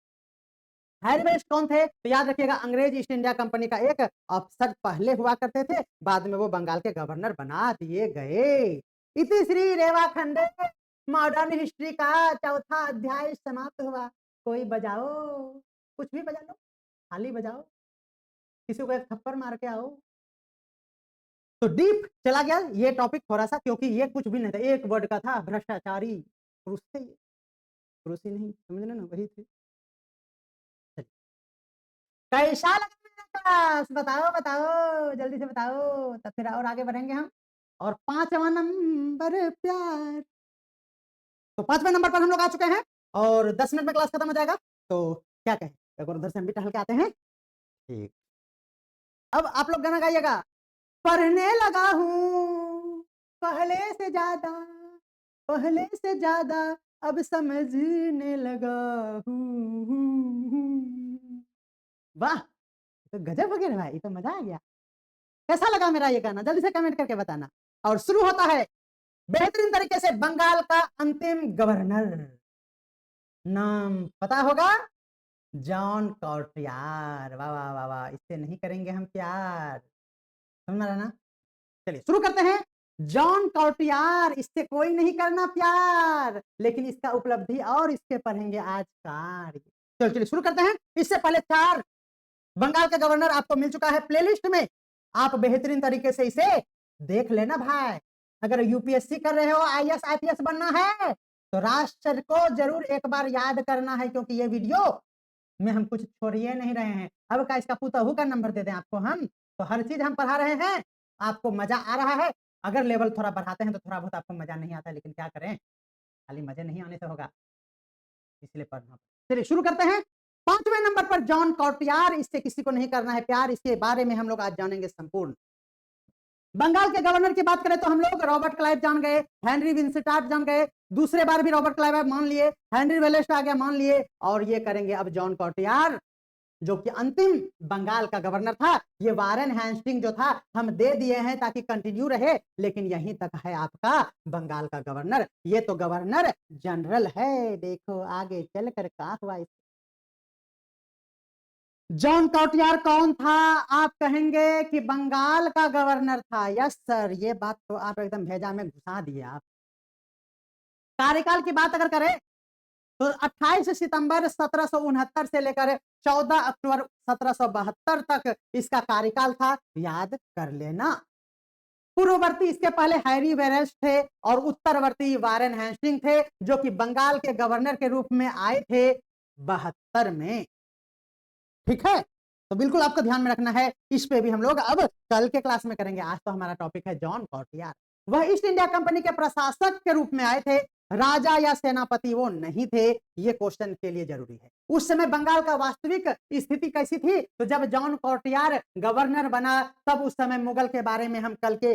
हैरी वेल्स कौन थे, तो याद रखिएगा अंग्रेज ईस्ट इंडिया कंपनी का एक अफसर पहले हुआ करते थे, बाद में वो बंगाल के गवर्नर बना दिए गए। इति श्री रेवा खंडे मॉडर्न हिस्ट्री का चौथा अध्याय समाप्त हुआ। कोई बजाओ, कुछ भी बजा लो, खाली बजाओ, किसी को एक थप्पड़ मार के आओ। तो डीप चला गया ये टॉपिक थोड़ा सा, क्योंकि ये कुछ भी नहीं था, एक वर्ड का था, भ्रष्टाचारी पुरुष थे, पुरुष ही नहीं, समझ ना, वही थे। कैसा लगा मेरा क्लास, बताओ बताओ, जल्दी से बताओ, तब फिर और आगे बढ़ेंगे हम। और 5वां नंबर प्यार, तो 5वें नंबर पर हम लोग आ चुके हैं और 10 मिनट में क्लास खत्म हो जाएगा, तो क्या कहें, एक बार उधर से हम भी टहल के आते हैं। ठीक, अब आप लोग गाना गाइएगा। पढ़ने लगा हूँ पहले से ज्यादा, पहले से ज्यादा अब समझने लगा हूँ। वाह, तो गजब हो गया भाई, तो मजा आ गया। कैसा लगा मेरा ये गाना, जल्दी से कमेंट करके बताना। और शुरू होता है बेहतरीन तरीके से, बंगाल का अंतिम गवर्नर, नाम पता होगा, जॉन कॉर्टियार। वाह वाह वाह वाह, इससे नहीं करेंगे हम प्यार, समझ रहा ना। चलिए शुरू करते हैं। जॉन कॉर्टियार, इससे कोई नहीं करना प्यार, लेकिन इसका उपलब्धि और इसके पढ़ेंगे आज कार्य। चलो चलिए शुरू करते हैं। इससे पहले 4 बंगाल का गवर्नर आपको मिल चुका है प्लेलिस्ट में, आप बेहतरीन तरीके से इसे देख लेना भाई। अगर यूपीएससी कर रहे हो, आईएएस आईपीएस बनना है, तो राष्ट्र को जरूर एक बार याद करना है, क्योंकि ये वीडियो में हम कुछ छोड़िए नहीं रहे हैं। अब का इसका पुतहू का नंबर दे दें आपको हम, तो हर चीज हम पढ़ा रहे हैं, आपको मजा आ रहा है। अगर लेवल थोड़ा बढ़ाते हैं तो थोड़ा बहुत आपको मजा नहीं आता, लेकिन क्या करें, खाली मजे नहीं आने से होगा, इसलिए पढ़ना। चलिए शुरू करते हैं। 5वें नंबर पर जॉन कॉर्टियार, इससे किसी को नहीं करना है प्यार, इसके बारे में हम लोग आज जानेंगे संपूर्ण। बंगाल के गवर्नर की बात करें तो हम लोग रॉबर्ट क्लाइव जान गए, हेनरी विंसेंटार्ट जान गए, दूसरे बार भी रॉबर्ट क्लाइव मान लिए, हेनरी वेलेस्ट आ गया मान लिए, और ये करेंगे अब जॉन कॉर्टियार, जो कि अंतिम बंगाल का गवर्नर था। ये वारेन हेस्टिंग जो था हम दे दिए हैं ताकि कंटिन्यू रहे, लेकिन यहीं तक है आपका बंगाल का गवर्नर। ये तो गवर्नर जनरल है, देखो आगे चलकर क्या हुआ। जॉन कॉर्टियार कौन था, आप कहेंगे कि बंगाल का गवर्नर था। यस सर, ये बात तो आप एकदम भेजा में घुसा दिए आप। कार्यकाल की बात अगर करें तो 28 सितंबर 1769 से लेकर 14 अक्टूबर 1772 तक इसका कार्यकाल था, याद कर लेना। पूर्ववर्ती इसके पहले हैरी वेल्स थे और उत्तरवर्ती वारेन हेस्टिंग थे, जो कि बंगाल के गवर्नर के रूप में आए थे 72 में। ठीक है, तो बिल्कुल आपको ध्यान में रखना है, इस पे भी हम लोग अब कल के क्लास में करेंगे। आज तो हमारा टॉपिक है जॉन कॉर्टियार। वह ईस्ट इंडिया कंपनी के प्रशासक के रूप में आए थे, राजा या सेनापति वो नहीं थे। ये क्वेश्चन के लिए जरूरी है। उस समय बंगाल का वास्तविक स्थिति कैसी थी? तो जब जॉन कॉटियार गवर्नर बना, तब उस समय मुगल के बारे में हम कल के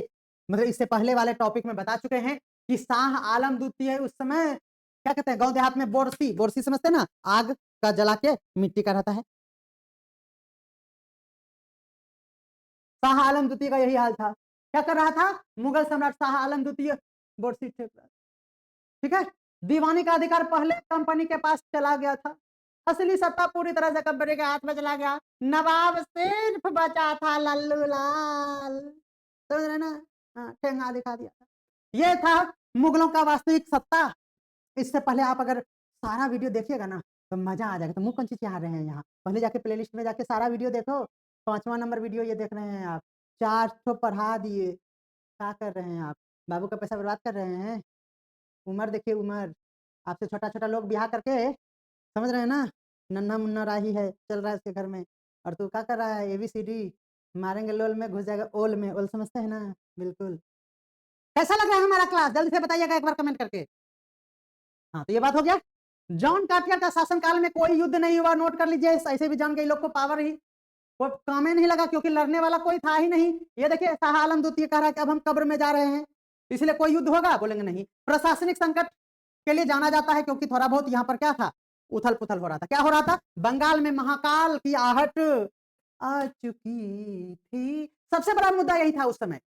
मतलब इससे पहले वाले टॉपिक में बता चुके हैं कि शाह आलम द्वितीय उस समय क्या कहते हैं, गांव देहात में बोरसी, बोरसी समझते हैं ना, आग का जला के मिट्टी का रहता है। शाह आलम द्वितीय का यही हाल था। क्या कर रहा था? मुगल सम्राट शाह आलम द्वितीय बोरसी थे। ठीक है, दीवानी का अधिकार पहले कंपनी के पास चला गया था, असली सत्ता पूरी तरह से कंपनी के हाथ में चला गया, नवाब सिर्फ बचा था लल्लू लाल। समझ रहे ना? हाँ, ठेंगा दिखा दिया था। ये था मुगलों का वास्तविक सत्ता। इससे पहले आप अगर सारा वीडियो देखिएगा ना तो मजा आ जाएगा। तो मुंह कौन चीज आ रहे हैं यहाँ, पहले जाके प्लेलिस्ट में जाके सारा वीडियो देखो। 5वां नंबर वीडियो ये देख रहे हैं आप, 4 तो पढ़ा दिए, क्या कर रहे हैं आप? बाबू का पैसा बर्बाद कर रहे हैं। उम्र देखिए, उम्र आपसे छोटा छोटा लोग ब्याह करके, समझ रहे हैं ना, नन्हा मुन्ना राही है, चल रहा है इसके घर में, और तू क्या कर रहा है? ABCD मारेंगे लोल में घुस जाएगा ओल में। ओल समझते हैं ना? बिल्कुल। कैसा लग रहा है हमारा क्लास? जल्दी से बताइएगा एक बार कमेंट करके। हाँ, तो ये बात हो गया। जॉन कार्टियर का शासनकाल में कोई युद्ध नहीं हुआ, नोट कर लीजिए। ऐसे भी जान गए लोग को पावर ही वो काम ही नहीं लगा, क्योंकि लड़ने वाला कोई था ही नहीं। ये देखिए, शाह आलम द्वितीय कह रहा है कि अब हम कब्र में जा रहे हैं, इसलिए कोई युद्ध होगा? बोलेंगे नहीं। प्रशासनिक संकट के लिए जाना जाता है, क्योंकि थोड़ा बहुत यहाँ पर क्या था, उथल पुथल हो रहा था। क्या हो रहा था? बंगाल में महाकाल की आहट आ चुकी थी। सबसे बड़ा मुद्दा यही था उस समय।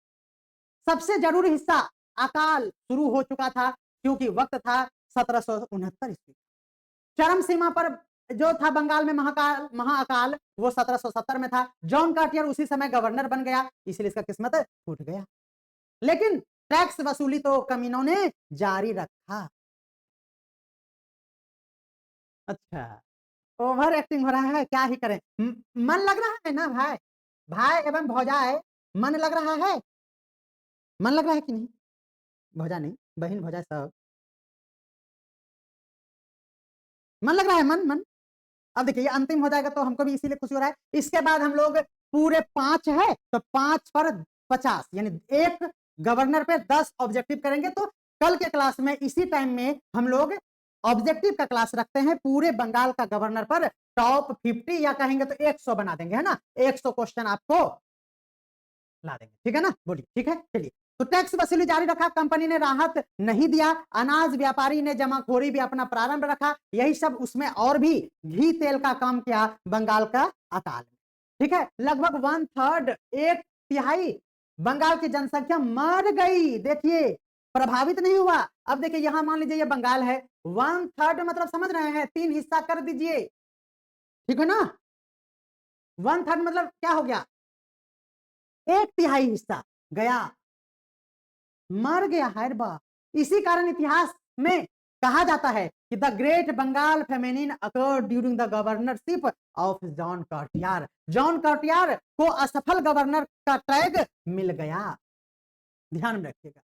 सबसे जरूरी हिस्सा, अकाल शुरू हो चुका था, क्योंकि वक्त था 1769 ईस्वी। चरम सीमा पर जो था बंगाल में महाअकाल, वो 1770 में था। जॉन कार्टियर उसी समय गवर्नर बन गया, इसलिए इसका किस्मत फूट गया। लेकिन टैक्स वसूली तो कमीनों ने जारी रखा। अच्छा, ओवर एक्टिंग हो रहा है, क्या ही करें। मन लग रहा है ना भाई? भाई एवं भौजाए, मन लग रहा है? मन लग रहा है कि नहीं? भौजा नहीं, बहन भौजा सब मन लग रहा है। मन मन अब देखिए, ये अंतिम हो जाएगा तो हमको भी इसीलिए खुशी हो रहा है। इसके बाद हम लोग पूरे 5 है तो 5 पर 50, यानी एक गवर्नर पे 10 ऑब्जेक्टिव करेंगे। तो कल के क्लास में इसी टाइम में हम लोग ऑब्जेक्टिव का क्लास रखते हैं। पूरे बंगाल का गवर्नर पर टॉप 50 या कहेंगे तो 100 बना देंगे, है ना? 100 क्वेश्चन आपको ला देंगे, ठीक है ना? बोलिए, ठीक है, चलिए। तो टैक्स वसूली जारी रखा, कंपनी ने राहत नहीं दिया, अनाज व्यापारी ने जमाखोरी भी अपना प्रारंभ रखा। यही सब उसमें और भी घी तेल का काम किया बंगाल का अकाल में। ठीक है, लगभग 1/3, 1/3 बंगाल की जनसंख्या मर गई। देखिए, प्रभावित नहीं हुआ। अब देखिए, यहां मान लीजिए ये बंगाल है, 1/3 मतलब समझ रहे हैं, 3 हिस्सा कर दीजिए, ठीक है ना? 1/3 मतलब क्या हो गया? 1/3 हिस्सा गया, मर गया है बा। इसी कारण इतिहास में कहा जाता है कि the great Bengal feminine occurred during the governorship of John Cartier. John Cartier को असफल गवर्नर का टैग मिल गया, ध्यान में रखिएगा,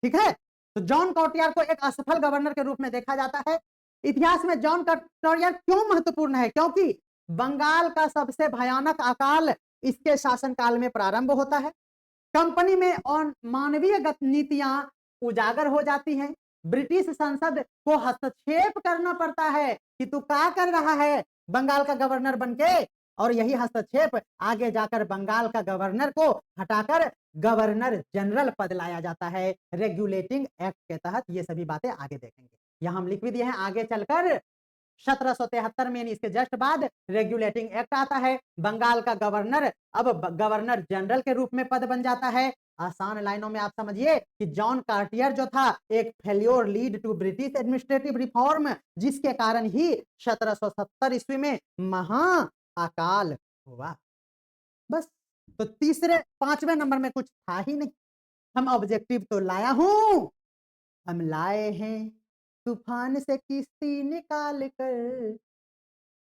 ठीक है? तो जॉन कार्टियर को एक असफल गवर्नर के रूप में देखा जाता है। इतिहास में जॉन कार्टियर क्यों महत्वपूर्ण है? क्योंकि बंगाल का सबसे भयानक अकाल इसके शासनकाल में प्रारंभ होता है। कंपनी में और मानवीय नीतियां उजागर हो जाती हैं। ब्रिटिश संसद को हस्तक्षेप करना पड़ता है कि तू क्या कर रहा है बंगाल का गवर्नर बनके। और यही हस्तक्षेप आगे जाकर बंगाल का गवर्नर को हटाकर गवर्नर जनरल पद लाया जाता है। रेगुलेटिंग एक्ट के तहत ये सभी बातें आगे देखेंगे। यहां हम लिख भी दिए हैं, आगे चलकर 1773 में इसके जस्ट बाद रेगुलेटिंग एक्ट आता है। बंगाल का गवर्नर अब गवर्नर जनरल के रूप में पद बन जाता है। आसान लाइनों में आप समझिए कि जॉन कार्टियर जो था एक failure lead to British administrative reform, जिसके कारण ही 1770 ईस्वी में महा अकाल हुआ। बस, तो तीसरे 5वें नंबर में कुछ था ही नहीं। हम ऑब्जेक्टिव तो लाया हूं, हम लाए हैं तूफान से किश्ती निकाल कर,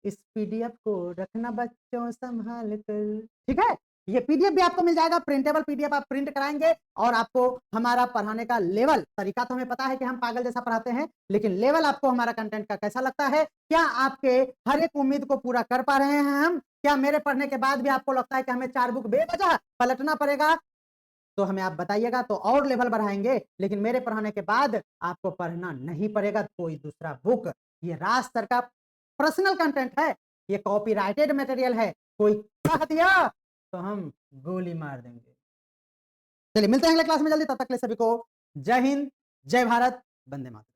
इस PDF को रखना बच्चों संभाल कर। ठीक है, ये PDF भी आपको मिल जाएगा, प्रिंटेबल PDF आप प्रिंट कराएंगे। और आपको हमारा पढ़ाने का लेवल, तरीका तो हमें पता है कि हम पागल जैसा पढ़ाते हैं, लेकिन लेवल आपको हमारा कंटेंट का कैसा लगता है? क्या आपके हर एक उम्मीद को पूरा कर पा रहे हैं हम? क्या मेरे पढ़ने के बाद भी आपको लगता है कि हमें 4 बुक बेवजह पलटना पड़ेगा? तो हमें आप बताइएगा, तो और लेवल बढ़ाएंगे। लेकिन मेरे पढ़ाने के बाद आपको पढ़ना नहीं पड़ेगा कोई दूसरा बुक। ये राज सर का पर्सनल कंटेंट है, ये कॉपीराइटेड मटेरियल है। कोई कह दिया तो हम गोली मार देंगे। चलिए मिलते हैं अगले क्लास में जल्दी, तब तक के लिए सभी को जय हिंद, जय भारत, वंदे मातरम।